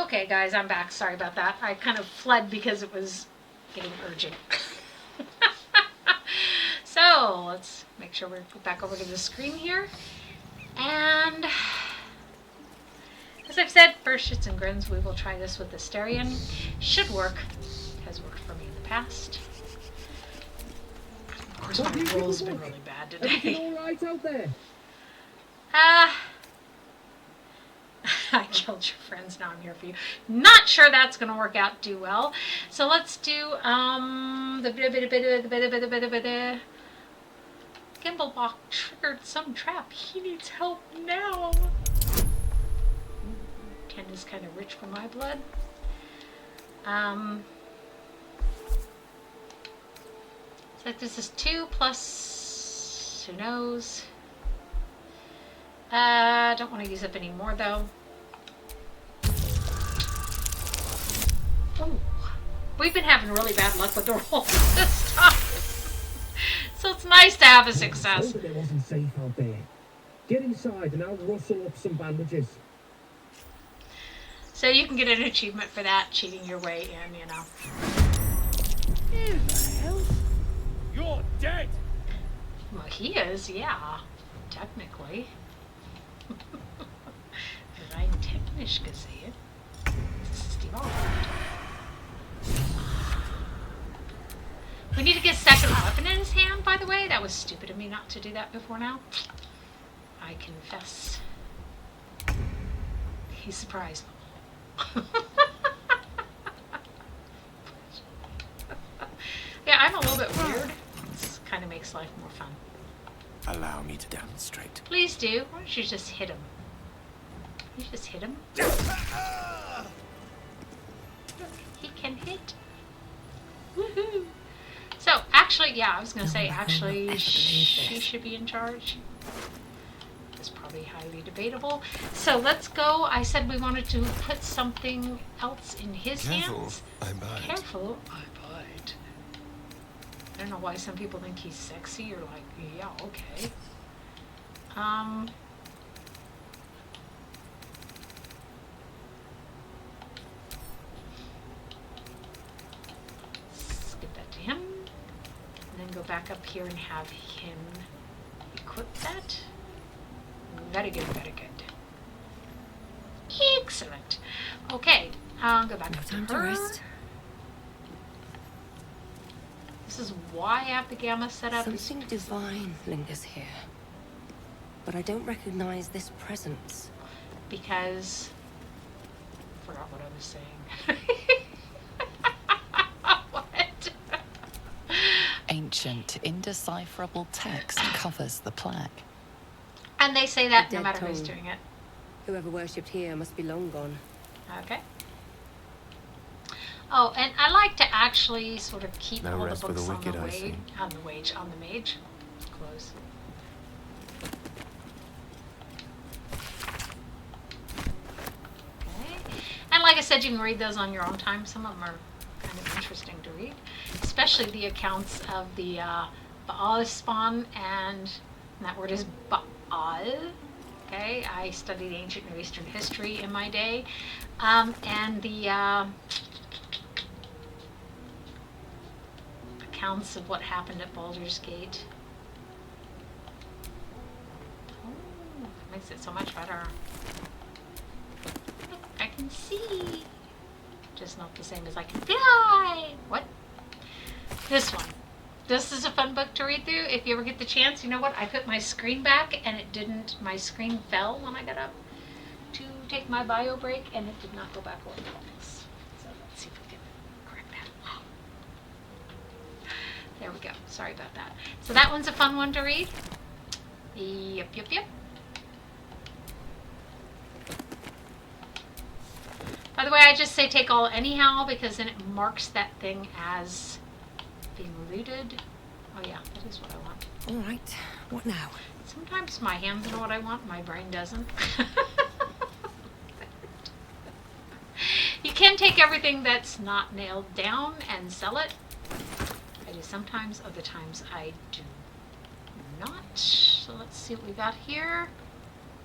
Okay, guys, I'm back. Sorry about that. I kind of fled because it was getting urgent. So, let's make sure we're back over to the screen here. And as I've said, first shits and grins, we will try this with the Asterion. Should work. Has worked for me in the past. Of course, my roll's been really bad today. Everything all right out there? I killed your friends, now I'm here for you. Not sure that's going to work out too well. So let's do, the Gimblebach triggered some trap. He needs help now. 10 is kind of rich for my blood. So this is 2 plus, who knows. Don't want to use up any more though. Oh, we've been having really bad luck with the rolls this time. So it's nice to have a success. It wasn't safe out there. Get inside and I'll rustle up some bandages. So you can get an achievement for that, cheating your way in, you know. Who the hell? You're dead! Well, he is, yeah. Technically. Rein technisch gesehen. Das ist die Wahrheit. We need to get a second weapon in his hand, by the way. That was stupid of me not to do that before now. I confess. He surprised me. Yeah, I'm a little bit weird. This kind of makes life more fun. Allow me to demonstrate. Please do. Why don't you just hit him? You just hit him. He can hit. Woohoo! So, actually, yeah, I was going to say, actually, she should be in charge. probably highly debatable. So let's go. I said we wanted to put something else in his hands. I bite. Careful, I bite. I don't know why some people think he's sexy. You're like, yeah, okay. Let's give that to him. And then go back up here and have him equip that. Very good, very good. Excellent. Okay, I'll go back up to her. This is why I have the gamma set up. Something divine lingers here. But I don't recognize this presence. Because I forgot what I was saying. What? Ancient, indecipherable text covers the plaque. And they say that no matter who's doing it. Whoever worshipped here must be long gone. Okay. Oh, and I like to actually sort of keep No all the rest for the books wicked, I see. on the mage. Close. Okay. And like I said, you can read those on your own time. Some of them are kind of interesting to read, especially the accounts of the Baal spawn, and that word is Baal. Okay, I studied ancient Near Eastern history in my day, and the accounts of what happened at Baldur's Gate. Oh, makes it so much better. Look, I can see. Just not the same as I can fly. What? This one. This is a fun book to read through. If you ever get the chance, you know what? I put my screen back and it didn't, my screen fell when I got up to take my bio break and it did not go back where it was. So let's see if we can correct that. There we go. Sorry about that. So that one's a fun one to read. Yep, yep, yep. By the way, I just say take all anyhow because then it marks that thing as being looted. Oh yeah, that is what I want. All right, what now? Sometimes my hands know what I want, my brain doesn't. You can take everything that's not nailed down and sell it. I do sometimes, other times I do not. So let's see what we got here.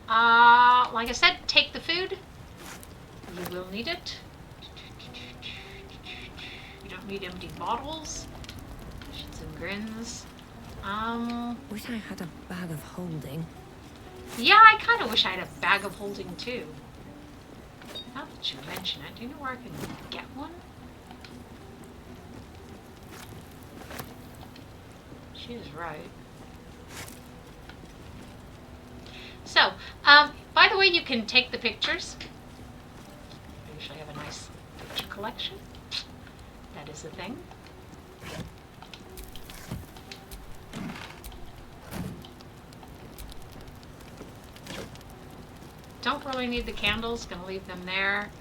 Like I said, take the food. You will need it. You don't need empty bottles. Shits and grins. Wish I had a bag of holding. Yeah, I kind of wish I had a bag of holding too. Now that you mention it, do you know where I can get one? She's right. So, by the way, you can take the pictures. I usually have a nice picture collection. That is the thing. Don't really need the candles, gonna leave them there.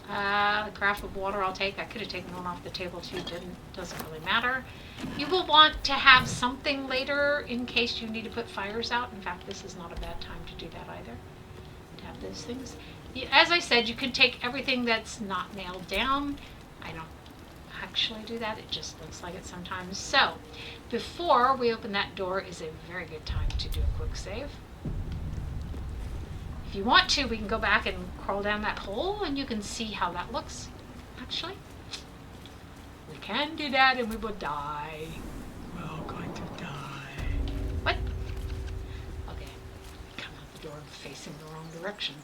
The carafe of water I'll take. I could have taken one off the table too, doesn't really matter. You will want to have something later in case you need to put fires out. In fact, this is not a bad time to do that either, to have those things. As I said, you can take everything that's not nailed down. I don't actually do that, it just looks like it sometimes. So, before we open that door is a very good time to do a quick save. If you want to, we can go back and crawl down that hole and you can see how that looks, actually. We can do that and we will die. We're all going to die. What? Okay. Come out the door facing the wrong direction.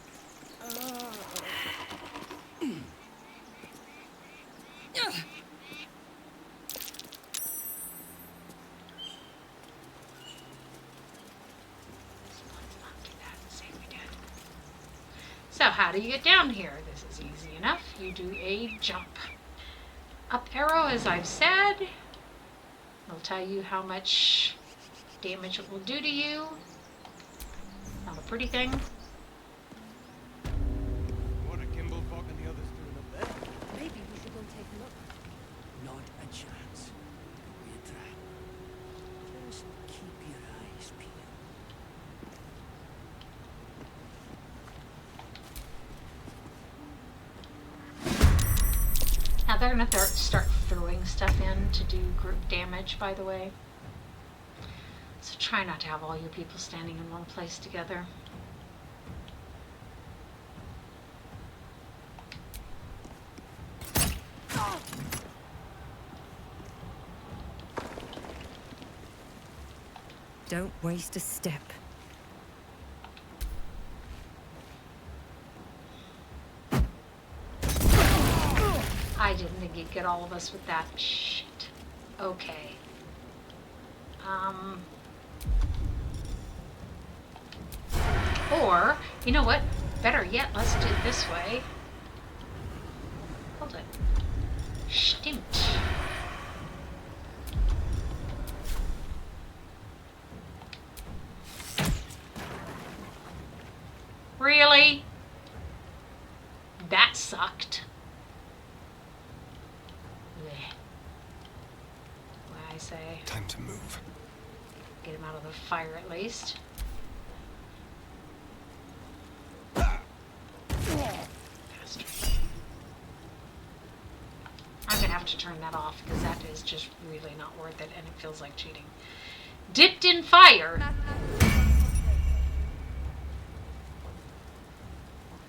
So how do you get down here? This is easy enough. You do a jump. Up arrow, as I've said. It'll tell you how much damage it will do to you. Not a pretty thing. What are Kimblefolk and the others doing up there? Maybe we should go take a look. Not a chance. We're trapped. Just keep your eyes peeled. they're gonna start throwing stuff in to do group damage, by the way. So try not to have all your people standing in one place together. Don't waste a step. I didn't think you'd get all of us with that. Shit. Okay. Or, you know what? Better yet, let's do it this way. Hold it. Stimmt. Really? That sucked. What I say? Time to move. Get him out of the fire at least. Bastard. I'm gonna have to turn that off because that is just really not worth it and it feels like cheating. Dipped in fire.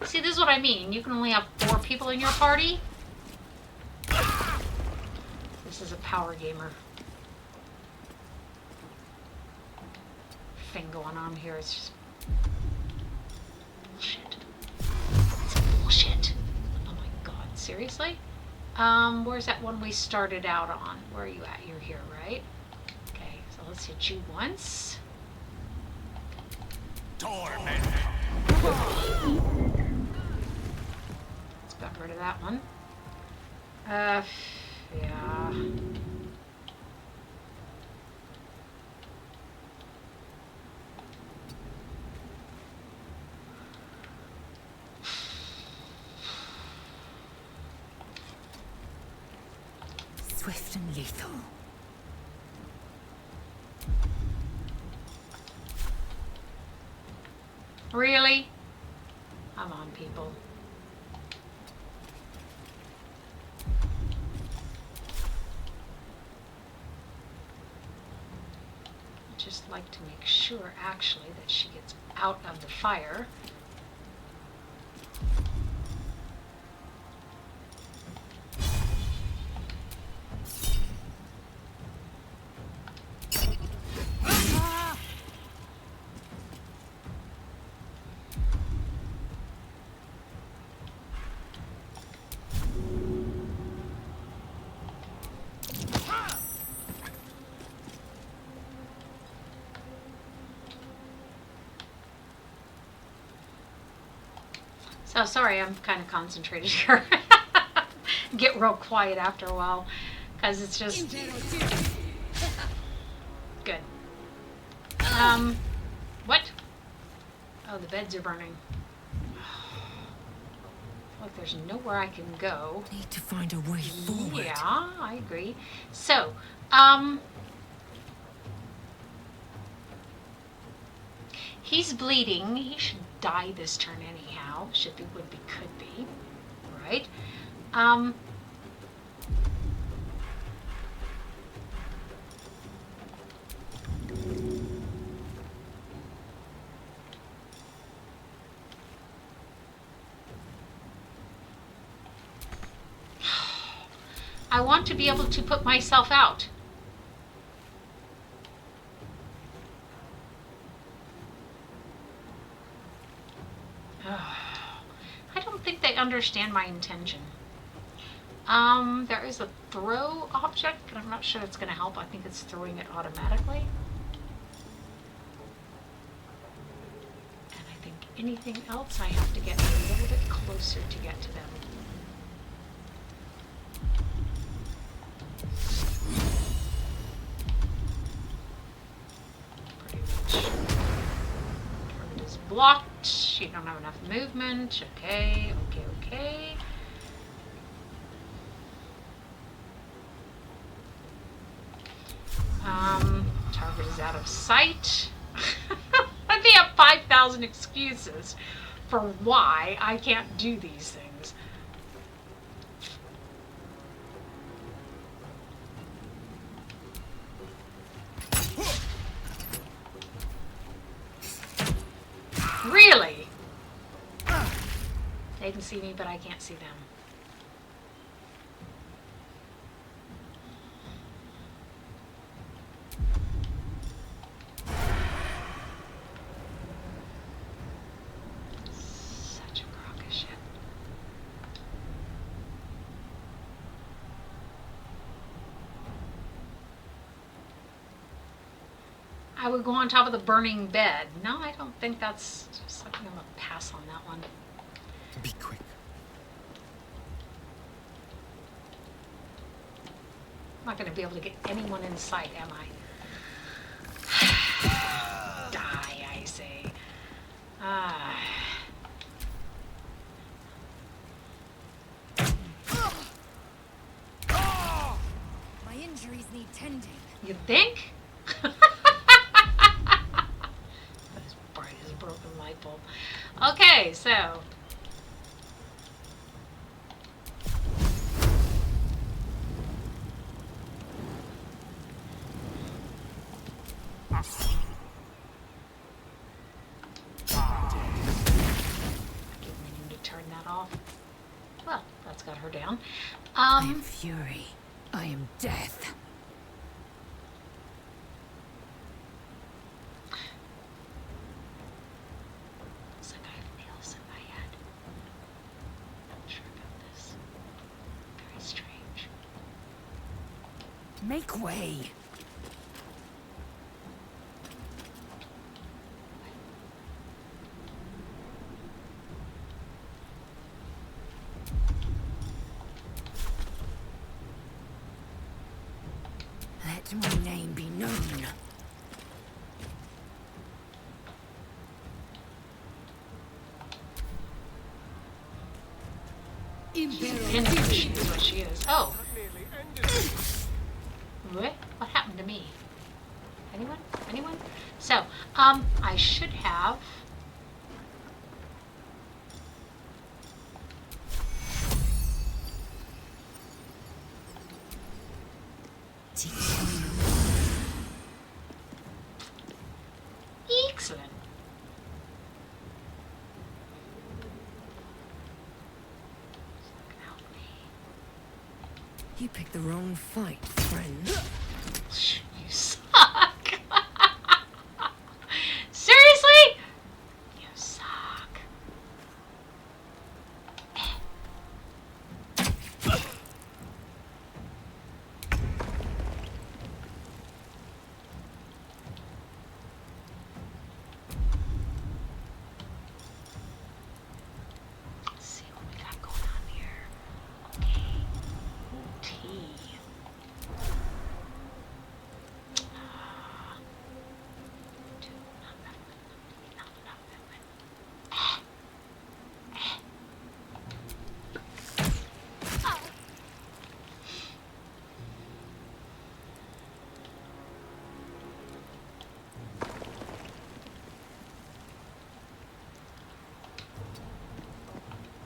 See, this is what I mean. You can only have 4 people in your party. This is a power gamer thing going on here. It's just bullshit. It's bullshit. Oh my god, seriously? Where's that one we started out on? Where are you at? You're here, right? Okay, so let's hit you once. Torment. Let's got rid of that one. Yeah. Swift and lethal. Really? Come on, people. Just like to make sure, actually, that she gets out of the fire. Oh, sorry, I'm kind of concentrated here. Get real quiet after a while, because it's just good. What? Oh, the beds are burning. Look, there's nowhere I can go. Need to find a way forward. Yeah, I agree. So, he's bleeding. He should die this turn anyhow. Should be, would be, could be. Right? I want to be able to put myself out. I don't think they understand my intention. There is a throw object, but I'm not sure it's going to help. I think it's throwing it automatically. And I think anything else, I have to get a little bit closer to get to them. Pretty much. Target is blocked. You don't have enough movement. Okay, okay, okay. Target is out of sight. I may have 5,000 excuses for why I can't do these things. They can see me, but I can't see them. Such a crock of shit. I would go on top of the burning bed. No, I don't think that's something. I'm gonna pass on that one. Be quick. I'm not gonna be able to get anyone in sight, am I? Die, I say. Ah. My injuries need tending. You think? As bright as a broken light bulb. Okay, so. Meaning to turn that off. Well, that's got her down. I am fury. I am death. It's like I have nails in my head. Not sure about this. Very strange. Make way. Let my name be known. She is what she is. Oh. What happened to me? Anyone? Anyone? So, I should have. Excellent. You picked the wrong fight, friend. You suck. Seriously? You suck. Let's see what we got going on here. Okay. Tea.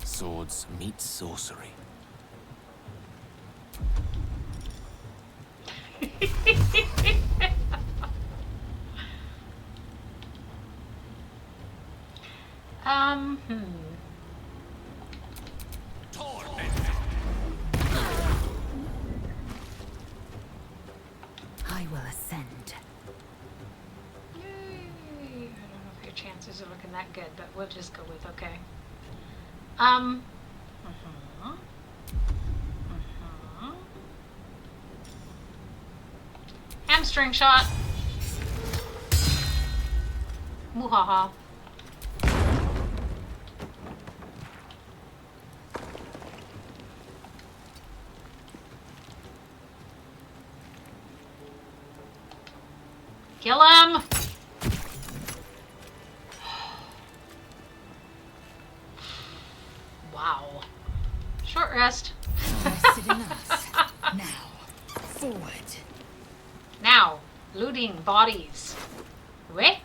Swords meet sorcery. I will ascend. Yay! I don't know if your chances are looking that good, but we'll just go with okay. Hamstring shot. Muhaha. Kill him! Wow. Short rest. Rested enough. Now, forward. Now, looting bodies. Wait.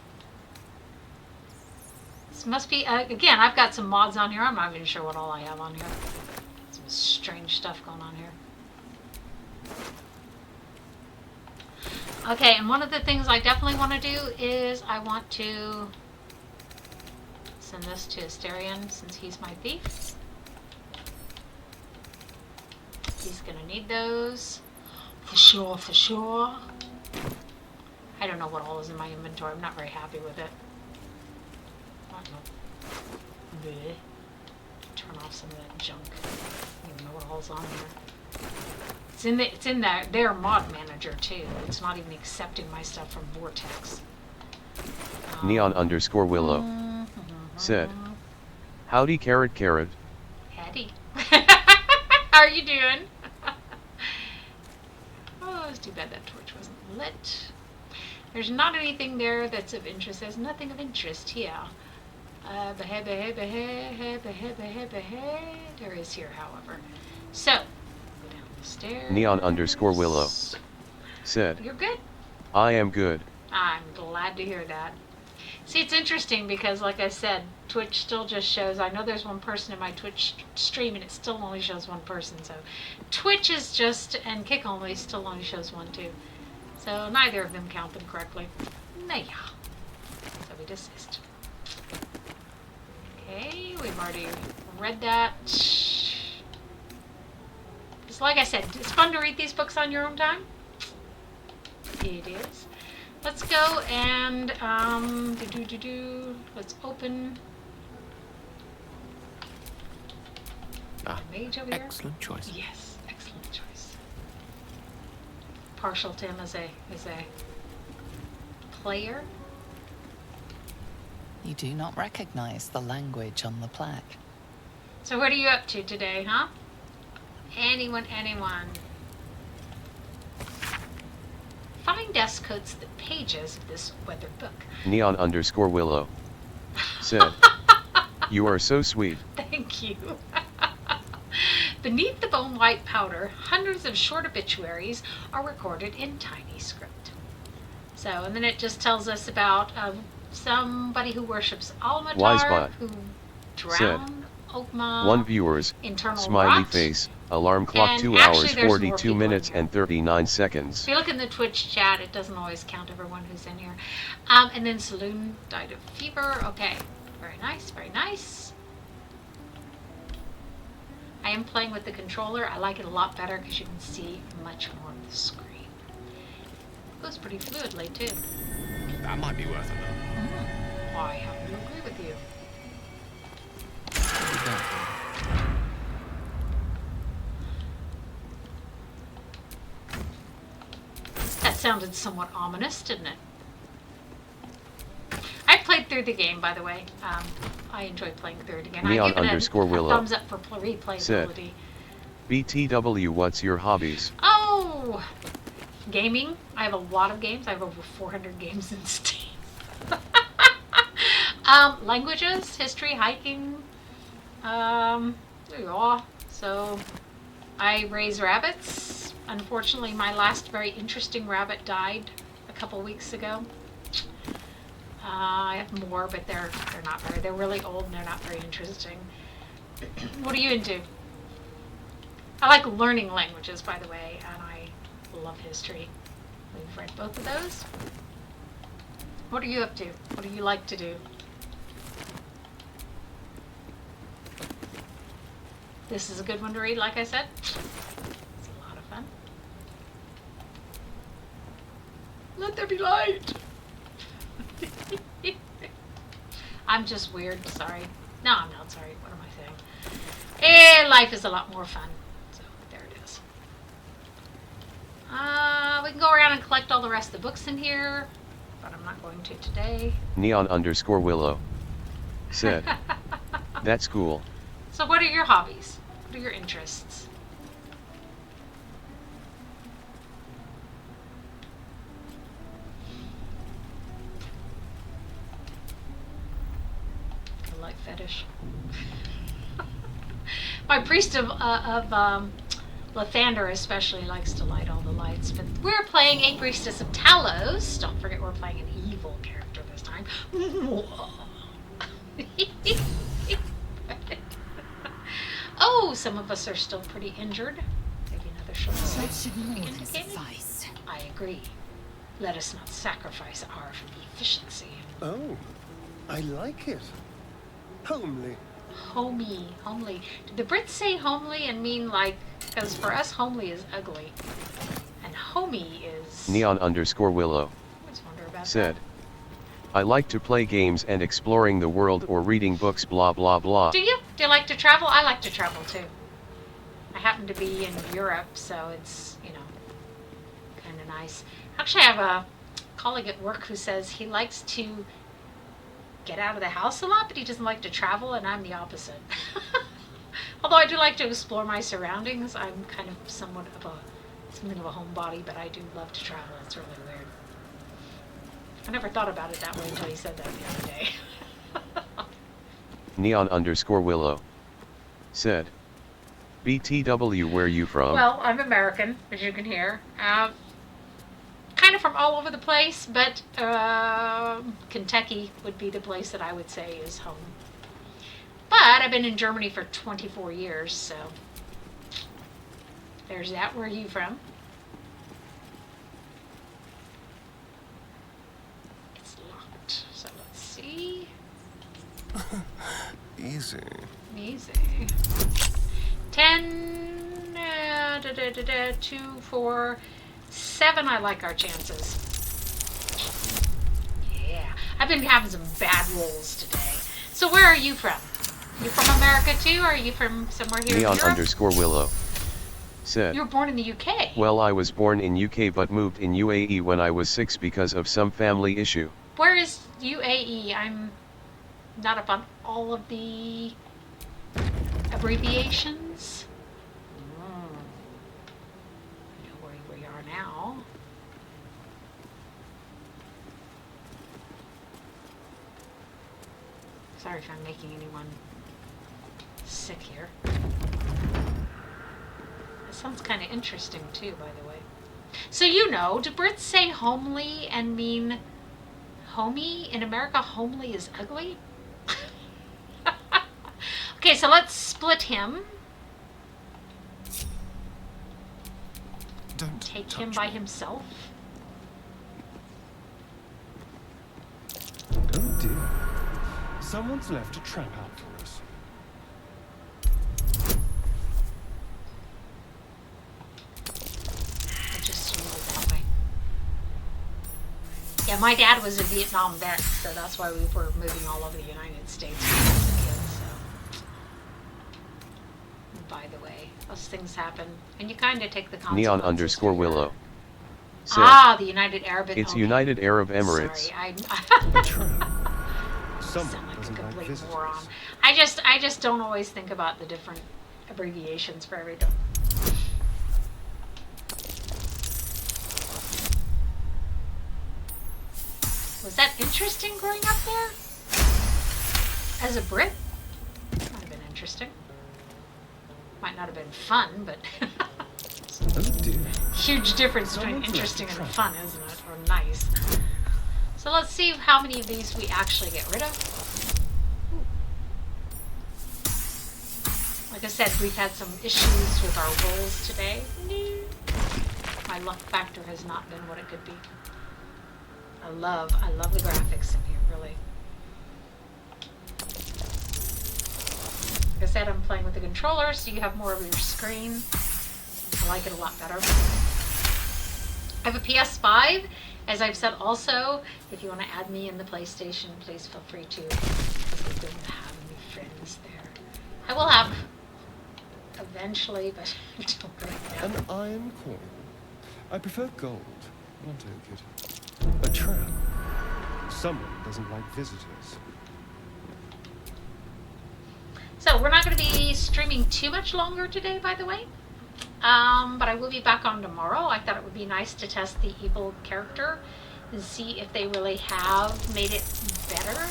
This must be, again, I've got some mods on here. I'm not even sure what all I have on here. Some strange stuff going on here. Okay, and one of the things I definitely want to do is I want to send this to Asterion since he's my thief. He's gonna need those. For sure, for sure. I don't know what all is in my inventory. I'm not very happy with it. I don't know. Bleh. Turn off some of that junk. I don't even know what all's on here. It's in their mod manager too. It's not even accepting my stuff from Vortex. Neon_Willow said, "Howdy, carrot. Howdy. How are you doing?" Oh, it's too bad that torch wasn't lit. There's not anything there that's of interest. There's nothing of interest here. There is here, however. So, go down the stairs. Neon_Willow said, "You're good?" "I am good." I'm glad to hear that. See, it's interesting because, like I said, Twitch still just shows, I know there's one person in my Twitch stream and it still only shows one person, so Twitch is just, and Kick only still only shows one too. So neither of them count them correctly. Nah. So we desist. Okay, we've already read that. It's like I said, it's fun to read these books on your own time. It is. Let's go and let's open the mage over here. Excellent choice. Yes, excellent choice. Partial to him as a player. You do not recognize the language on the plaque. So what are you up to today, huh? Anyone? Find us coats the pages of this weathered book. Neon_Willow said, "You are so sweet." Thank you. Beneath the bone white powder, hundreds of short obituaries are recorded in tiny script. So, and then it just tells us about somebody who worships Almatar, Wisebot who said, drowned Oakma, "1 viewers, internal smiley rot. face, alarm clock And 2 actually, hours there's more 42 people minutes in here. and 39 seconds." If you look in the Twitch chat, it doesn't always count everyone who's in here. And then Saloon died of fever. Okay, very nice, very nice. I am playing with the controller. I like it a lot better because you can see much more of the screen. It goes pretty fluidly too. That might be worth a look. I happen to agree with you. That sounded somewhat ominous, didn't it? I played through the game, by the way. I enjoyed playing through it again. I give it a Willow thumbs up for said, replayability. "BTW, what's your hobbies?" Oh, gaming. I have a lot of games. I have over 400 games in Steam. Languages, history, hiking. Yeah. So I raise rabbits. Unfortunately, my last very interesting rabbit died a couple weeks ago. I have more, but they're not very. They're really old and they're not very interesting. What are you into? I like learning languages, by the way, and I love history. We've read both of those. What are you up to? What do you like to do? This is a good one to read, like I said. It's a lot of fun. Let there be light! I'm just weird, sorry. No, I'm not sorry. What am I saying? Life is a lot more fun. So, there it is. We can go around and collect all the rest of the books in here, but I'm not going to today. Neon_Willow said, "That's cool." So what are your hobbies? What are your interests? A light fetish. My priest of Lathander especially likes to light all the lights, but we're playing a priestess of Talos. Don't forget we're playing an evil character this time. Oh, some of us are still pretty injured. Maybe another short sleep. I agree. Let us not sacrifice our efficiency. Oh, I like it. Homely. Homely. Did the Brits say homely and mean like, because for us homely is ugly. And homey is... Neon_Willow. I always wonder about said, I like to play games and exploring the world or reading books blah blah blah. Do you? Do you like to travel? I like to travel too. I happen to be in Europe, so it's, you know, kind of nice. Actually, I have a colleague at work who says he likes to get out of the house a lot, but he doesn't like to travel, and I'm the opposite. Although I do like to explore my surroundings, I'm kind of something of a homebody, but I do love to travel. It's really weird. I never thought about it that way until he said that the other day. Neon_Willow said, BTW, where you from? Well, I'm American, as you can hear. Kind of from all over the place, but Kentucky would be the place that I would say is home. But I've been in Germany for 24 years, so there's that. Where are you from? It's locked, so let's see. Easy. Easy. 10, 2, 4, 7, I like our chances. Yeah. I've been having some bad rolls today. So where are you from? You from America too, or are you from somewhere here in Europe? Neon_Willow said, You were born in the UK. well, I was born in UK but moved in UAE when I was 6 because of some family issue. Where is UAE? I'm not up on all of the abbreviations. I know where we are now. Sorry if I'm making anyone sick here. That sounds kind of interesting too, by the way. So you know, do Brits say homely and mean homey? In America, homely is ugly? Okay, so let's split him. Don't take him by himself. Oh dear. Someone's left a trap out for us. I'll just move it that way. Yeah, my dad was a Vietnam vet, so that's why we were moving all over the United States when I was a kid, so. By the way, those things happen, and you kind of take the consequences. Neon_Willow said, the United Arab Emirates. It's United Arab Emirates. Sorry, sound like a complete moron. I just don't always think about the different abbreviations for everything. Was that interesting growing up there? As a Brit? Might have been interesting. Might not have been fun, but oh dear. Huge difference between interesting and fun, isn't it? Or nice. So let's see how many of these we actually get rid of. Like I said, we've had some issues with our rolls today. My luck factor has not been what it could be. I love the graphics in here, really. Like I said, I'm playing with the controller, so you have more of your screen. I like it a lot better. I have a PS5. As I've said also, if you want to add me in the PlayStation, please feel free to. Because I don't have any friends there. I will have eventually, but I don't right now. An iron coin. I prefer gold. I'll take it. A trap. Someone doesn't like visitors. So we're not going to be streaming too much longer today, by the way. But I will be back on tomorrow. I thought it would be nice to test the evil character and see if they really have made it better.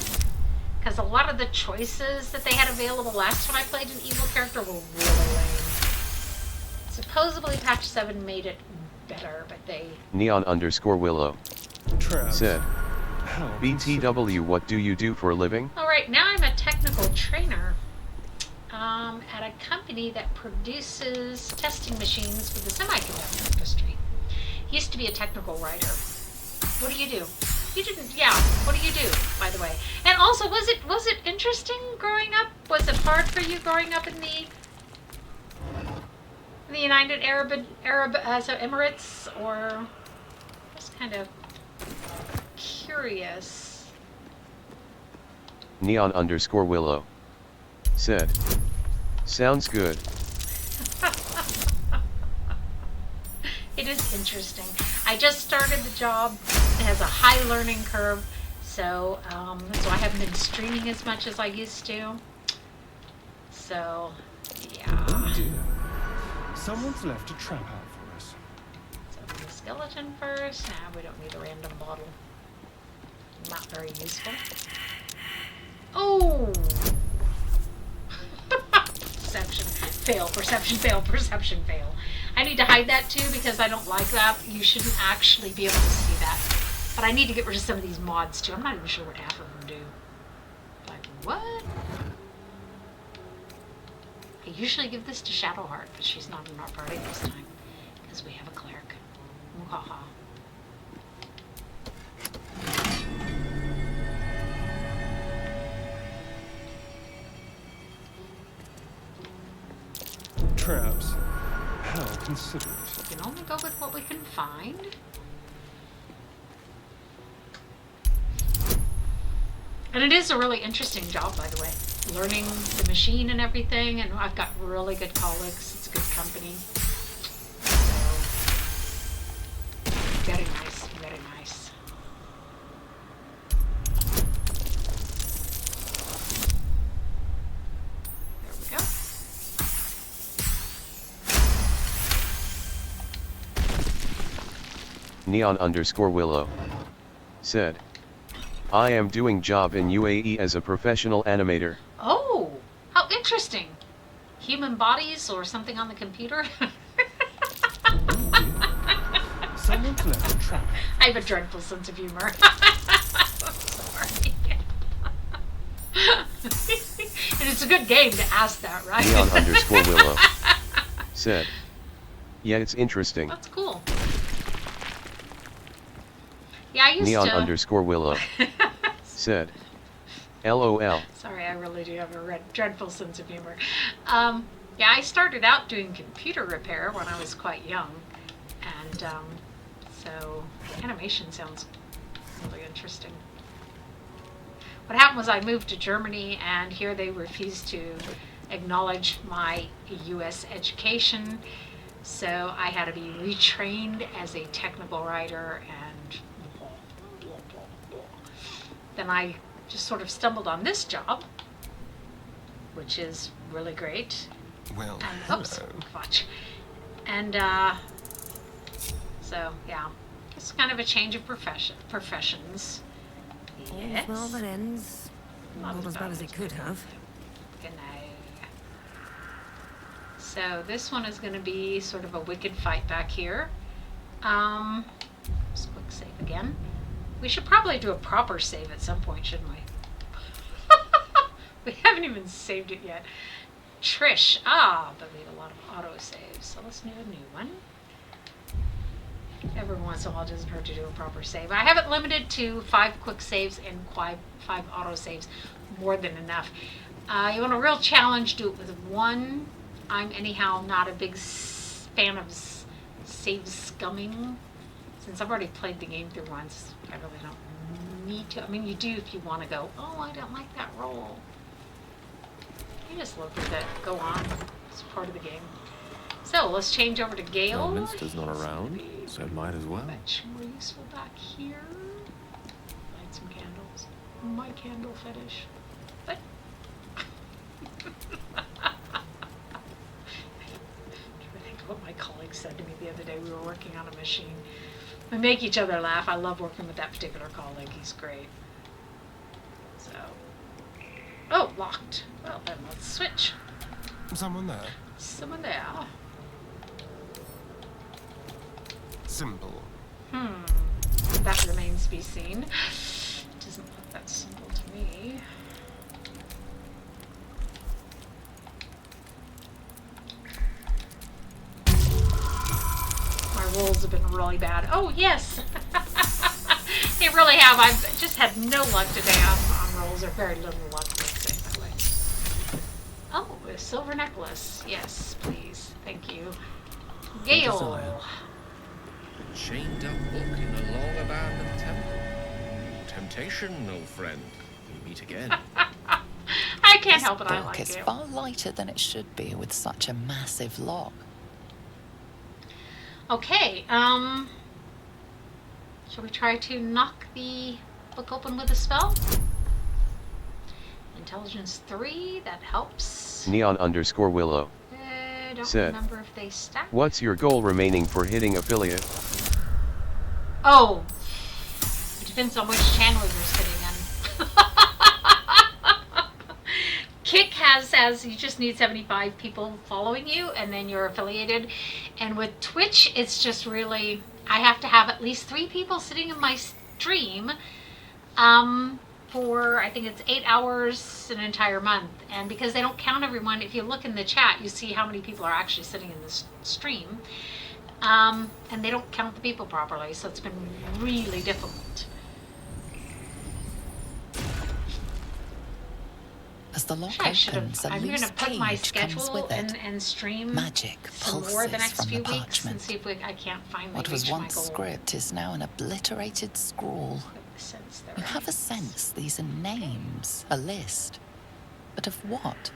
Because a lot of the choices that they had available last time I played an evil character were really lame. Supposedly patch 7 made it better, but they... Neon_Willow said, BTW, what do you do for a living? Alright, now I'm a technical trainer at a company that produces testing machines for the semiconductor industry. Used to be a technical writer. What do you do? You didn't, yeah. What do you do, by the way? And also, was it interesting growing up? Was it hard for you growing up in the United Arab Emirates, or just kind of curious? Neon_Willow said, sounds good. It is interesting. I just started the job. It has a high learning curve, so I haven't been streaming as much as I used to. So, yeah. Oh dear. Someone's left a trap out for us. So the skeleton first. Nah, we don't need a random bottle. Not very useful. Oh! Perception fail, perception fail, perception fail. I need to hide that too because I don't like that. You shouldn't actually be able to see that. But I need to get rid of some of these mods too. I'm not even sure what half of them do. Like, what? I usually give this to Shadowheart, but she's not in our party this time because we have a cleric. Muhaha. Traps. How considerate. We can only go with what we can find. And it is a really interesting job, by the way. Learning the machine and everything, and I've got really good colleagues. It's good company. So, very nice, very nice. There we go. Neon_Willow said, I am doing job in UAE as a professional animator. Oh, how interesting. Human bodies or something on the computer? Someone's left a trap. I have a dreadful sense of humor. Sorry. And it's a good game to ask that, right? Neon_Willow said, yeah, it's interesting. That's cool. Yeah, I used Neon_Willow said, LOL. Sorry, I really do have a dreadful sense of humor. Yeah, I started out doing computer repair when I was quite young. And so animation sounds really interesting. What happened was I moved to Germany, and here they refused to acknowledge my U.S. education. So I had to be retrained as a technical writer, and then I just sort of stumbled on this job, which is really great. Well, and, oops, fudge. And so yeah, it's kind of a change of professions. Yes. Well, that ends not as bad as it could have. Good night. So this one is going to be sort of a wicked fight back here. Just quick save again. We should probably do a proper save at some point, shouldn't we? We haven't even saved it yet. Trish. But we have a lot of auto saves. So let's do a new one. Every once in a while it doesn't hurt to do a proper save. I have it limited to 5 quick saves and 5 auto saves. More than enough. You want a real challenge, do it with 1. I'm anyhow not a big fan of save scumming. Since I've already played the game through once, I really don't need to. I mean, you do if you want to go, oh, I don't like that roll. You just look at that. Go on. It's part of the game. So let's change over to Gale. Minster's not around, so might as well. Much more useful back here. Light some candles. My candle fetish. But I think what my colleague said to me the other day. We were working on a machine. We make each other laugh. I love working with that particular colleague. He's great. So, oh, locked. Well, then let's switch. Someone there. Someone there. Symbol. That remains to be seen. Doesn't look that simple to me. My rolls have been really bad. Oh, yes! They really have. I've just had no luck today on rolls, or very little luck, let's say it that way. Oh, a silver necklace. Yes, please. Thank you. Gale. Chained up book in a long abandoned temple. Temptation, old friend. We meet again. I can't help it. I Book like is it. far lighter than it should be with such a massive lock. Okay. Shall we try to knock the book open with a spell? Intelligence 3. That helps. Neon_Willow. Don't said, remember if they stack. What's your goal remaining for hitting affiliate? Oh, it depends on which channel you're sitting in. Kick has you just need 75 people following you, and then you're affiliated. And with Twitch, it's just really, I have to have at least 3 people sitting in my stream for, I think it's 8 hours an entire month. And because they don't count everyone, if you look in the chat, you see how many people are actually sitting in this stream. And they don't count the people properly, so it's been really difficult. As the lock opens, a I'm going loose to put my page comes schedule with it. and stream Magic some more the pulses next from few the weeks and parchment. see if I can't finally What was reach my once goal. script is now an obliterated scrawl. You have a sense these are names, a list. But of what?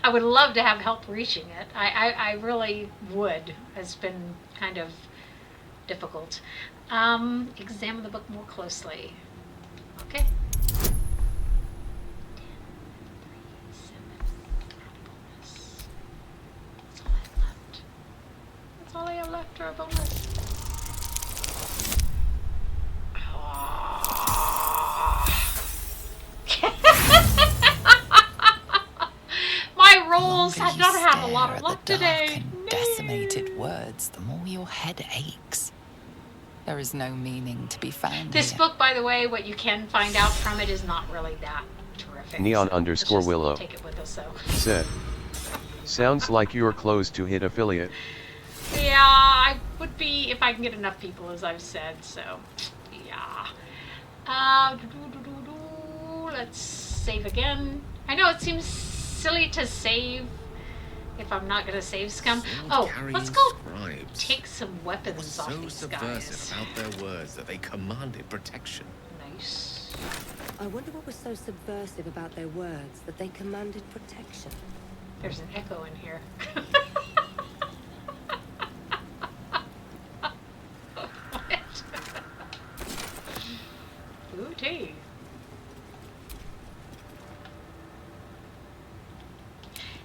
I would love to have help reaching it. I really would. It's been kind of difficult. Examine the book more closely. Okay. That's all I have left for a bonus. My rolls have not had a lot of luck today. Decimated words, the more your head aches. There is no meaning to be found This here. book, by the way, what you can find out from it is not really that terrific. Neon_Willow. Take it with us, though. Said, sounds like you're close to hit affiliate. Yeah, I would be if I can get enough people, as I've said. So, yeah. Let's save again. I know it seems silly to save if I'm not going to save scum. Oh, let's go take some weapons off these So guys. subversive about their words that they commanded protection. Nice. I wonder what was so subversive about their words that they commanded protection. There's an echo in here. Ooh, tea.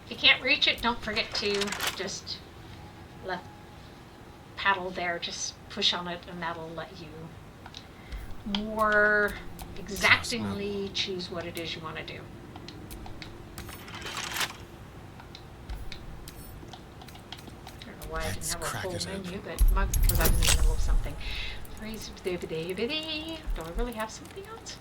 If you can't reach it, don't forget to just left paddle there, just push on it, and that'll let you more exactingly choose what it is you want to do. I don't know why I didn't have a full menu, but because I was in the middle of something. Do I really have something else?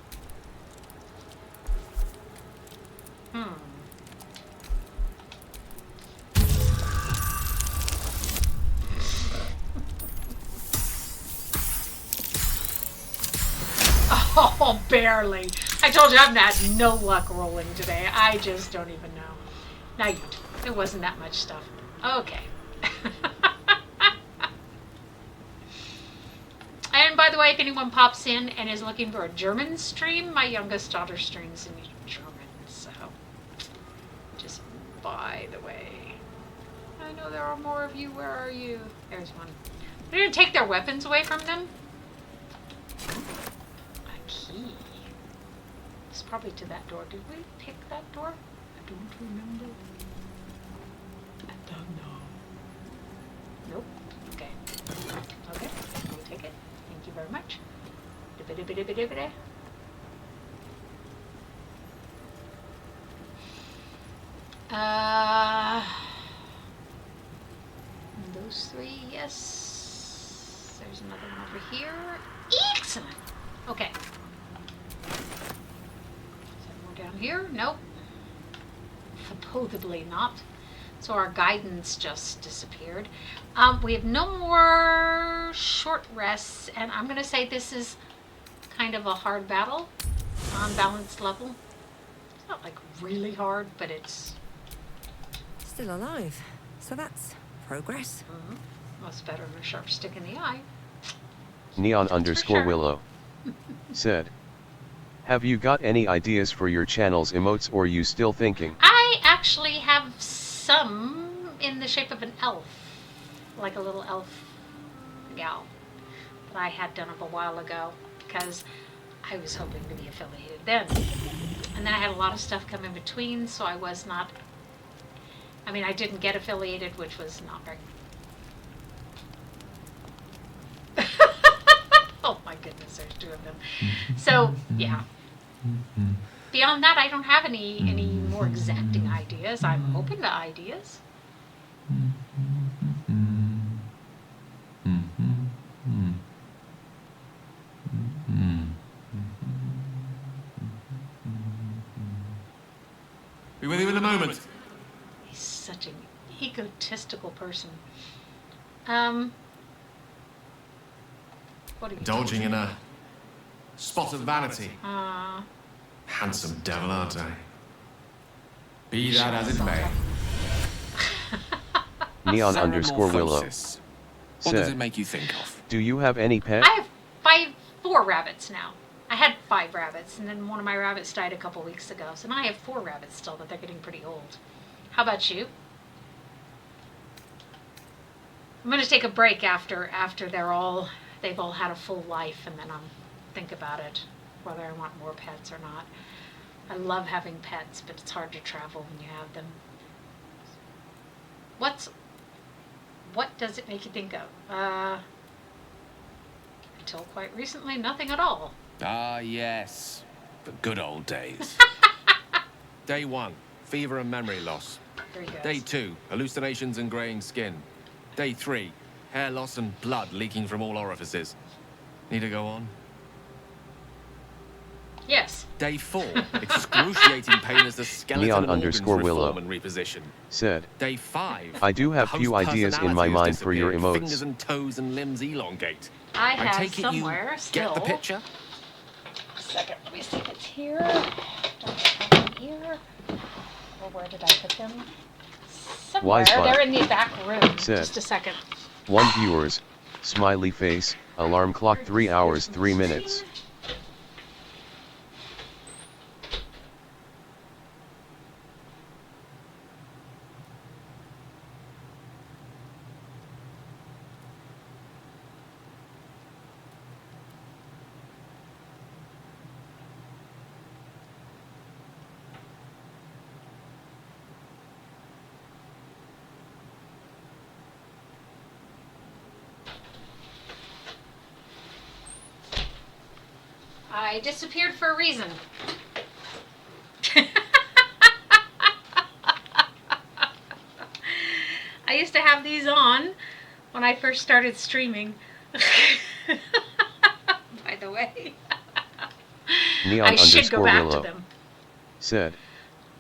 Oh, barely. I told you I've had no luck rolling today. I just don't even know. Now you do. There wasn't that much stuff. Okay. And by the way, if anyone pops in and is looking for a German stream, my youngest daughter streams in German, so just by the way. I know there are more of you. Where are you? There's one. We're going to take their weapons away from them. A key. It's probably to that door. Did we pick that door? I don't remember. I don't know. Nope. Okay. Okay. We'll take it. Thank you very much. Dibbidi-bidi-bidi-bidi. Those 3, yes. There's another one over here. Excellent. Okay. Is there more down here? Nope. Supposedly not. So our guidance just disappeared. We have no more short rests, and I'm going to say this is kind of a hard battle on balanced level. It's not like really hard, but it's... Still alive. So that's progress. That's better than a sharp stick in the eye. Neon_Willow said, have you got any ideas for your channel's emotes, or you still thinking? I actually have some in the shape of an elf. Like a little elf gal that I had done up a while ago because I was hoping to be affiliated then. And then I had a lot of stuff come in between, so I was not... I mean, I didn't get affiliated, which was not very... Oh my goodness, there's two of them. So, yeah. Beyond that, I don't have any more exacting ideas. I'm open to ideas. Be with you in a moment. He's such an egotistical person. What are you Indulging in a spot of vanity. Uh, Handsome devil, aren't I? Be that as it may. Neon_Willow What does said, it make you think of? do you have any pet? I have 4 rabbits now. I had 5 rabbits, and then one of my rabbits died a couple weeks ago. So now I have 4 rabbits still, but they're getting pretty old. How about you? I'm going to take a break after they've all had a full life, and then I'll think about it, whether I want more pets or not. I love having pets, but it's hard to travel when you have them. What does it make you think of? Until quite recently, nothing at all. Ah, yes. The good old days. Day 1, fever and memory loss. There he goes. Day 2, hallucinations and graying skin. Day 3, hair loss and blood leaking from all orifices. Need to go on? Yes. Day 4, excruciating pain as the skeleton and organs Neon_Willow reform and reposition. said, Day 5, I do have the few host ideas in my personality has mind for your disappeared. emotes. Fingers and toes and limbs elongate. I have take it somewhere you still. get the picture? A second, let me see if it's here. Don't have them here. Or where did I put them? Somewhere. Wisebot They're in the back room. said, Just a second. 1 viewers, smiley face, alarm clock 3 hours 3 minutes. I disappeared for a reason. I used to have these on when I first started streaming. By the way. I should go back to Neon_Willow them. said,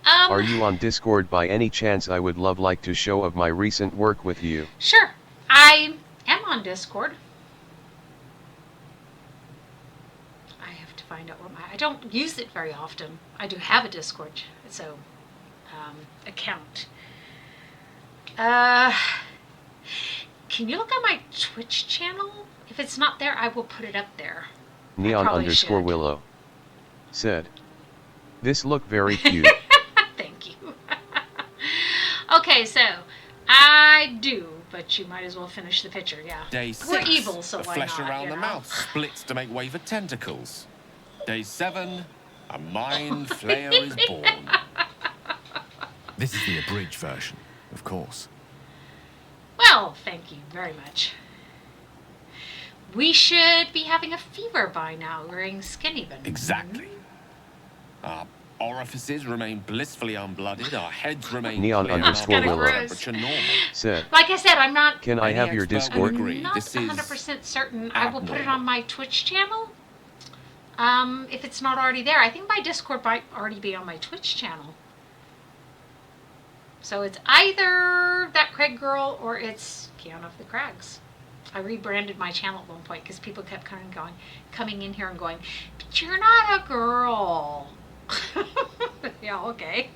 are you on Discord by any chance? I would like to show of my recent work with you. Sure. I am on Discord. I have to find out what I don't use it very often. I do have a Discord, so account. Can you look at my Twitch channel? If it's not there, I will put it up there. Neon_Willow said, this look very cute. Thank you. Okay, so I do, but you might as well finish the picture, yeah. Day 6, We're evil, so the why flesh not, around you the know? mouth splits to make way for tentacles. Day 7, a mind flayer is born. This is the abridged version, of course. Well, thank you very much. We should be having a fever by now, wearing skin even. Exactly. Our orifices remain blissfully unblooded, our heads remain Neon_Willow said, Like I said, I'm not... can I have your Discord? I'm not 100% certain. I will put it on my Twitch channel. If it's not already there. I think my Discord might already be on my Twitch channel. So it's either that Craig girl or it's Keon of the Crags. I rebranded my channel at one point because people kept coming in here and going, but you're not a girl. Yeah, okay.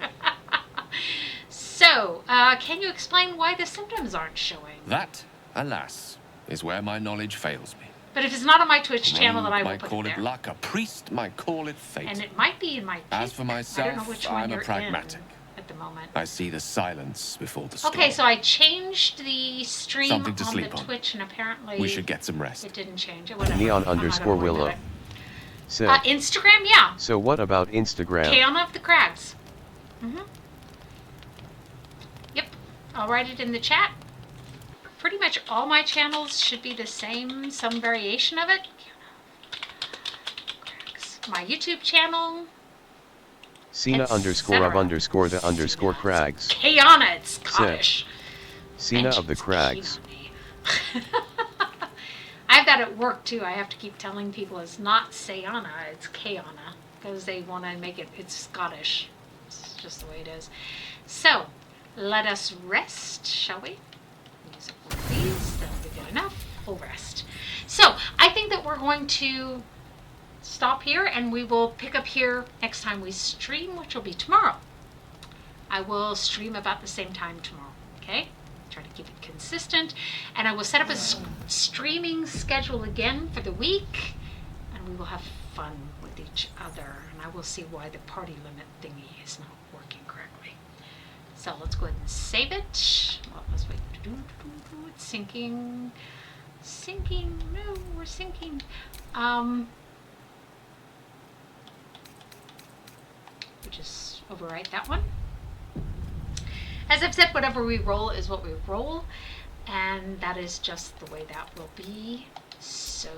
So, can you explain why the symptoms aren't showing? That, alas, is where my knowledge fails me. But if it's not on my Twitch channel, then I will might put call it it there. luck, a priest might call it fate. And it might be in my As for I don't know myself, which one I'm a you're pragmatic. in at the moment. I see the silence before the storm. Okay, so I changed the stream Something to on sleep the on. Twitch, and apparently We should get some rest. it didn't change it. Whatever. Neon_Willow said. Instagram, yeah. So what about Instagram? Kaon of the Crags. Yep, I'll write it in the chat. Pretty much all my channels should be the same, some variation of it. My YouTube channel. Cena_of_the_Crags. Kayana, it's Scottish. Cena of the Crags. I have that at work too. I have to keep telling people it's not Sayana, it's Kayana. Because they want to make it's Scottish. It's just the way it is. So, let us rest, shall we? Use up one of these. That'll be good enough. We'll rest. So, I think that we're going to stop here and we will pick up here next time we stream, which will be tomorrow. I will stream about the same time tomorrow, okay? Try to keep it consistent, and I will set up a streaming schedule again for the week, and we will have fun with each other, and I will see why the party limit thingy is not working correctly. So let's go ahead and save it. Well, let's wait. It's sinking. No, we're sinking. We just overwrite that one. As I've said, whatever we roll is what we roll, and that is just the way that will be. So,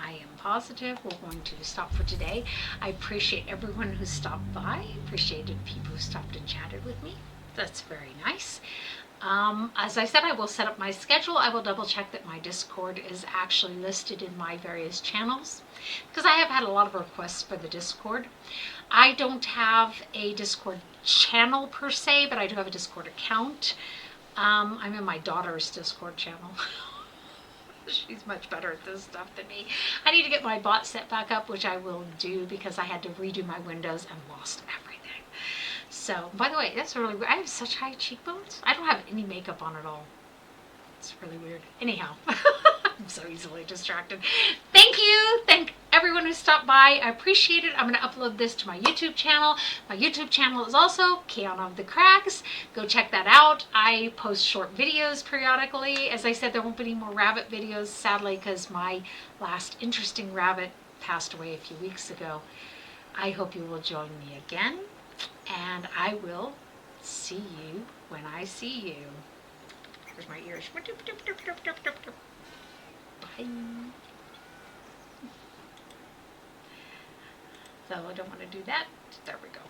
I am positive we're going to stop for today. I appreciate everyone who stopped by. Appreciated people who stopped and chatted with me. That's very nice. As I said, I will set up my schedule. I will double check that my Discord is actually listed in my various channels, because I have had a lot of requests for the Discord. I don't have a Discord channel per se, but I do have a Discord account. I'm in my daughter's Discord channel. She's much better at this stuff than me. I need to get my bot set back up, which I will do because I had to redo my windows and lost everything. So, by the way, that's really weird. I have such high cheekbones. I don't have any makeup on at all. It's really weird. Anyhow, I'm so easily distracted. Thank you. Thank everyone who stopped by. I appreciate it. I'm going to upload this to my YouTube channel. My YouTube channel is also Keon of the Crags. Go check that out. I post short videos periodically. As I said, there won't be any more rabbit videos, sadly, because my last interesting rabbit passed away a few weeks ago. I hope you will join me again. And I will see you when I see you. Here's my ears. Bye. So I don't want to do that. There we go.